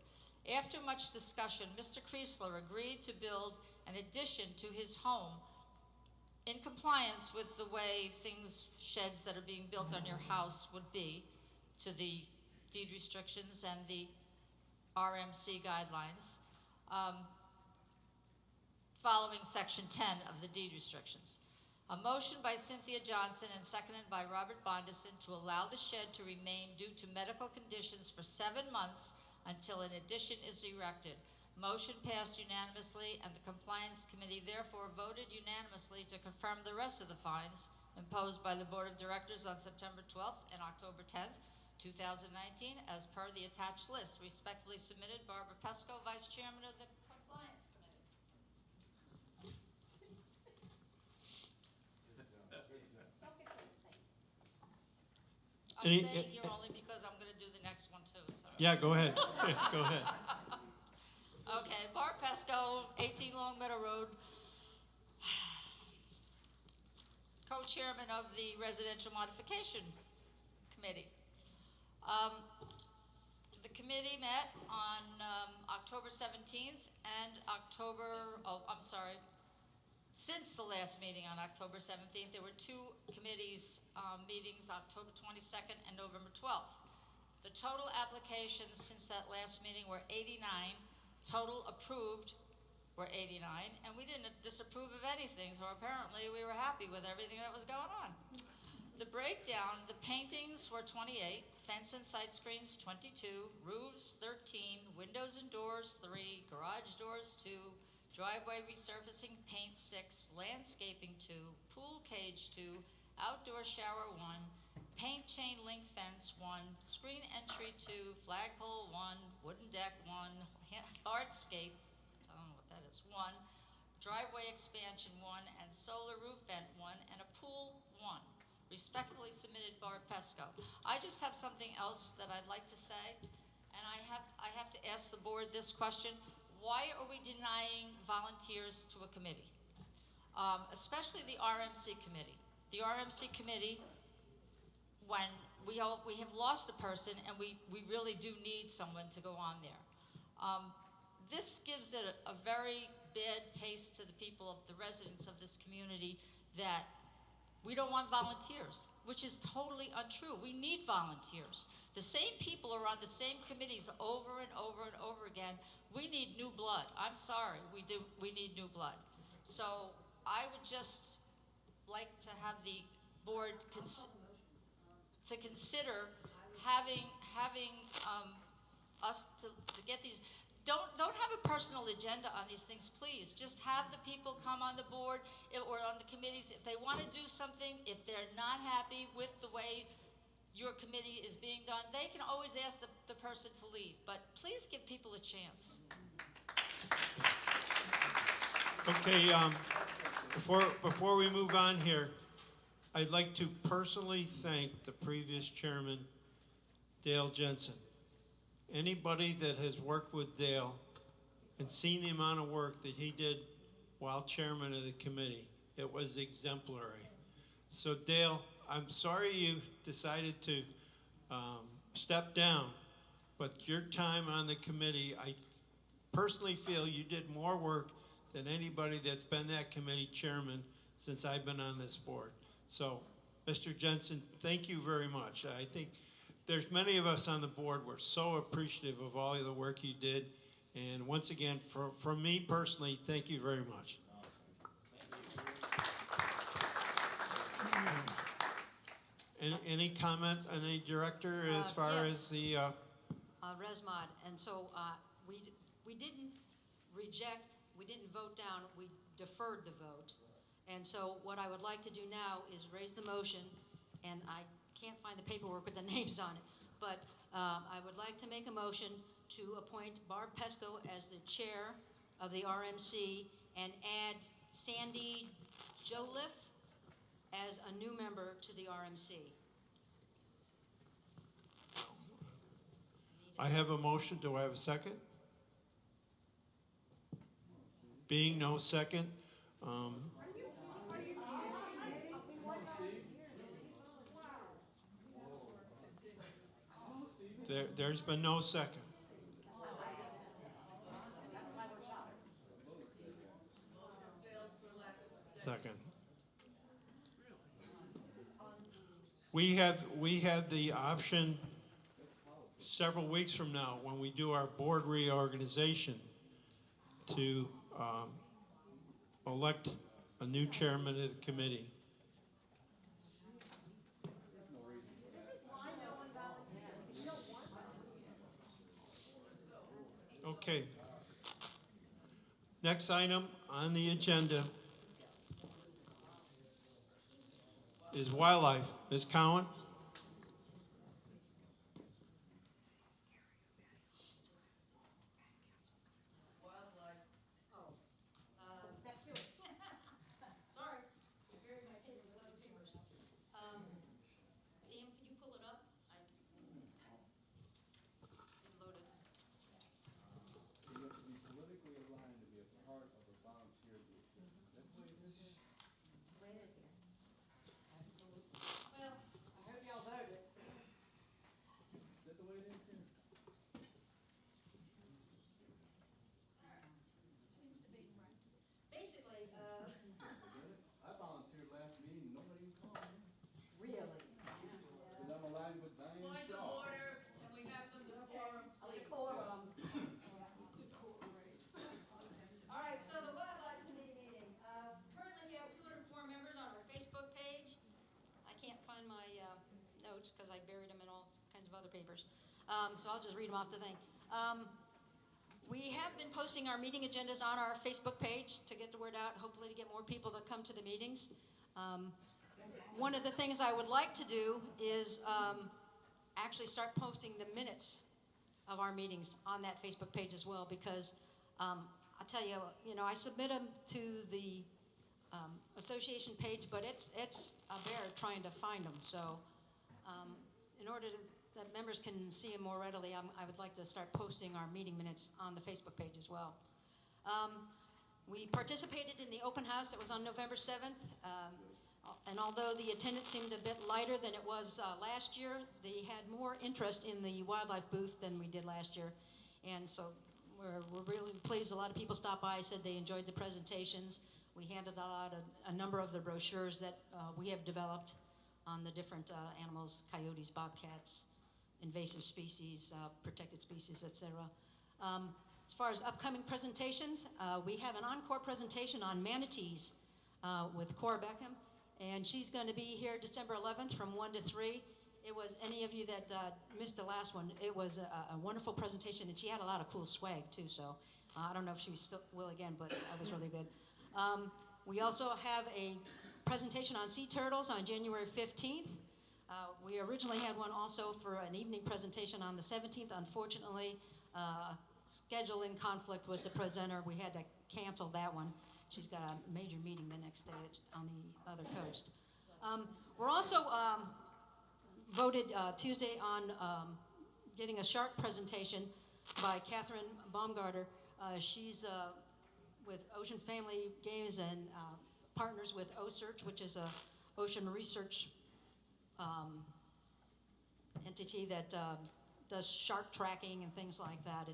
After much discussion, Mr. Kreisler agreed to build an addition to his home in compliance with the way sheds that are being built on your house would be, to the deed restrictions and the RMC guidelines, following Section 10 of the deed restrictions. A motion by Cynthia Johnson and seconded by Robert Bondison to allow the shed to remain due to medical conditions for 7 months until an addition is erected. Motion passed unanimously, and the Compliance Committee therefore voted unanimously to confirm the rest of the fines imposed by the Board of Directors on September 12th and October 10th, 2019, as per the attached list. Respectfully submitted, Barbara Pesco, Vice Chairman of the Compliance Committee. I'm Any- staying here only because I'm going to do the next one too. So. Yeah, go ahead. Go ahead. Okay, Barb Pesco, 18 Long Meadow Road, co-chairman of the Residential Modification Committee. The committee met on October 17th and since the last meeting on October 17th, there were 2 committees meetings, October 22nd and November 12th. The total applications since that last meeting were 89, total approved were 89, and we didn't disapprove of anything, so apparently we were happy with everything that was going on. The breakdown, the paintings were 28, fence and side screens 22, roofs 13, windows and doors 3, garage doors 2, driveway resurfacing paint 6, landscaping 2, pool cage 2, outdoor shower 1, paint chain link fence 1, screen entry 2, flagpole 1, wooden deck 1, hardscape, I don't know what that is, 1, driveway expansion 1, and solar roof vent 1, and a pool 1. Respectfully submitted, Barb Pesco. I just have something else that I'd like to say, and I have to ask the board this question. Why are we denying volunteers to a committee? Especially the RMC committee. The RMC committee, when we have lost a person and we really do need someone to go on there. This gives it a very bad taste to the people, of the residents of this community, that we don't want volunteers, which is totally untrue. We need volunteers. The same people are on the same committees over and over and over again. We need new blood. I'm sorry, we do. We need new blood. So I would just like to have the board to consider having us to get these. Don't have a personal agenda on these things, please. Just have the people come on the board or on the committees if they want to do something. If they're not happy with the way your committee is being done, they can always ask the person to leave. But please give people a chance. Okay, before we move on here, I'd like to personally thank the previous chairman, Dale Jensen. Anybody that has worked with Dale and seen the amount of work that he did while chairman of the committee, it was exemplary. So Dale, I'm sorry you decided to step down, but your time on the committee, I personally feel you did more work than anybody that's been that committee chairman since I've been on this board. So, Mr. Jensen, thank you very much. I think there's many of us on the board, we're so appreciative of all of the work you did. And once again, from me personally, thank you very much. Any comment, any director, as far yes. as the... Resmod, and so we didn't reject, we didn't vote down, we deferred the vote. And so what I would like to do now is raise the motion, and I can't find the paperwork with the names on it, but I would like to make a motion to appoint Barb Pesco as the chair of the RMC and add Sandy Joliffe as a new member to the RMC. I have a motion. Do I have a second? Being no second, there's been no second. Second. We have the option several weeks from now when we do our board reorganization to elect a new chairman of the committee. Okay. Next item on the agenda is wildlife. Ms. Cowan? Because I buried them in all kinds of other papers. So I'll just read them off the thing. We have been posting our meeting agendas on our Facebook page to get the word out, hopefully to get more people to come to the meetings. One of the things I would like to do is actually start posting the minutes of our meetings on that Facebook page as well, because I'll tell you, I submit them to the association page, but it's a bear trying to find them. So in order that members can see them more readily, I would like to start posting our meeting minutes on the Facebook page as well. We participated in the open house that was on November 7th, and although the attendance seemed a bit lighter than it was last year, they had more interest in the wildlife booth than we did last year, and so we're really pleased. A lot of people stopped by, said they enjoyed the presentations. We handed out a number of the brochures that we have developed on the different animals, coyotes, bobcats, invasive species, protected species, etc. As far as upcoming presentations, we have an encore presentation on manatees with Cora Beckham, and she's going to be here December 11th from 1 to 3. It was, any of you that missed the last one, it was a wonderful presentation, and she had a lot of cool swag too, so I don't know if she still will again, but that was really good. We also have a presentation on sea turtles on January 15th. We originally had one also for an evening presentation on the 17th. Unfortunately, scheduling conflict with the presenter, we had to cancel that one. She's got a major meeting the next day on the other coast. We're also voted Tuesday on getting a shark presentation by Catherine Baumgarter. She's with Ocean Family Games and partners with OSearch, which is a ocean research entity that does shark tracking and things like that.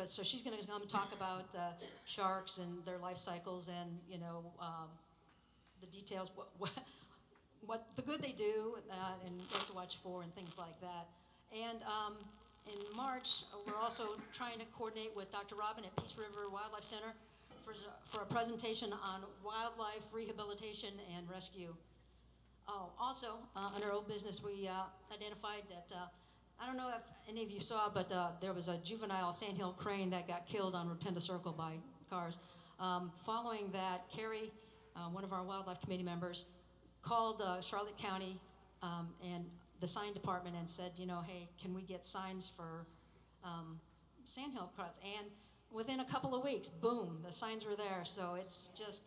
So she's going to come and talk about sharks and their life cycles and the details, what the good they do and what to watch for and things like that. And in March, we're also trying to coordinate with Dr. Robin at Peace River Wildlife Center for a presentation on wildlife rehabilitation and rescue. Oh, also, under old business, we identified that, I don't know if any of you saw, but there was a juvenile sandhill crane that got killed on Rotonda Circle by cars. Following that, Carrie, one of our wildlife committee members, called Charlotte County and the sign department and said, hey, can we get signs for sandhill crowds? And within a couple of weeks, boom, the signs were there. So it's just,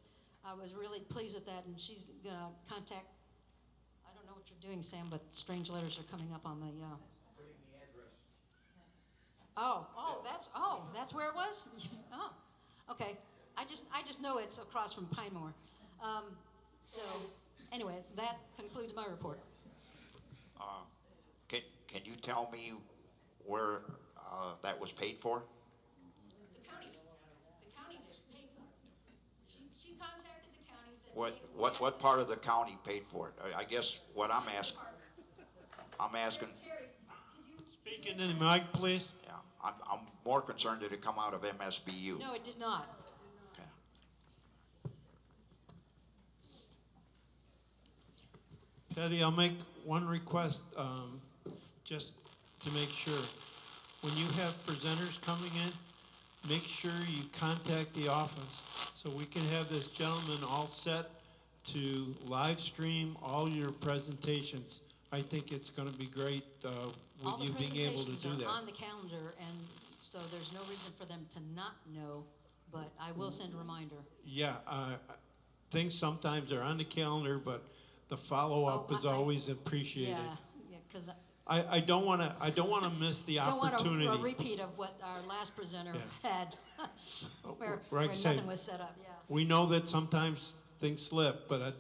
I was really pleased with that. And she's going to contact, I don't know what you're doing, Sam, but strange letters are coming up on the. Putting the address. Oh, that's where it was? Oh, okay. I just know it's across from Pine Moor. So anyway, that concludes my report. Can you tell me where that was paid for? The county just paid for it. She contacted the county, said. What part of the county paid for it? I guess what I'm asking. Carrie, could you Speak into the mic, please. Yeah, I'm more concerned did it come out of MSBU? No, it did not. Okay. Patty, I'll make one request, just to make sure. When you have presenters coming in, make sure you contact the office so we can have this gentleman all set to live stream all your presentations. I think it's going to be great with you being able to do that. All the presentations are on the calendar, and so there's no reason for them to not know, but I will send a reminder. Yeah, things sometimes are on the calendar, but the follow-up is always appreciated. Yeah, because I don't want to miss the opportunity. don't want a repeat of what our last presenter had, where Like I say, nothing was set up. Yeah. We know that sometimes things slip, but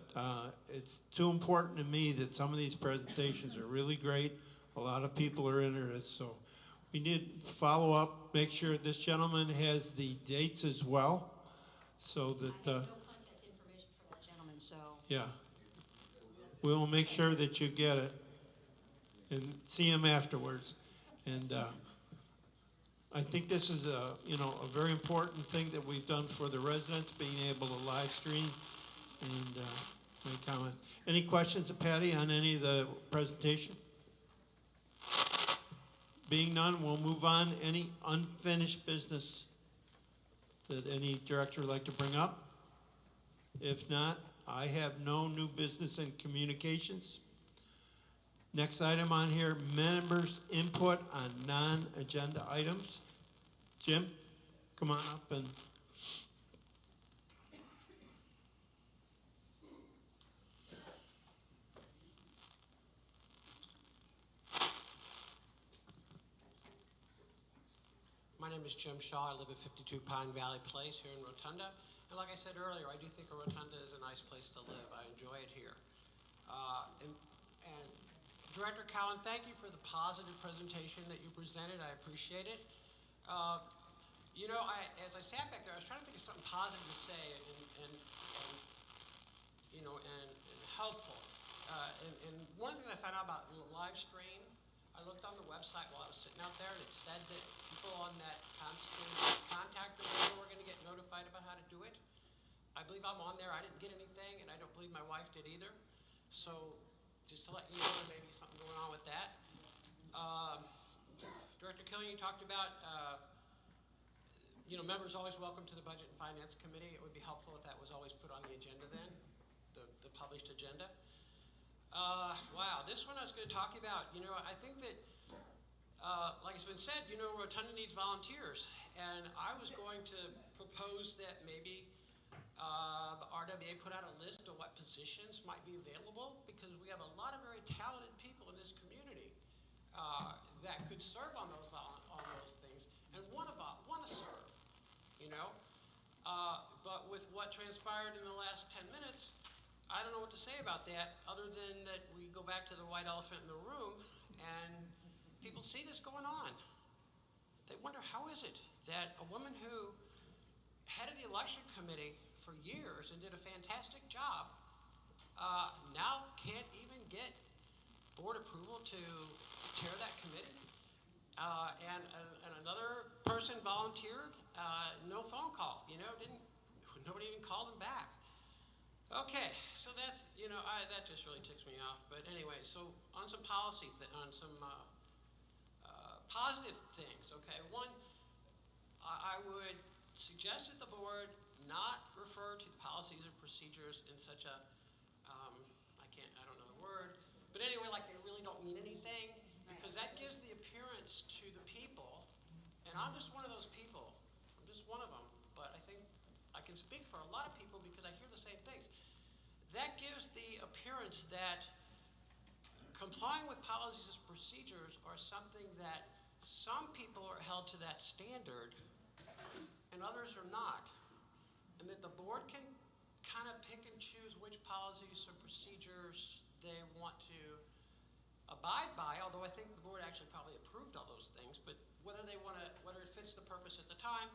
it's too important to me that some of these presentations are really great. A lot of people are interested, so we need to follow up, make sure this gentleman has the dates as well, so that. I have no contact information for that gentleman, so. Yeah. We will make sure that you get it and see him afterwards. And I think this is a very important thing that we've done for the residents, being able to live stream and make comments. Any questions of Patty on any of the presentation? Being none, we'll move on. Any unfinished business that any director would like to bring up? If not, I have no new business and communications. Next item on here, members' input on non-agenda items. Jim, come on up and. My name is Jim Shaw. I live at 52 Pine Valley Place here in Rotonda. And like I said earlier, I do think a Rotonda is a nice place to live. I enjoy it here. And Director Cowan, thank you for the positive presentation that you presented. I appreciate it. you know, as I sat back there, I was trying to think of something positive to say and you know, and helpful. And one thing I found out about the live stream, I looked on the website while I was sitting out there, and it said that people on that contact number were going to get notified about how to do it. I believe I'm on there. I didn't get anything, and I don't believe my wife did either. So just to let you know, there may be something going on with that. Director Killian, you talked about, you know, members always welcome to the Budget and Finance Committee. It would be helpful if that was always put on the agenda then, the published agenda. Wow, this one I was going to talk about, you know, I think that, like it's been said, you know, Rotunda needs volunteers. And I was going to propose that maybe the RWA put out a list of what positions might be available, because we have a lot of very talented people in this community that could serve on those things and want to serve, you know. But with what transpired in the last 10 minutes, I don't know what to say about that, other than that we go back to the white elephant in the room, and people see this going on. They wonder, how is it that a woman who headed the election committee for years and did a fantastic job now can't even get board approval to chair that committee? And another person volunteered, no phone call, you know, nobody even called him back. Okay, so that's, you know, that just really ticks me off. But anyway, so on some policy, on some positive things, okay. One, I would suggest that the board not refer to the policies and procedures in such a, I don't know the word, but anyway, like they really don't mean anything, because that gives the appearance to the people, and I'm just one of those people. I'm just one of them, but I think I can speak for a lot of people because I hear the same things. That gives the appearance that complying with policies and procedures are something that some people are held to that standard and others are not. And that the board can kind of pick and choose which policies or procedures they want to abide by, although I think the board actually probably approved all those things, but whether it fits the purpose at the time.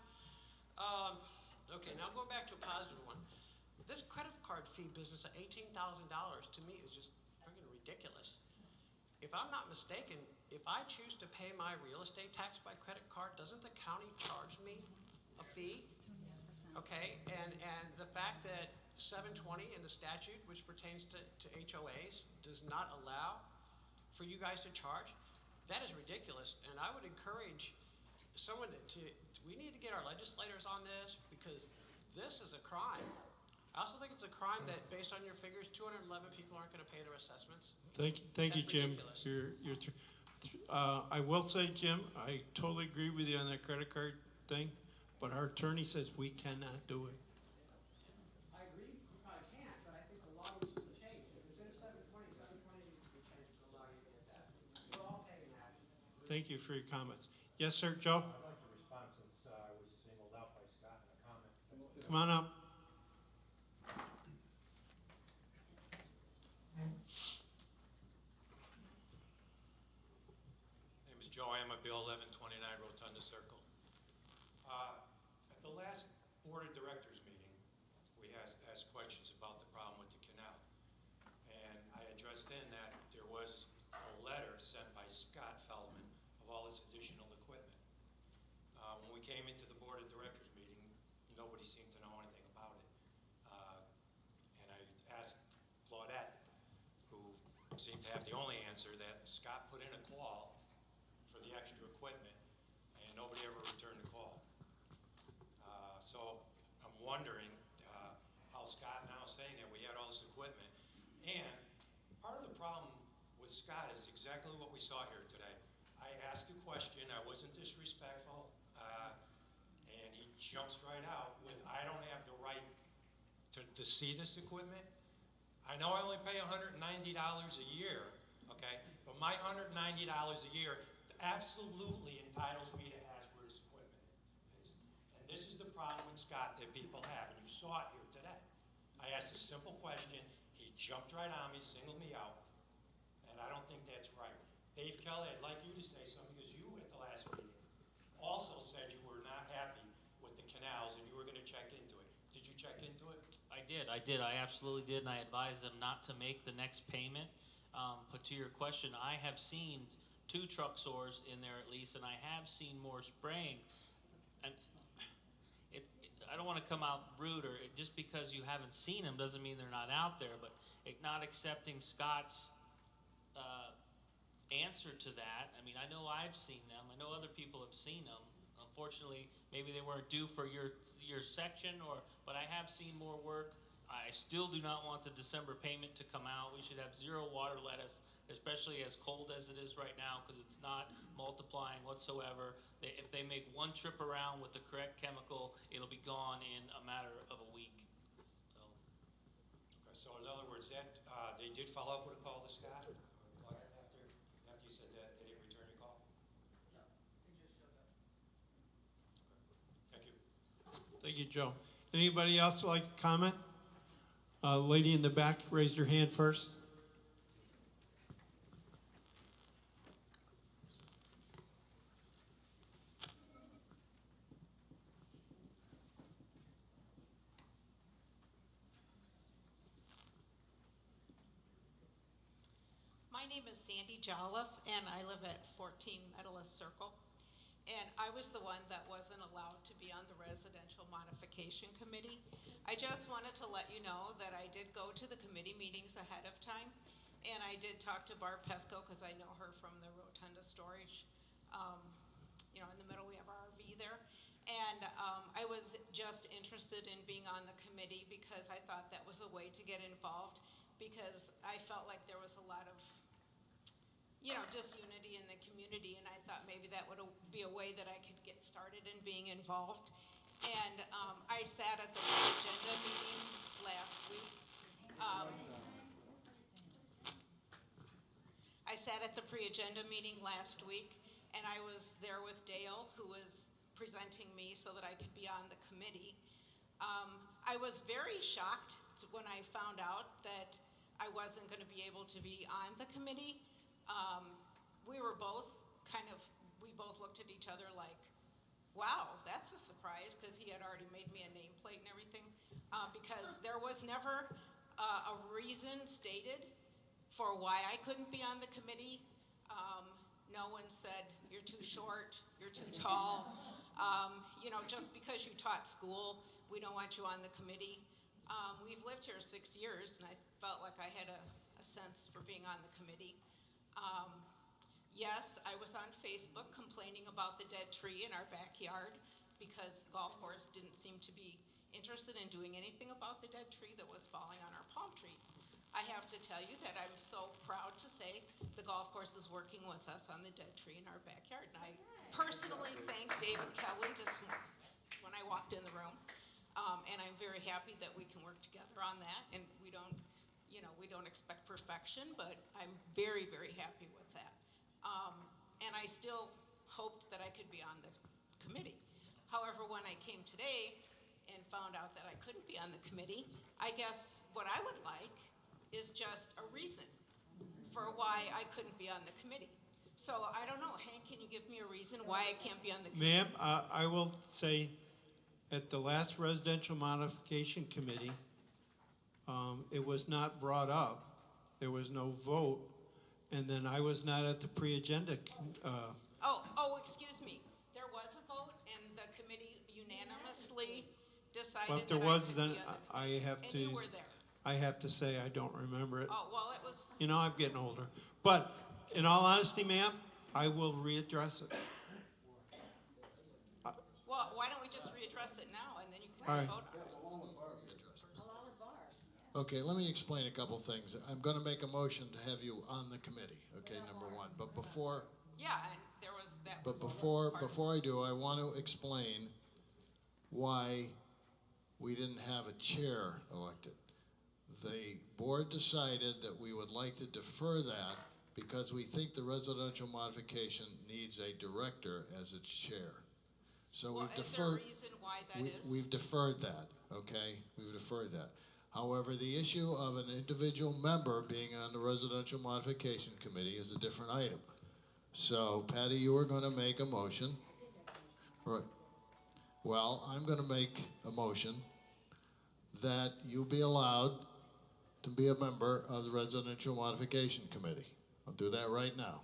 Okay, now going back to a positive one. This credit card fee business at $18,000 to me is just freaking ridiculous. If I'm not mistaken, if I choose to pay my real estate tax by credit card, doesn't the county charge me a fee? Okay, and the fact that 720 in the statute, which pertains to HOAs, does not allow for you guys to charge, that is ridiculous. And I would encourage someone we need to get our legislators on this, because this is a crime. I also think it's a crime that, based on your figures, 211 people aren't going to pay their assessments. Thank you, Jim. I will say, Jim, I totally agree with you on that credit card thing, but our attorney says we cannot do it. I agree, you probably can't, but I think the law needs to be changed. If it's in 720, 720 needs to be changed to allow you to get that. We're all paying that. Thank you for your comments. Yes, sir, Joe? I'd like to respond since I was singled out by Scott in a comment. Come on up. Name is Joe Amabill, 1129 Rotunda Circle. At the last board of directors meeting, we asked questions about the problem with the canal. And I addressed then that there was a letter sent by Scott Feldman of all this additional equipment. When we came into the board of directors meeting, nobody seemed to know anything about it. And I asked Claudette, who seemed to have the only answer, that Scott put in a call for the extra equipment, and nobody ever returned the call. So I'm wondering how Scott now is saying that we had all this equipment. And part of the problem with Scott is exactly what we saw here today. I asked a question, I wasn't disrespectful, and he jumps right out with, I don't have the right to see this equipment. I know I only pay $190 a year, okay, but my $190 a year absolutely entitles me to ask where this equipment is. And this is the problem with Scott that people have, and you saw it here today. I asked a simple question, he jumped right on me, singled me out, and I don't think that's right. Dave Kelly, I'd like you to say something, because you at the last meeting also said you were not happy check into it? I did. I absolutely did, and I advised them not to make the next payment. But to your question, I have seen 2 truck sores in there at least, and I have seen more spraying. And I don't want to come out rude, or just because you haven't seen them doesn't mean they're not out there. But not accepting Scott's answer to that. I mean, I know I've seen them. I know other people have seen them. Unfortunately, maybe they weren't due for your section, but I have seen more work. I still do not want the December payment to come out. We should have 0 water lettuce, especially as cold as it is right now, because it's not multiplying whatsoever. If they make 1 trip around with the correct chemical, it'll be gone in a matter of a week. Okay, so in other words, that, they did follow up with a call to Scott? After you said that, they didn't return your call? No, he just showed up. Thank you. Thank you, Joe. Anybody else like to comment? Lady in the back, raised her hand first. My name is Sandy Jolliffe, and I live at 14 Medalist Circle. And I was the one that wasn't allowed to be on the Residential Modification Committee. I just wanted to let you know that I did go to the committee meetings ahead of time, and I did talk to Barb Pesco, because I know her from the Rotunda storage. You know, in the middle we have our RV there. And I was just interested in being on the committee because I thought that was a way to get involved, because I felt like there was a lot of, you know, disunity in the community, and I thought maybe that would be a way that I could get started in being involved. And I sat at the agenda meeting last week. I sat at the pre-agenda meeting last week, and I was there with Dale, who was presenting me so that I could be on the committee. I was very shocked when I found out that I wasn't going to be able to be on the committee. We were both we both looked at each other like, wow, that's a surprise, because he had already made me a nameplate and everything, because there was never a reason stated for why I couldn't be on the committee. No one said, you're too short, you're too tall. You know, just because you taught school, we don't want you on the committee. We've lived here 6 years, and I felt like I had a sense for being on the committee. Yes, I was on Facebook complaining about the dead tree in our backyard, because the golf course didn't seem to be interested in doing anything about the dead tree that was falling on our palm trees. I have to tell you that I'm so proud to say the golf course is working with us on the dead tree in our backyard. And I personally thank David Kelly this morning when I walked in the room. And I'm very happy that we can work together on that. And we don't, you know, we don't expect perfection, but I'm very, very happy with that. And I still hoped that I could be on the committee. However, when I came today and found out that I couldn't be on the committee, I guess what I would like is just a reason for why I couldn't be on the committee. So I don't know, Hank, can you give me a reason why I can't be on the committee? Ma'am, I will say, at the last Residential Modification Committee, it was not brought up. There was no vote. And then I was not at the pre-agenda. Excuse me. There was a vote, and the committee unanimously decided Well, if there that was, I could then be on the I committee. have And to. you were there. I have to say I don't remember it. Oh, well, it was. You know, I'm getting older. But in all honesty, ma'am, I will readdress it. Well, why don't we just readdress it now, and then you can All right. vote on it? Okay, let me explain a couple things. I'm going to make a motion to have you on the committee, okay, number one. But before, Yeah, and there was that. but before I do, I want to explain why we didn't have a chair elected. The board decided that we would like to defer that because we think the residential modification needs a director as its chair. So Well, we've is there a deferred. reason why that is? We've deferred that, okay? We've deferred that. However, the issue of an individual member being on the Residential Modification Committee is a different item. So, Patty, you were going to make a motion. Right. Well, I'm going to make a motion that you be allowed to be a member of the Residential Modification Committee. I'll do that right now.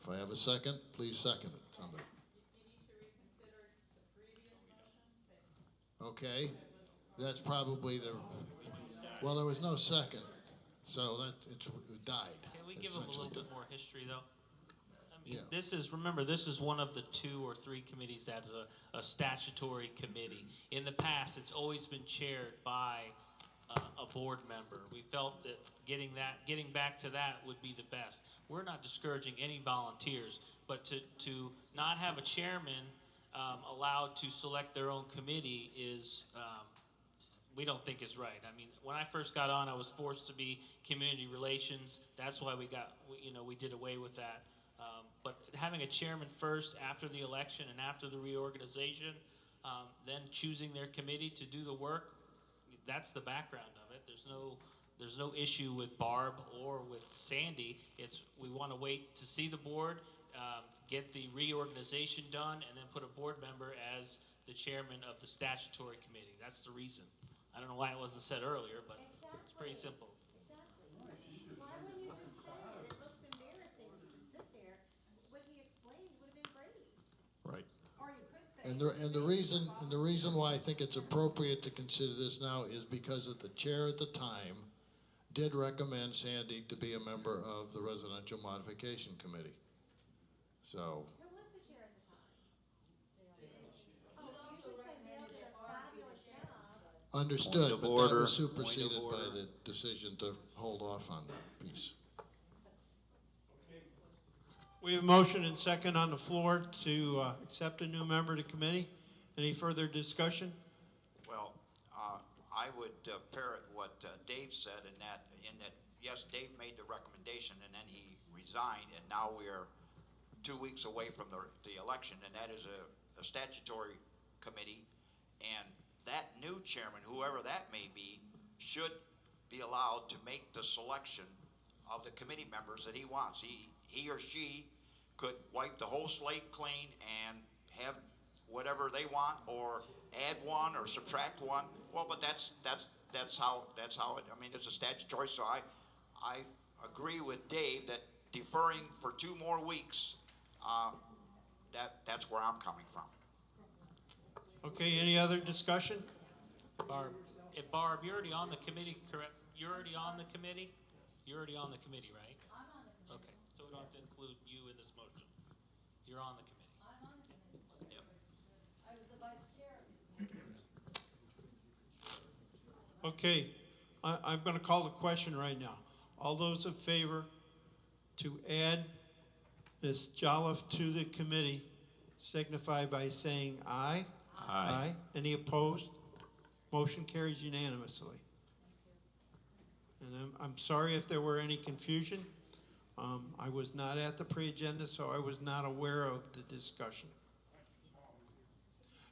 If I have a second, please second it, somebody. Okay, that's probably the, well, there was no second, so that, it died. Can we give them a Essentially little bit died. more history, though? I mean, Yeah. this is, remember, this is one of the 2 or 3 committees that's a statutory committee. In the past, it's always been chaired by a board member. We felt that getting back to that would be the best. We're not discouraging any volunteers, but to not have a chairman allowed to select their own committee is, we don't think is right. I mean, when I first got on, I was forced to be community relations. That's why we did away with that. But having a chairman first after the election and after the reorganization, then choosing their committee to do the work, that's the background of it. There's no issue with Barb or with Sandy. It's we want to wait to see the board, get the reorganization done, and then put a board member as the chairman of the statutory committee. That's the reason. I don't know why it wasn't said earlier, but it's pretty simple. Exactly. Why wouldn't you just say it? It looks embarrassing to just sit there. What he explained would have been great. Right. Or you could say. And the reason why I think it's appropriate to consider this now is because of the chair at the time did recommend Sandy to be a member of the Residential Modification Committee. So, Who was the chair at the time? Oh, you just said Dale did a fabulous job. understood, Point of but that order, was point of superseded by order. the decision to hold off on that piece. We have a motion and second on the floor to accept a new member to committee. Any further discussion? Well, I would parrot what Dave said in that, yes, Dave made the recommendation and then he resigned, and now we are 2 weeks away from the election, and that is a statutory committee. And that new chairman, whoever that may be, should be allowed to make the selection of the committee members that he wants. He or she could wipe the whole slate clean and have whatever they want, or add one or subtract one. Well, but that's how it. I mean, it's a statutory. So I agree with Dave that deferring for 2 more weeks. That's where I'm coming from. Okay, any other discussion? Barb, you're already on the committee, correct? You're already on the committee? You're already on the committee, right? I'm on the committee. Okay, so we don't have to include you in this motion. You're on the committee. I'm on the committee. Yep. I was the vice chair of the committee. Okay, I'm going to call the question right now. All those in favor to add Ms. Jolliffe to the committee signify by saying aye. Aye. Any opposed? Motion carries unanimously. And I'm sorry if there were any confusion. I was not at the pre-agenda, so I was not aware of the discussion.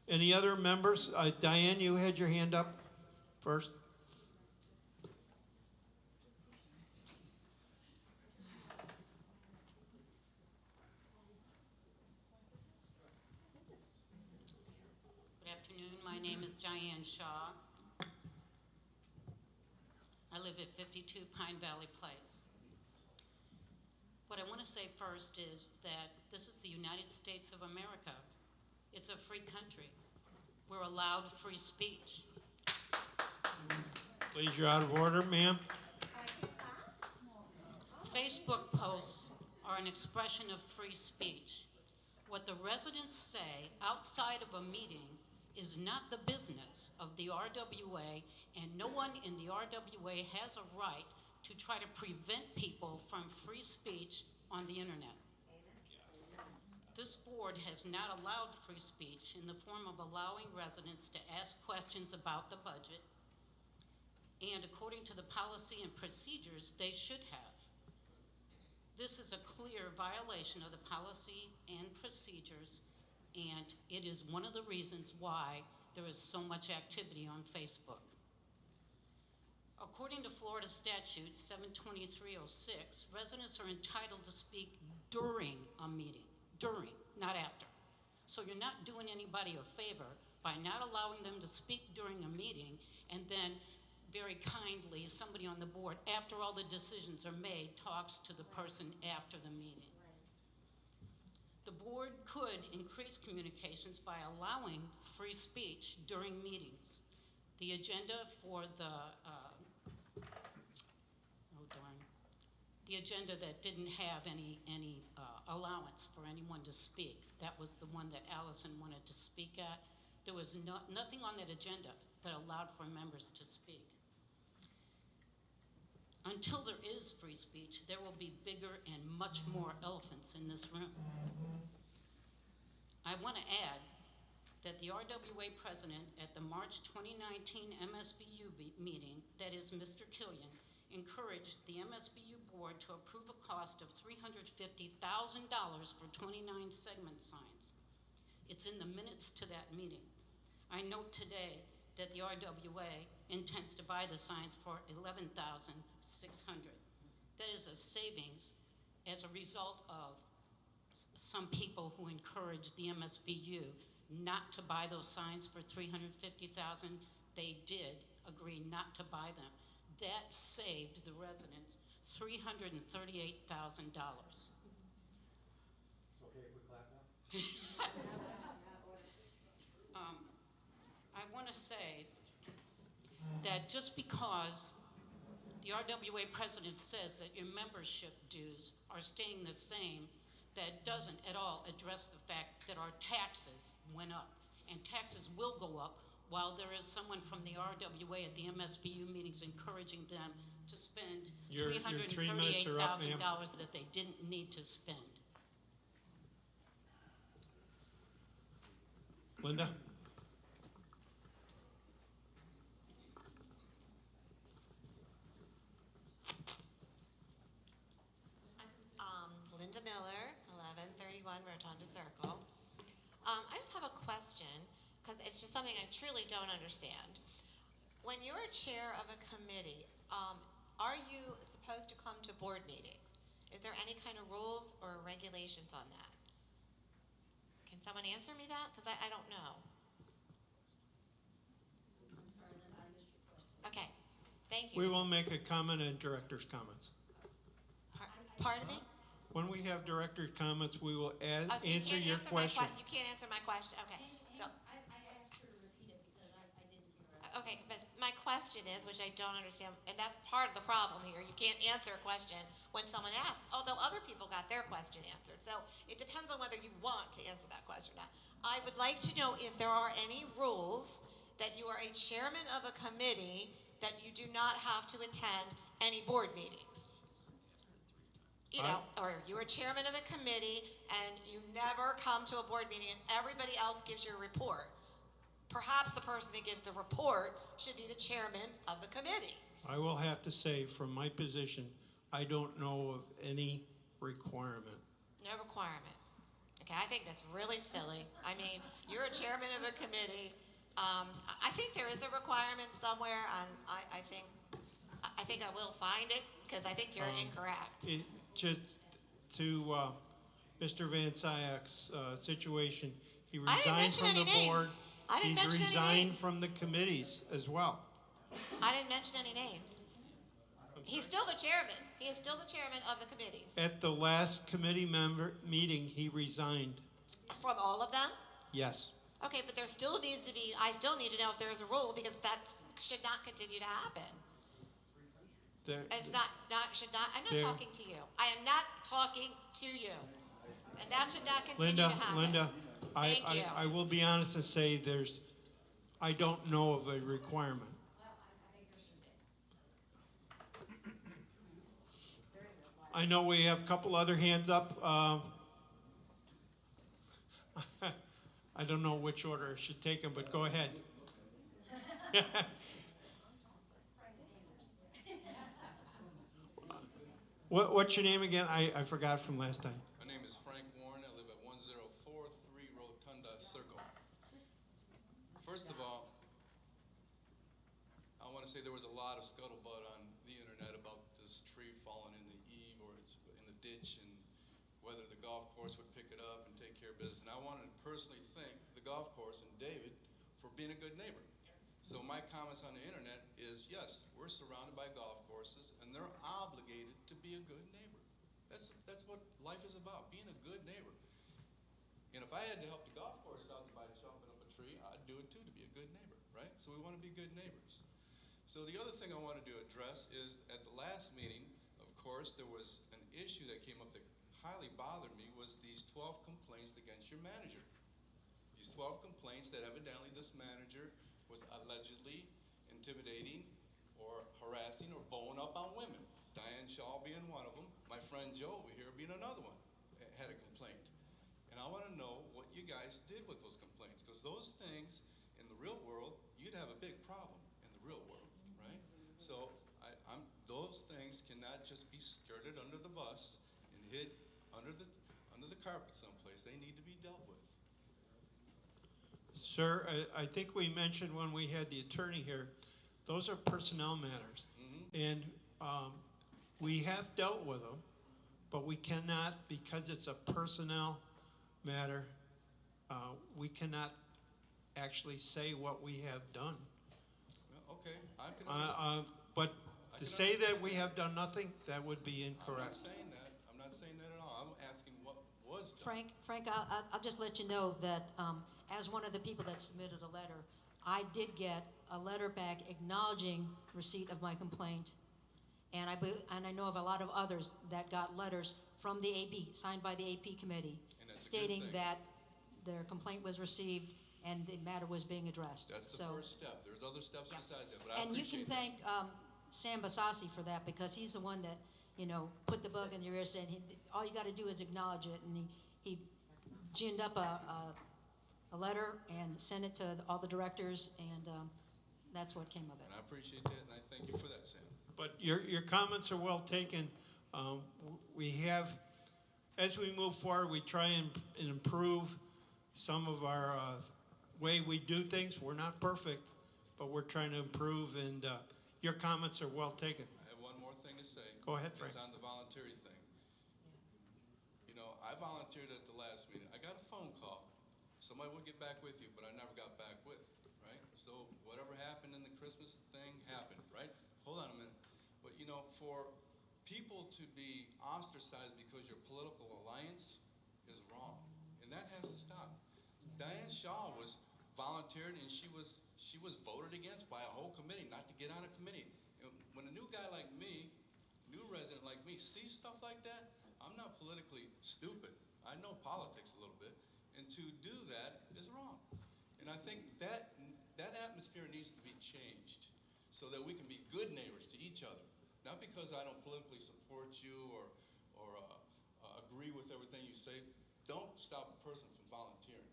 Any other members? Diane, you had your hand up first. Good afternoon. My name is Diane Shaw. I live at 52 Pine Valley Place. What I want to say first is that this is the United States of America. It's a free country. We're allowed free speech. Please, you're out of order, ma'am. Facebook posts are an expression of free speech. What the residents say outside of a meeting is not the business of the RWA, and no one in the RWA has a right to try to prevent people from free speech on the internet. This board has not allowed free speech in the form of allowing residents to ask questions about the budget, and according to the policy and procedures, they should have. This is a clear violation of the policy and procedures, and it is one of the reasons why there is so much activity on Facebook. According to Florida statute 72306, residents are entitled to speak during a meeting. During, not after. So you're not doing anybody a favor by not allowing them to speak during a meeting, and then very kindly, somebody on the board, after all the decisions are made, talks to the person after the meeting. The board could increase communications by allowing free speech during meetings. The agenda for the, the agenda that didn't have any allowance for anyone to speak, that was the one that Allison wanted to speak at. There was nothing on that agenda that allowed for members to speak. Until there is free speech, there will be bigger and much more elephants in this room. I want to add that the RWA president at the March 2019 MSBU meeting, that is Mr. Killian, encouraged the MSBU board to approve a cost of $350,000 for 29 segment signs. It's in the minutes to that meeting. I note today that the RWA intends to buy the signs for $11,600. That is a savings as a result of some people who encouraged the MSBU not to buy those signs for $350,000. They did agree not to buy them. That saved the residents $338,000. Okay if we clap now? I want to say that just because the RWA president says that your membership dues are staying the same, that doesn't at all address the fact that our taxes went up. And taxes will go up while there is someone from the RWA at the MSBU meetings encouraging them to spend Your 3 minutes are up, ma'am. $338,000 that they didn't need to spend. Linda? Linda Miller, 1131 Rotonda Circle. I just have a question, because it's just something I truly don't understand. When you're a chair of a committee, are you supposed to come to board meetings? Is there any kind of rules or regulations on that? Can someone answer me that? Because I don't know. I'm sorry, Linda, I missed your question. Okay, thank you. We will make a comment and director's comments. Pardon me? When we have director's comments, we will Oh, so you answer can't your answer question. you can't answer my question. Okay. So I asked her to repeat it because I didn't hear it. okay, but my question is, which I don't understand, and that's part of the problem here. You can't answer a question when someone asks, although other people got their question answered. So it depends on whether you want to answer that question or not. I would like to know if there are any rules that you are a chairman of a committee that you do not have to attend any board meetings. You know, or you're a chairman of a committee and you never come to a board meeting and everybody else gives you a report. Perhaps the person that gives the report should be the chairman of the committee. I will have to say, from my position, I don't know of any requirement. No requirement. Okay, I think that's really silly. I mean, you're a chairman of a committee. I think there is a requirement somewhere, and I think I will find it because I think you're incorrect. Just to Mr. Van Syak's situation, he I didn't resigned mention from the any board. names. I didn't He's mention any resigned names. from the committees as well. I didn't mention any names. He's still the chairman. He is still the chairman of the committees. At the last committee member meeting, he resigned. From all of them? Yes. Okay, but there still needs to be, I still need to know if there is a rule because that should not continue to happen. It's should not, I'm not talking to you. I am not talking to you. And that should not continue to happen. Linda, Thank you. I will be honest and say I don't know of a requirement. I know we have a couple other hands up. I don't know which order I should take them, but go ahead. What's your name again? I forgot from last time. My name is Frank Warren. I live at 1043 Rotunda Circle. First of all, I want to say there was a lot of scuttlebutt on the internet about this tree falling in the eave or in the ditch and whether the golf course would pick it up and take care of business. And I wanted to personally thank the golf course and David being a good neighbor. So my comments on the internet is, yes, we're surrounded by golf courses, and they're obligated to be a good neighbor. That's what life is about, being a good neighbor. And if I had to help the golf course out by chopping up a tree, I'd do it too, to be a good neighbor, right? So we want to be good neighbors. So the other thing I wanted to address is at the last meeting, of course, there was an issue that came up that highly bothered me, was these 12 complaints against your manager. These 12 complaints that evidently this manager was allegedly intimidating or harassing or bowing up on women. Diane Shaw being one of them, my friend Joe over here being another one, had a complaint. And I want to know what you guys did with those complaints, because those things in the real world, you'd have a big problem in the real world, right? So those things cannot just be skirted under the bus and hid under the carpet someplace. They need to be dealt with. Sir, I think we mentioned when we had the attorney here, those are personnel matters. And we have dealt with them, but we cannot, because it's a personnel matter, we cannot actually say what we have done. Well, okay, I can understand. But to say that we have done nothing, that would be incorrect. I'm not saying that. I'm not saying that at all. I'm asking what was done. Frank, I'll just let you know that as one of the people that submitted a letter, I did get a letter back acknowledging receipt of my complaint. And I know of a lot of others that got letters from the AP, signed by the AP committee, stating that their complaint was received and the matter was being addressed. That's the first step. There's other steps besides that, but I And you can appreciate thank Sam Basasi for that, because he's the one that, put the bug in your ear, saying all you got to do is acknowledge it. And he ginned up a letter and sent it to all the directors, and that's what came of it. And I appreciate that, and I thank you for that, Sam. But your comments are well taken. We have, as we move forward, we try and improve some of our way we do things. We're not perfect, but we're trying to improve, and your comments are well taken. I have one more thing to say. Go ahead, Frank. It's on the voluntary thing. You know, I volunteered at the last meeting. I got a phone call. Somebody would get back with you, but I never got back with, right? So whatever happened in the Christmas thing happened, right? Hold on a minute. But you know, for people to be ostracized because your political alliance is wrong, and that has to stop. Diane Shaw was volunteered, and she was voted against by a whole committee not to get on a committee. And when a new guy like me, new resident like me, sees stuff like that, I'm not politically stupid. I know politics a little bit, and to do that is wrong. And I think that atmosphere needs to be changed so that we can be good neighbors to each other. Not because I don't politically support you or agree with everything you say. Don't stop a person from volunteering,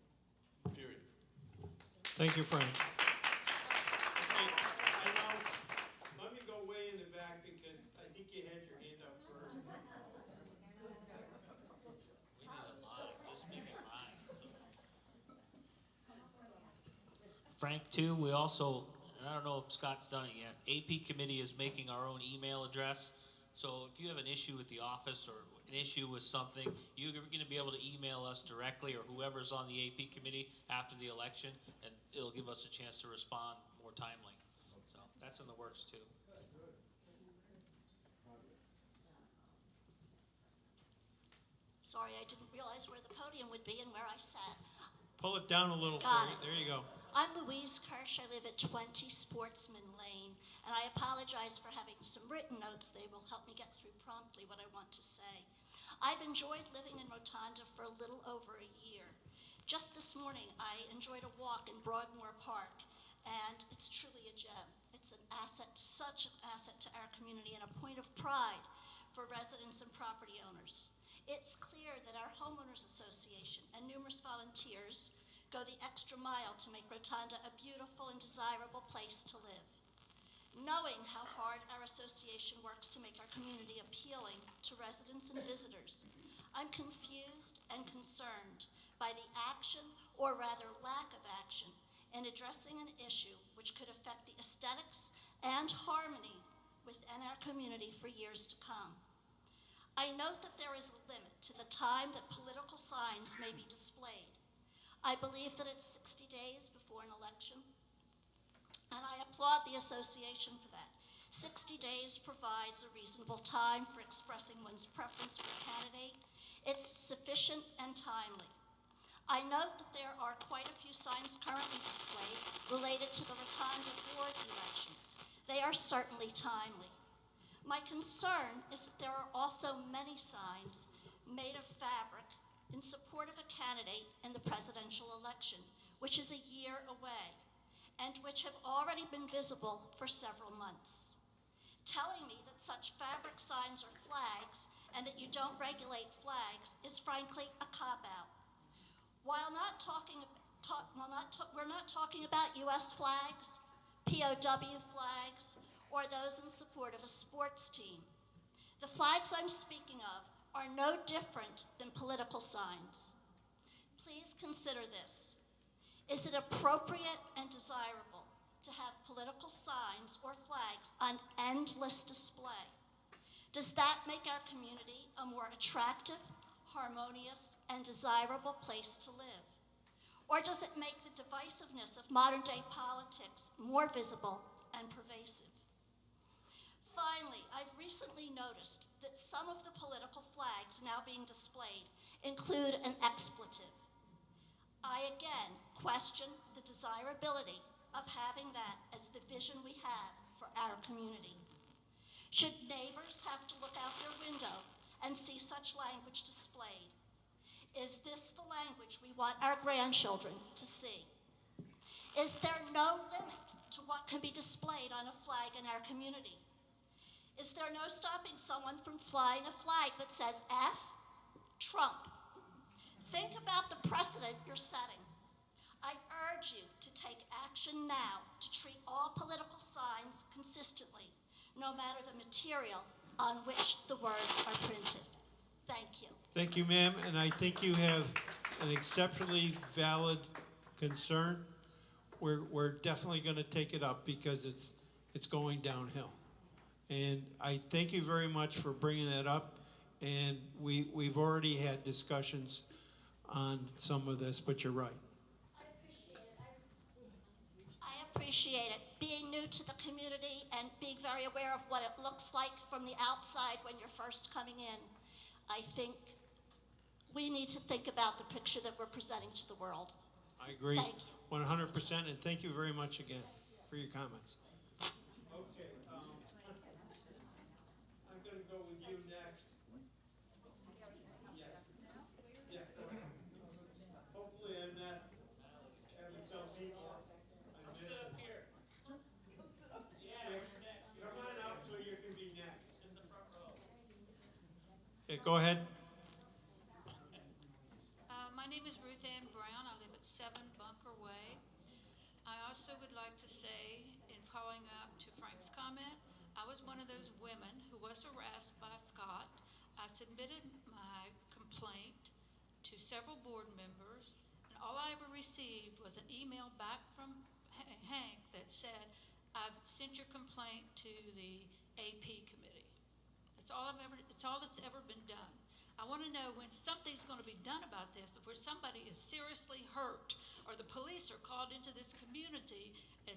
period. Thank you, Frank. Okay, let me go way in the back, because I think you had your hand up first. We need a line, just make it line. Frank, too, we also, and I don't know if Scott's done it yet, AP committee is making our own email address. So if you have an issue with the office or an issue with something, you're going to be able to email us directly, or whoever's on the AP committee after the election, and it'll give us a chance to respond more timely. So that's in the works too. Sorry, I didn't realize where the podium would be and where I sat. Pull it down a little for Got you. it. There you go. I'm Louise Kirsch. I live at 20 Sportsman Lane, and I apologize for having some written notes. They will help me get through promptly what I want to say. I've enjoyed living in Rotonda for a little over a year. Just this morning, I enjoyed a walk in Broadmoor Park, and it's truly a gem. It's an asset, such an asset to our community, and a point of pride for residents and property owners. It's clear that our homeowners association and numerous volunteers go the extra mile to make Rotonda a beautiful and desirable place to live. Knowing how hard our association works to make our community appealing to residents and visitors, I'm confused and concerned by the action, or rather lack of action, in addressing an issue which could affect the aesthetics and harmony within our community for years to come. I note that there is a limit to the time that political signs may be displayed. I believe that it's 60 days before an election, and I applaud the association for that. 60 days provides a reasonable time for expressing one's preference for a candidate. It's sufficient and timely. I note that there are quite a few signs currently displayed related to the Rotonda board elections. They are certainly timely. My concern is that there are also many signs made of fabric in support of a candidate in the presidential election, which is a year away, and which have already been visible for several months. Telling me that such fabric signs are flags and that you don't regulate flags is frankly a cop-out. While we're not talking about U.S. flags, POW flags, or those in support of a sports team. The flags I'm speaking of are no different than political signs. Please consider this. Is it appropriate and desirable to have political signs or flags on endless display? Does that make our community a more attractive, harmonious, and desirable place to live? Or does it make the divisiveness of modern-day politics more visible and pervasive? Finally, I've recently noticed that some of the political flags now being displayed include an expletive. I again question the desirability of having that as the vision we have for our community. Should neighbors have to look out their window and see such language displayed? Is this the language we want our grandchildren to see? Is there no limit to what can be displayed on a flag in our community? Is there no stopping someone from flying a flag that says F, Trump? Think about the precedent you're setting. I urge you to take action now to treat all political signs consistently, no matter the material on which the words are printed. Thank you. Thank you, ma'am, and I think you have an exceptionally valid concern. We're definitely going to take it up because it's going downhill. And I thank you very much for bringing that up. And we've already had discussions on some of this, but you're right. I appreciate it. Being new to the community and being very aware of what it looks like from the outside when you're first coming in, I think we need to think about the picture that we're presenting to the world. I agree. Thank you. 100%, and thank you very much again for your comments. Okay, I'm going to go with you next. Yes. Yeah. Hopefully I'm not having some people. I'm sit up here. Yeah, come on up so you can be next. In the front row. Okay, go ahead. My name is Ruth Ann Brown. I live at 7 Bunker Way. I also would like to say, in following up to Frank's comment, I was one of those women who was harassed by Scott. I submitted my complaint to several board members, and all I ever received was an email back from Hank that said, I've sent your complaint to the AP committee. It's all that's ever been done. I want to know when something's going to be done about this before somebody is seriously hurt or the police are called into this community and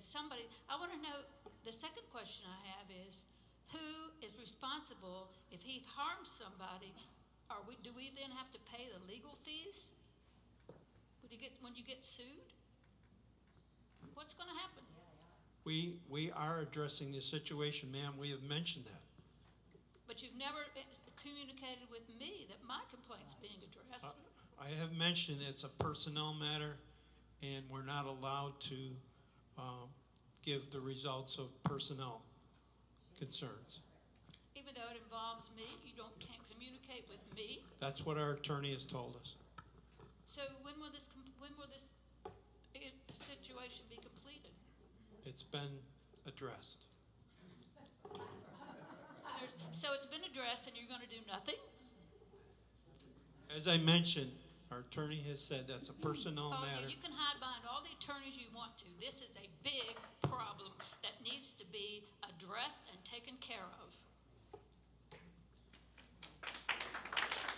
I want to know, the second question I have is, who is responsible if he harms somebody? Do we then have to pay the legal fees when you get sued? What's going to happen? We are addressing this situation, ma'am. We have mentioned that. But you've never communicated with me that my complaint's being addressed. I have mentioned it's a personnel matter, and we're not allowed to give the results of personnel concerns. Even though it involves me, you can't communicate with me? That's what our attorney has told us. So when will this situation be completed? It's been addressed. So it's been addressed and you're going to do nothing? As I mentioned, our attorney has said that's a personnel matter. Yeah, you can hide behind all the attorneys you want to. This is a big problem that needs to be addressed and taken care of.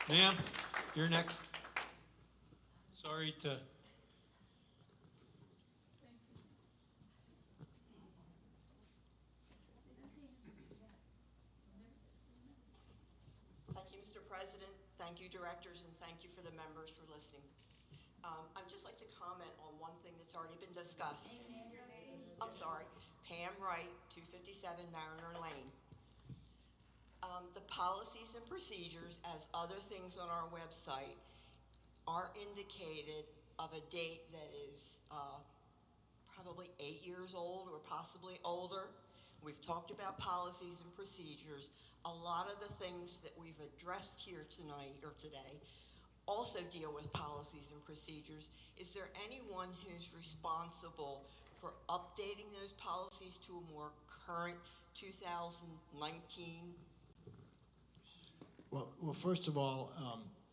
Ma'am, you're next. Sorry to thank you, directors, and thank you for the members for listening. I'd just like to comment on one thing that's already been discussed. I'm sorry, Pam Wright, 257 Mariner Lane. The policies and procedures, as other things on our website, are indicated of a date that is probably 8 years old or possibly older. We've talked about policies and procedures. A lot of the things that we've addressed here tonight or today also deal with policies and procedures. Is there anyone who's responsible for updating those policies to a more current 2019? Well, first of all,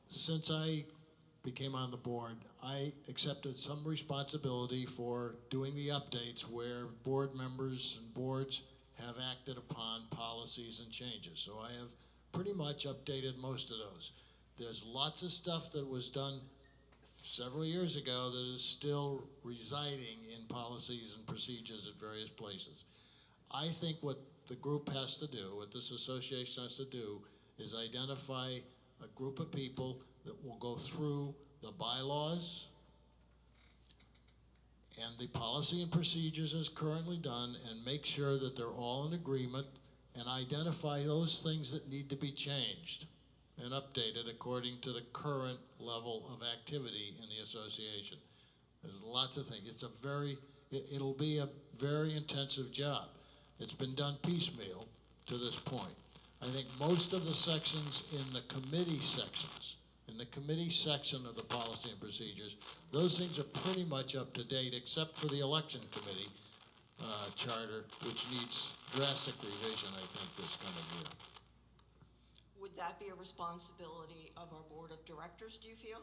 since I became on the board, I accepted some responsibility for doing the updates where board members and boards have acted upon policies and changes. So I have pretty much updated most of those. There's lots of stuff that was done several years ago that is still residing in policies and procedures at various places. I think what the group has to do, what this association has to do, is identify a group of people that will go through the bylaws and the policy and procedures as currently done and make sure that they're all in agreement and identify those things that need to be changed and updated according to the current level of activity in the association. There's lots of things. It'll be a very intensive job. It's been done piecemeal to this point. I think most of the sections in the committee sections, in the committee section of the policy and procedures, those things are pretty much up to date except for the election committee charter, which needs drastic revision, I think, this coming year. Would that be a responsibility of our board of directors, do you feel?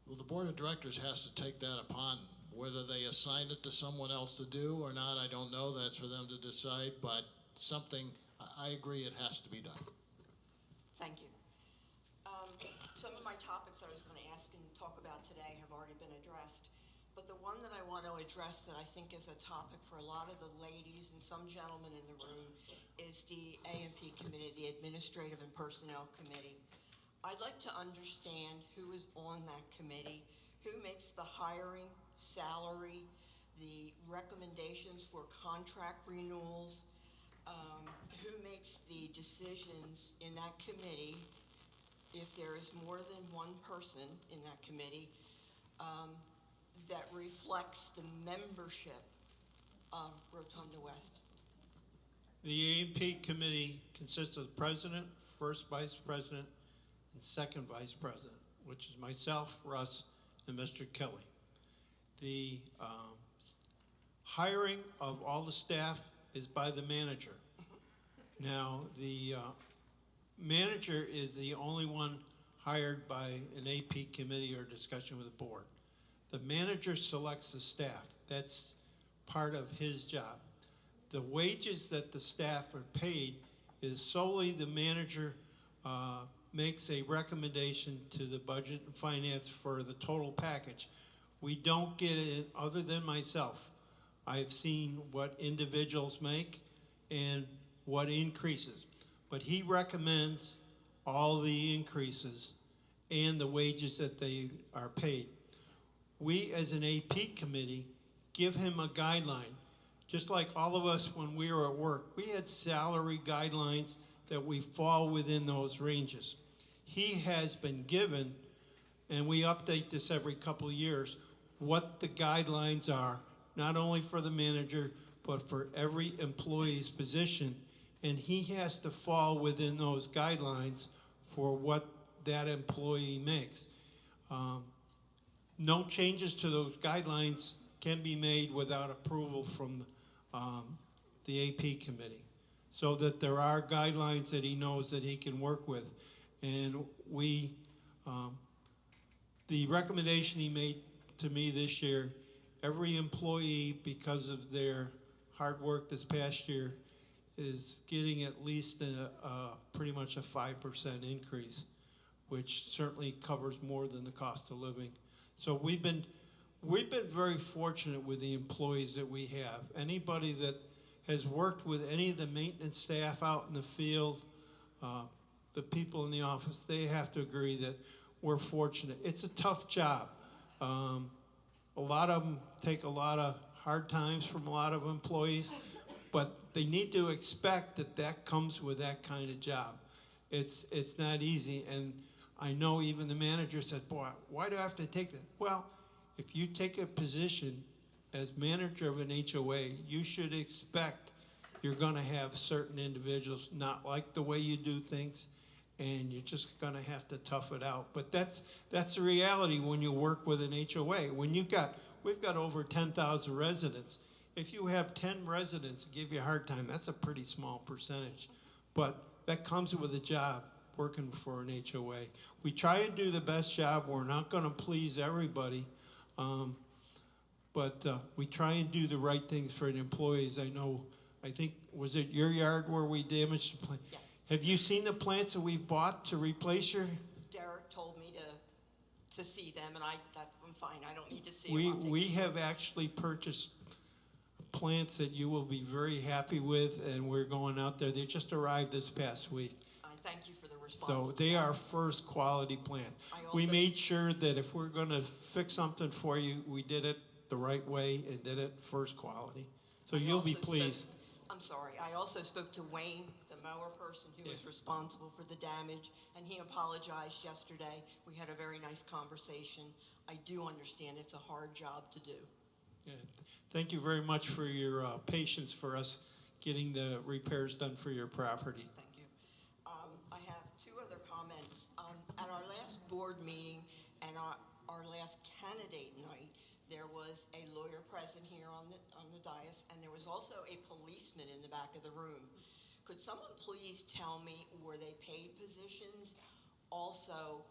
Well, the board of directors has to take that upon. Whether they assign it to someone else to do or not, I don't know. That's for them to decide, but something, I agree it has to be done. Thank you. Some of my topics I was going to ask and talk about today have already been addressed, but the one that I want to address that I think is a topic for a lot of the ladies and some gentlemen in the room is the A&P committee, the Administrative and Personnel Committee. I'd like to understand who is on that committee, who makes the hiring, salary, the recommendations for contract renewals, who makes the decisions in that committee if there is more than one person in that committee that reflects the membership of Rotonda West. The A&P committee consists of the president, first vice president, and second vice president, which is myself, Russ, and Mr. Kelly. The hiring of all the staff is by the manager. Now, the manager is the only one hired by an AP committee or discussion with the board. The manager selects the staff. That's part of his job. The wages that the staff are paid is solely the manager makes a recommendation to the budget and finance for the total package. We don't get it, other than myself. I've seen what individuals make and what increases, but he recommends all the increases and the wages that they are paid. We, as an AP committee, give him a guideline. Just like all of us when we were at work, we had salary guidelines that we fall within those ranges. He has been given, and we update this every couple of years, what the guidelines are, not only for the manager, but for every employee's position, and he has to fall within those guidelines for what that employee makes. No changes to those guidelines can be made without approval from the AP committee, so that there are guidelines that he knows that he can work with. And we, the recommendation he made to me this year, every employee, because of their hard work this past year, is getting at least pretty much a 5% increase, which certainly covers more than the cost of living. So we've been very fortunate with the employees that we have. Anybody that has worked with any of the maintenance staff out in the field, the people in the office, they have to agree that we're fortunate. It's a tough job. A lot of them take a lot of hard times from a lot of employees, but they need to expect that that comes with that kind of job. It's not easy, and I know even the manager said, boy, why do I have to take that? Well, if you take a position as manager of an HOA, you should expect you're gonna have certain individuals not like the way you do things, and you're just gonna have to tough it out. But that's the reality when you work with an HOA. When we've got over 10,000 residents. If you have 10 residents give you a hard time, that's a pretty small percentage. But that comes with a job working for an HOA. We try and do the best job. We're not gonna please everybody. But we try and do the right things for the employees. I think, was it your yard where we damaged the plant? Yes. Have you seen the plants that we've bought to replace your? Derek told me to see them, and I'm fine. I don't need to see them. We have actually purchased plants that you will be very happy with, and we're going out there. They just arrived this past week. I thank you for the response. So they are first quality plants. We made sure that if we're gonna fix something for you, we did it the right way and did it first quality. So you'll be pleased. I'm sorry, I also spoke to Wayne, the mower person who was responsible for the damage, and he apologized yesterday. We had a very nice conversation. I do understand it's a hard job to do. Yeah. Thank you very much for your patience for us getting the repairs done for your property. Thank you. I have two other comments. At our last board meeting and our last candidate night, there was a lawyer present here on the dais, and there was also a policeman in the back of the room. Could someone please tell me, were they paid positions? Also,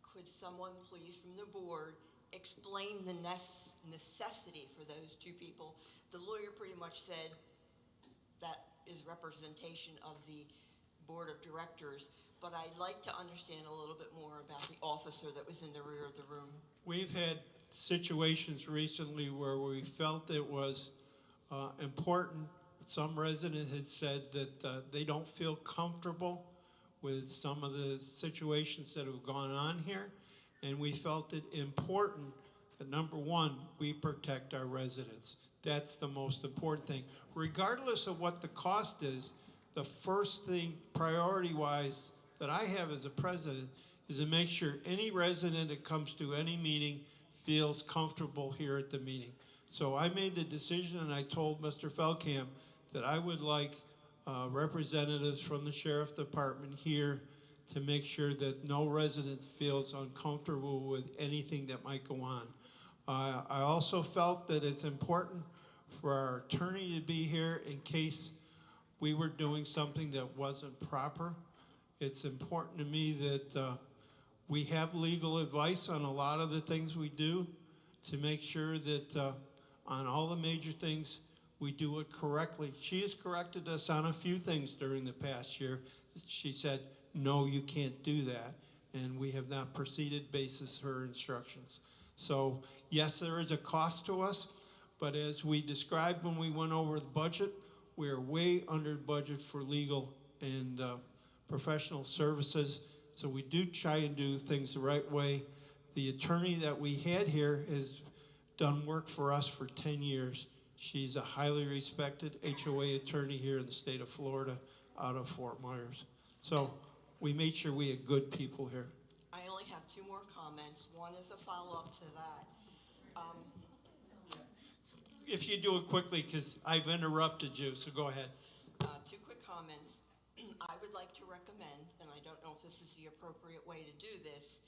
could someone please from the board explain the necessity for those two people? The lawyer pretty much said that is representation of the board of directors, but I'd like to understand a little bit more about the officer that was in the rear of the room. We've had situations recently where we felt it was important. Some resident had said that they don't feel comfortable with some of the situations that have gone on here, and we felt it important that, number one, we protect our residents. That's the most important thing. Regardless of what the cost is, the first thing, priority-wise, that I have as a president is to make sure any resident that comes to any meeting feels comfortable here at the meeting. So I made the decision, and I told Mr. Feldkamp that I would like representatives from the Sheriff Department here to make sure that no resident feels uncomfortable with anything that might go on. I also felt that it's important for our attorney to be here in case we were doing something that wasn't proper. It's important to me that we have legal advice on a lot of the things we do to make sure that on all the major things we do it correctly. She has corrected us on a few things during the past year. She said, no, you can't do that, and we have not proceeded basis her instructions. So yes, there is a cost to us, but as we described when we went over the budget, we are way under budget for legal and professional services. So we do try and do things the right way. The attorney that we had here has done work for us for 10 years. She's a highly respected HOA attorney here in the state of Florida out of Fort Myers. So we made sure we had good people here. I only have two more comments. One is a follow-up to that. If you do it quickly, because I've interrupted you, so go ahead. Two quick comments. I would like to recommend, and I don't know if this is the appropriate way to do this,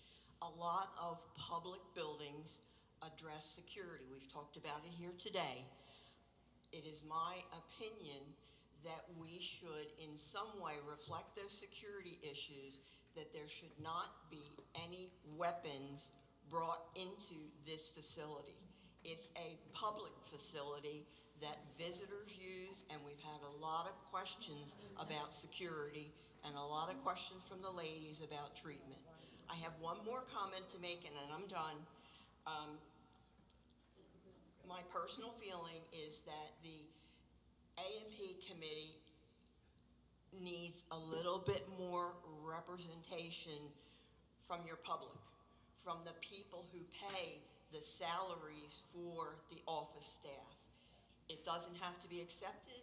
a lot of public buildings address security. We've talked about it here today. It is my opinion that we should in some way reflect those security issues, that there should not be any weapons brought into this facility. It's a public facility that visitors use, and we've had a lot of questions about security and a lot of questions from the ladies about treatment. I have one more comment to make, and then I'm done. My personal feeling is that the A&P committee needs a little bit more representation from your public, from the people who pay the salaries for the office staff. It doesn't have to be accepted.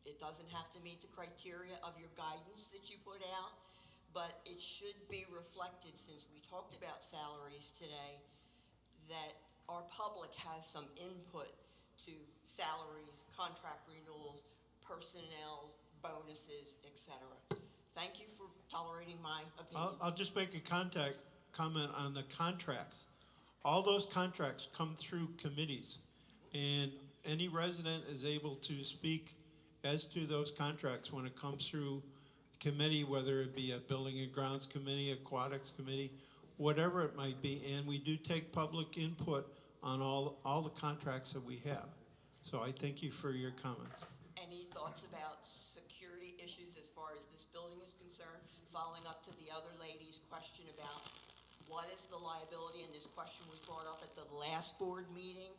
It doesn't have to meet the criteria of your guidance that you put out, but it should be reflected, since we talked about salaries today, that our public has some input to salaries, contract renewals, personnel, bonuses, etc. Thank you for tolerating my opinion. I'll just make a comment on the contracts. All those contracts come through committees, and any resident is able to speak as to those contracts when it comes through committee, whether it be a building and grounds committee, aquatics committee, whatever it might be, and we do take public input on all the contracts that we have. So I thank you for your comments. Any thoughts about security issues as far as this building is concerned, following up to the other lady's question about what is the liability, and this question was brought up at the last board meeting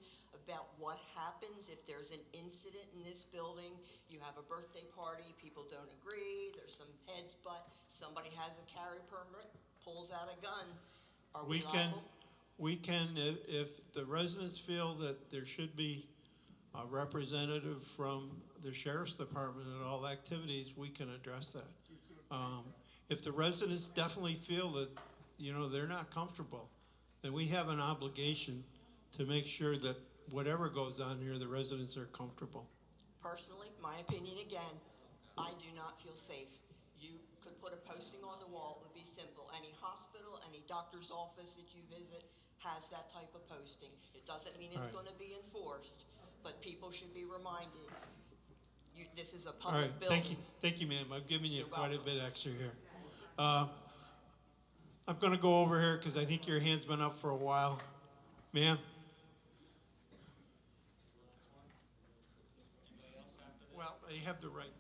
about what happens if there's an incident in this building. You have a birthday party, people don't agree, there's some heads butt, somebody has a carry permit, pulls out a gun. Are we liable? We can, if the residents feel that there should be a representative from the sheriff's department at all activities, we can address that. If the residents definitely feel that, they're not comfortable, then we have an obligation to make sure that whatever goes on here, the residents are comfortable. Personally, my opinion again, I do not feel safe. You could put a posting on the wall, it would be simple. Any hospital, any doctor's office that you visit has that type of posting. It doesn't mean it's All right. going to be enforced, but people should be reminded, this is a All right, public building. thank you, ma'am. I've given you You're quite a welcome. bit extra here. I'm gonna go over here because I think your hand's been up for a while. Ma'am? Well, they have the right.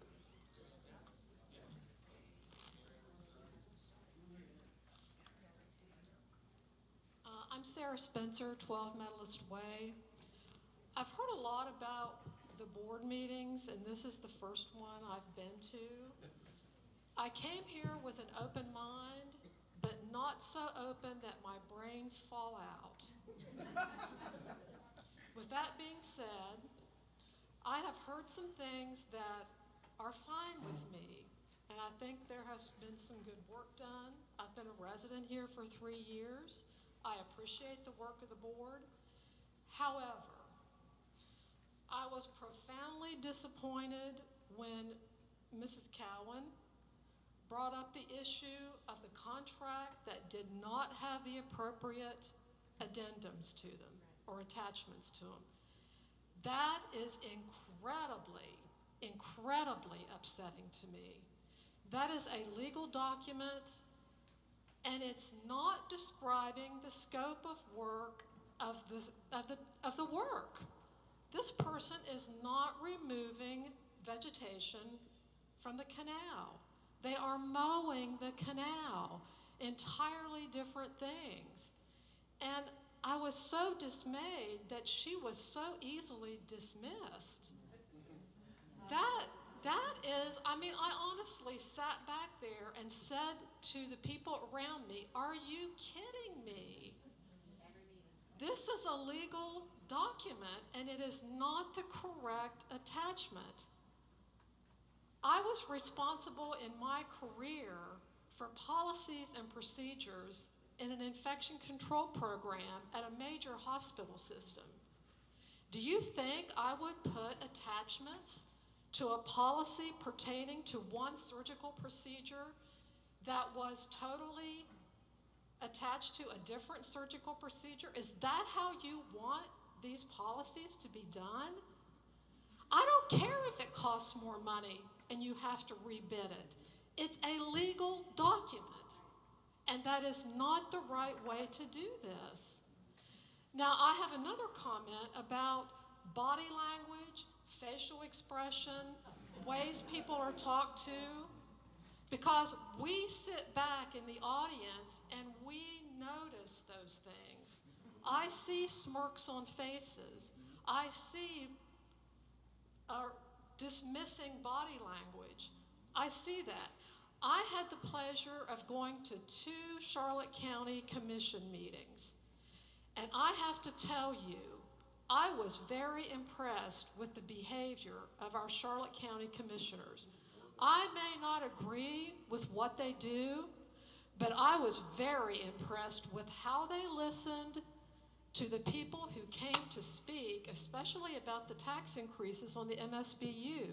I'm Sarah Spencer, 12 Medalist Way. I've heard a lot about the board meetings, and this is the first one I've been to. I came here with an open mind, but not so open that my brains fall out. With that being said, I have heard some things that are fine with me, and I think there has been some good work done. I've been a resident here for 3 years. I appreciate the work of the board. However, I was profoundly disappointed when Mrs. Cowan brought up the issue of the contract that did not have the appropriate addendums to them or attachments to them. That is incredibly upsetting to me. That is a legal document, and it's not describing the scope of work of the work. This person is not removing vegetation from the canal. They are mowing the canal, entirely different things. And I was so dismayed that she was so easily dismissed. That is, I honestly sat back there and said to the people around me, are you kidding me? This is a legal document, and it is not the correct attachment. I was responsible in my career for policies and procedures in an infection control program at a major hospital system. Do you think I would put attachments to a policy pertaining to one surgical procedure that was totally attached to a different surgical procedure? Is that how you want these policies to be done? I don't care if it costs more money and you have to rebid it. It's a legal document, and that is not the right way to do this. Now, I have another comment about body language, facial expression, ways people are talked to, because we sit back in the audience and we notice those things. I see smirks on faces. I see dismissing body language. I see that. I had the pleasure of going to 2 Charlotte County Commission meetings. And I have to tell you, I was very impressed with the behavior of our Charlotte County commissioners. I may not agree with what they do, but I was very impressed with how they listened to the people who came to speak, especially about the tax increases on the MSBU.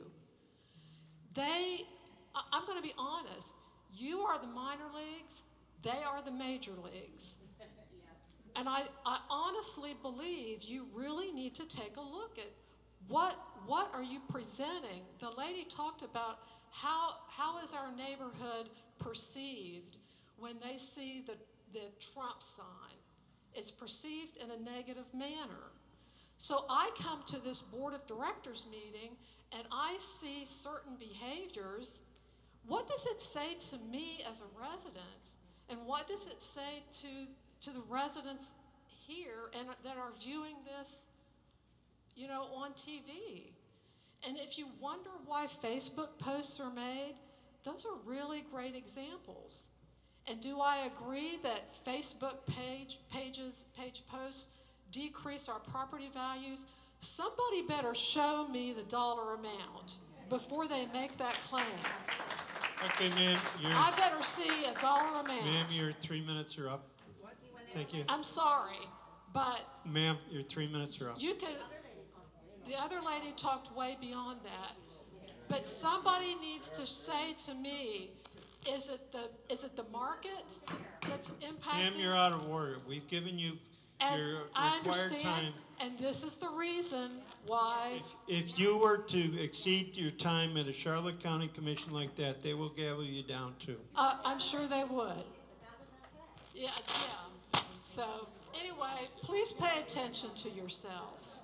I'm going to be honest, you are the minor leagues, they are the major leagues. And I honestly believe you really need to take a look at what are you presenting. The lady talked about how is our neighborhood perceived when they see the Trump sign. It's perceived in a negative manner. So I come to this board of directors meeting and I see certain behaviors. What does it say to me as a resident? And what does it say to the residents here and that are viewing this, on TV? And if you wonder why Facebook posts are made, those are really great examples. And do I agree that Facebook page posts decrease our property values? Somebody better show me the dollar amount before they make that claim. Okay, ma'am, I better see a dollar amount. ma'am, your 3 minutes are up. Thank you. I'm sorry, but Ma'am, your 3 minutes are up. the other lady talked way beyond that. But somebody needs to say to me, is it the market that's impacting? Ma'am, you're out of order. We've given you And your I required understand, time. and this is the reason why. If you were to exceed your time at a Charlotte County Commission like that, they will gavel you down too. I'm sure they would. Yeah. So anyway, please pay attention to yourselves.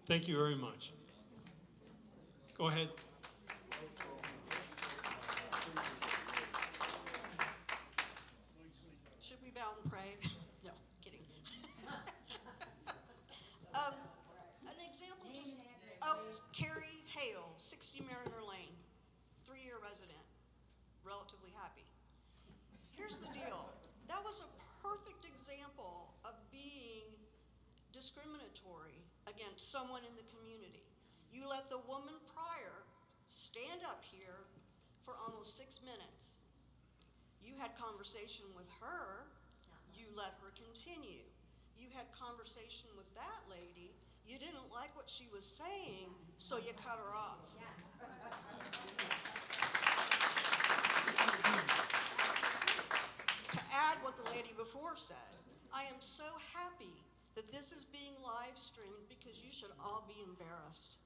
Thank you very much. Go ahead. Should we bow and pray? No, kidding. An example just, Carrie Hale, 60 Mariner Lane, 3-year resident, relatively happy. Here's the deal. That was a perfect example of being discriminatory against someone in the community. You let the woman prior stand up here for almost 6 minutes. You had conversation with her, you let her continue. You had conversation with that lady, you didn't like what she was saying, so you cut her off. To add what the lady before said, I am so happy that this is being live streamed because you should all be embarrassed.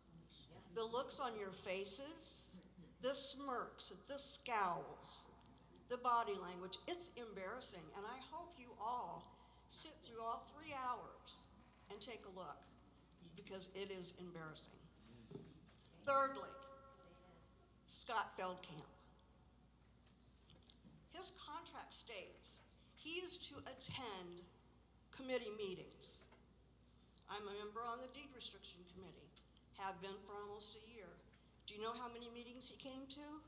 The looks on your faces, the smirks, the scowls, the body language, it's embarrassing. And I hope you all sit through all 3 hours and take a look because it is embarrassing. Thirdly, Scott Feldkamp. His contract states he is to attend committee meetings. I'm a member on the deed restriction committee, have been for almost a year. Do you know how many meetings he came to?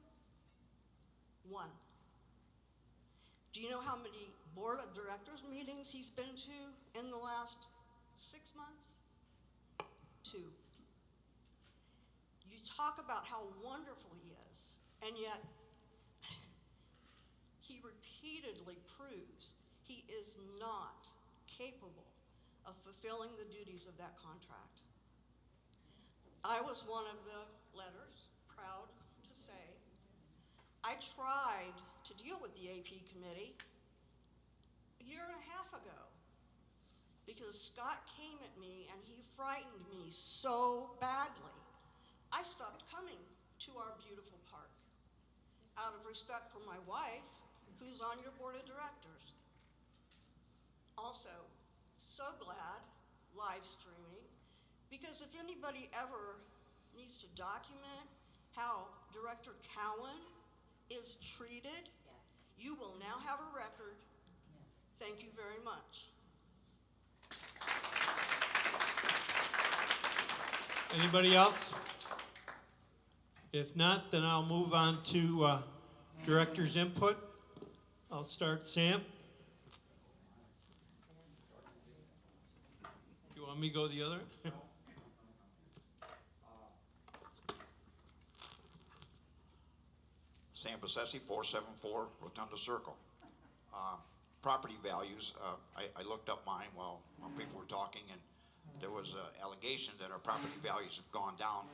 1. Do you know how many board of directors meetings he's been to in the last 6 months? 2. You talk about how wonderful he is, and yet he repeatedly proves he is not capable of fulfilling the duties of that contract. I was one of the letters, proud to say. I tried to deal with the AP committee a year and a half ago because Scott came at me and he frightened me so badly. I stopped coming to our beautiful park out of respect for my wife, who's on your board of directors. Also, so glad live streaming, because if anybody ever needs to document how Director Cowan is treated, you will now have a record. Thank you very much. Anybody else? If not, then I'll move on to director's input. I'll start Sam. You want me to go the other? Sam Bessetti, 474 Rotunda Circle. Property values, I looked up mine while people were talking, and there was an allegation that our property values have gone down.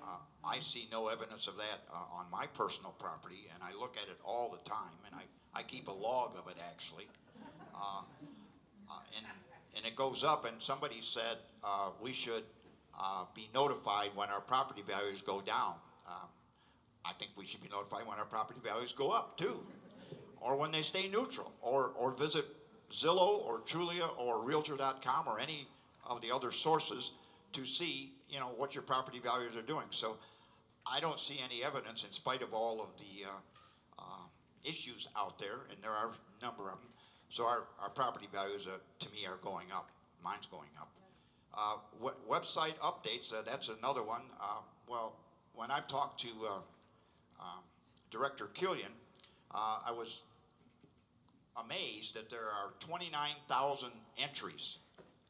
I see no evidence of that on my personal property, and I look at it all the time, and I keep a log of it, actually. And it goes up, and somebody said we should be notified when our property values go down. I think we should be notified when our property values go up, too, or when they stay neutral, or visit Zillow or Trulia or Realtor.com or any of the other sources to see, what your property values are doing. So I don't see any evidence, in spite of all of the issues out there, and there are a number of them. So our property values, to me, are going up. Mine's going up. Website updates, that's another one. Well, when I've talked to Director Killian, I was amazed that there are 29,000 entries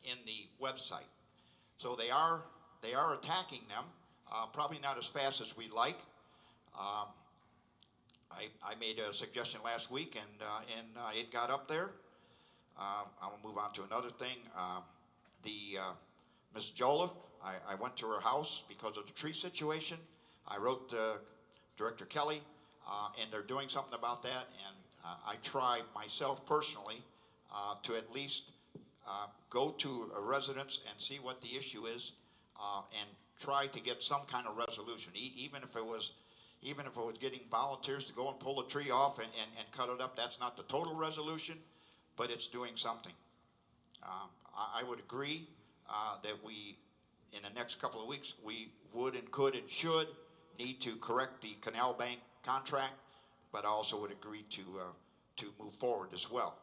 in the website. So they are attacking them, probably not as fast as we'd like. I made a suggestion last week, and it got up there. I'll move on to another thing. Ms. Joliffe, I went to her house because of the tree situation. I wrote Director Kelly, and they're doing something about that. And I try myself personally to at least go to a residence and see what the issue is, and try to get some kind of resolution, even if it was getting volunteers to go and pull the tree off and cut it up. That's not the total resolution, but it's doing something. I would agree that we, in the next couple of weeks, we would and could and should need to correct the Canal Bank contract, but I also would agree to move forward as well.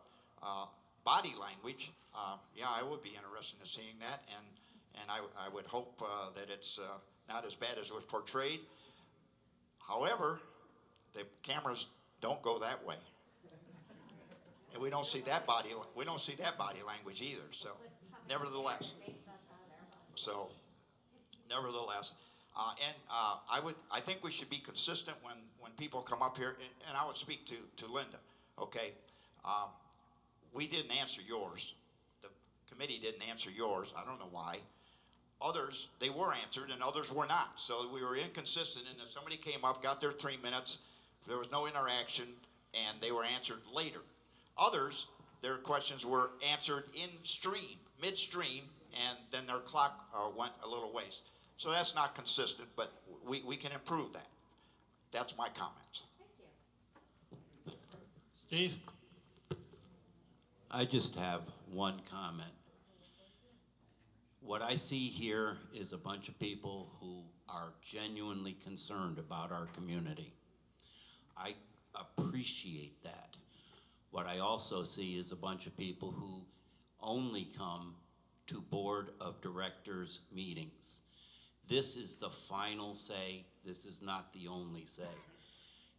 Body language, yeah, I would be interested in seeing that, and I would hope that it's not as bad as it was portrayed. However, the cameras don't go that way, and we don't see that body language either. So, nevertheless, I think we should be consistent when people come up here, and I would speak to Linda. Okay, we didn't answer yours. The committee didn't answer yours. I don't know why. Others, they were answered, and others were not. So we were inconsistent, and if somebody came up, got their 3 minutes, there was no interaction, and they were answered later. Others, their questions were answered midstream, and then their clock went a little waste. So that's not consistent, but we can improve that. That's my comments. Steve? I just have one comment. What I see here is a bunch of people who are genuinely concerned about our community. I appreciate that. What I also see is a bunch of people who only come to board of directors meetings. This is the final say. This is not the only say.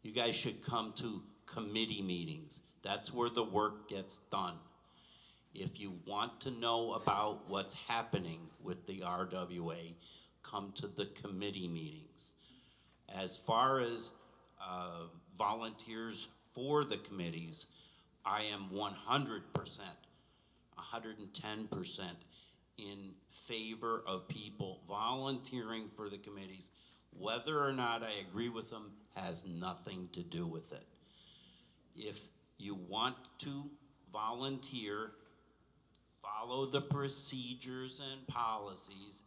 You guys should come to committee meetings. That's where the work gets done. If you want to know about what's happening with the RWA, come to the committee meetings. As far as volunteers for the committees, I am 100%, 110% in favor of people volunteering for the committees. Whether or not I agree with them has nothing to do with it. If you want to volunteer, follow the procedures and policies,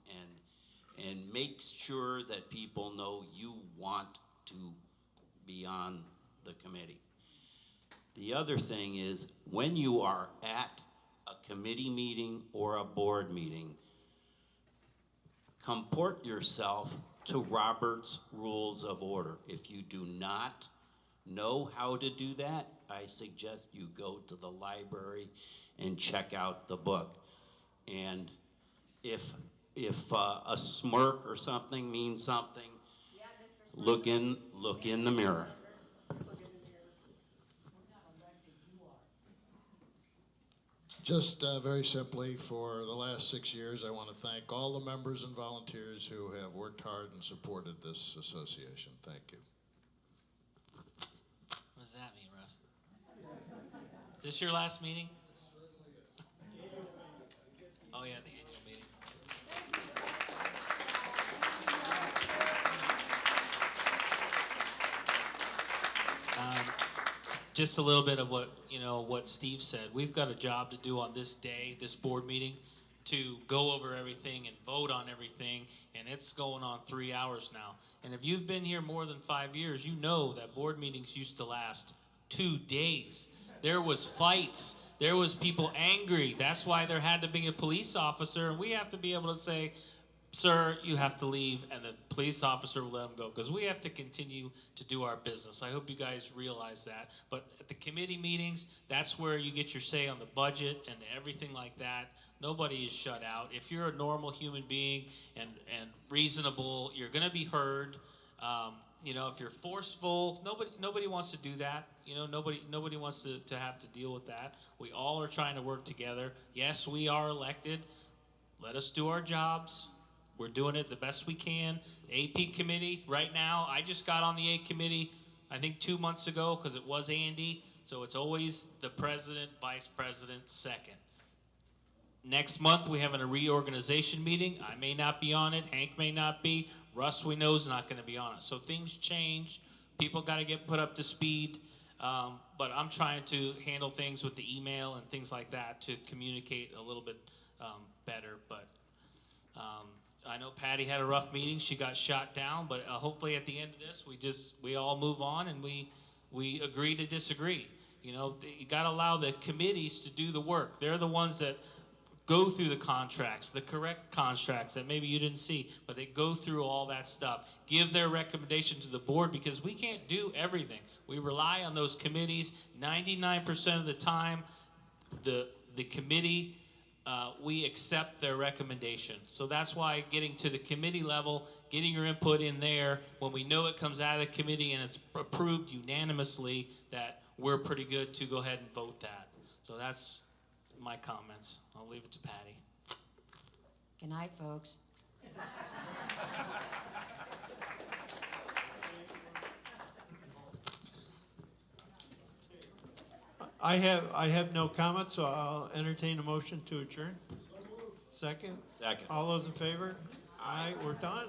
and make sure that people know you want to be on the committee. The other thing is, when you are at a committee meeting or a board meeting, comport yourself to Robert's Rules of Order. If you do not know how to do that, I suggest you go to the library and check out the book. And if a smirk or something means something, Look in the mirror. Just very simply, for the last 6 years, I want to thank all the members and volunteers who have worked hard and supported this association. Thank you. What does that mean, Russ? Is this your last meeting? Oh yeah, the annual meeting. Just a little bit of what Steve said. We've got a job to do on this day, this board meeting, to go over everything and vote on everything, and it's going on 3 hours now. And if you've been here more than 5 years, you know that board meetings used to last 2 days. There was fights. There was people angry. That's why there had to be a police officer, and we have to be able to say, sir, you have to leave, and the police officer will let him go, because we have to continue to do our business. I hope you guys realize that. But at the committee meetings, that's where you get your say on the budget and everything like that. Nobody is shut out. If you're a normal human being and reasonable, you're going to be heard. If you're forceful, nobody wants to do that. Nobody wants to have to deal with that. We all are trying to work together. Yes, we are elected. Let us do our jobs. We're doing it the best we can. AP committee, right now, I just got on the AP committee, I think 2 months ago, because it was Andy. So it's always the president, vice president, second. Next month, we have a reorganization meeting. I may not be on it. Hank may not be. Russ, we know, is not going to be on it. So things change. People got to get put up to speed. But I'm trying to handle things with the email and things like that to communicate a little bit better. But I know Patty had a rough meeting. She got shot down. But hopefully at the end of this, we all move on and we agree to disagree. You got to allow the committees to do the work. They're the ones that go through the contracts, the correct contracts that maybe you didn't see, but they go through all that stuff, give their recommendation to the board, because we can't do everything. We rely on those committees. 99% of the time, the committee, we accept their recommendation. So that's why getting to the committee level, getting your input in there, when we know it comes out of the committee and it's approved unanimously, that we're pretty good to go ahead and vote that. So that's my comments. I'll leave it to Patty. Good night, folks. I have no comments, so I'll entertain a motion to adjourn. Second? Second. All those in favor? Aye, we're done.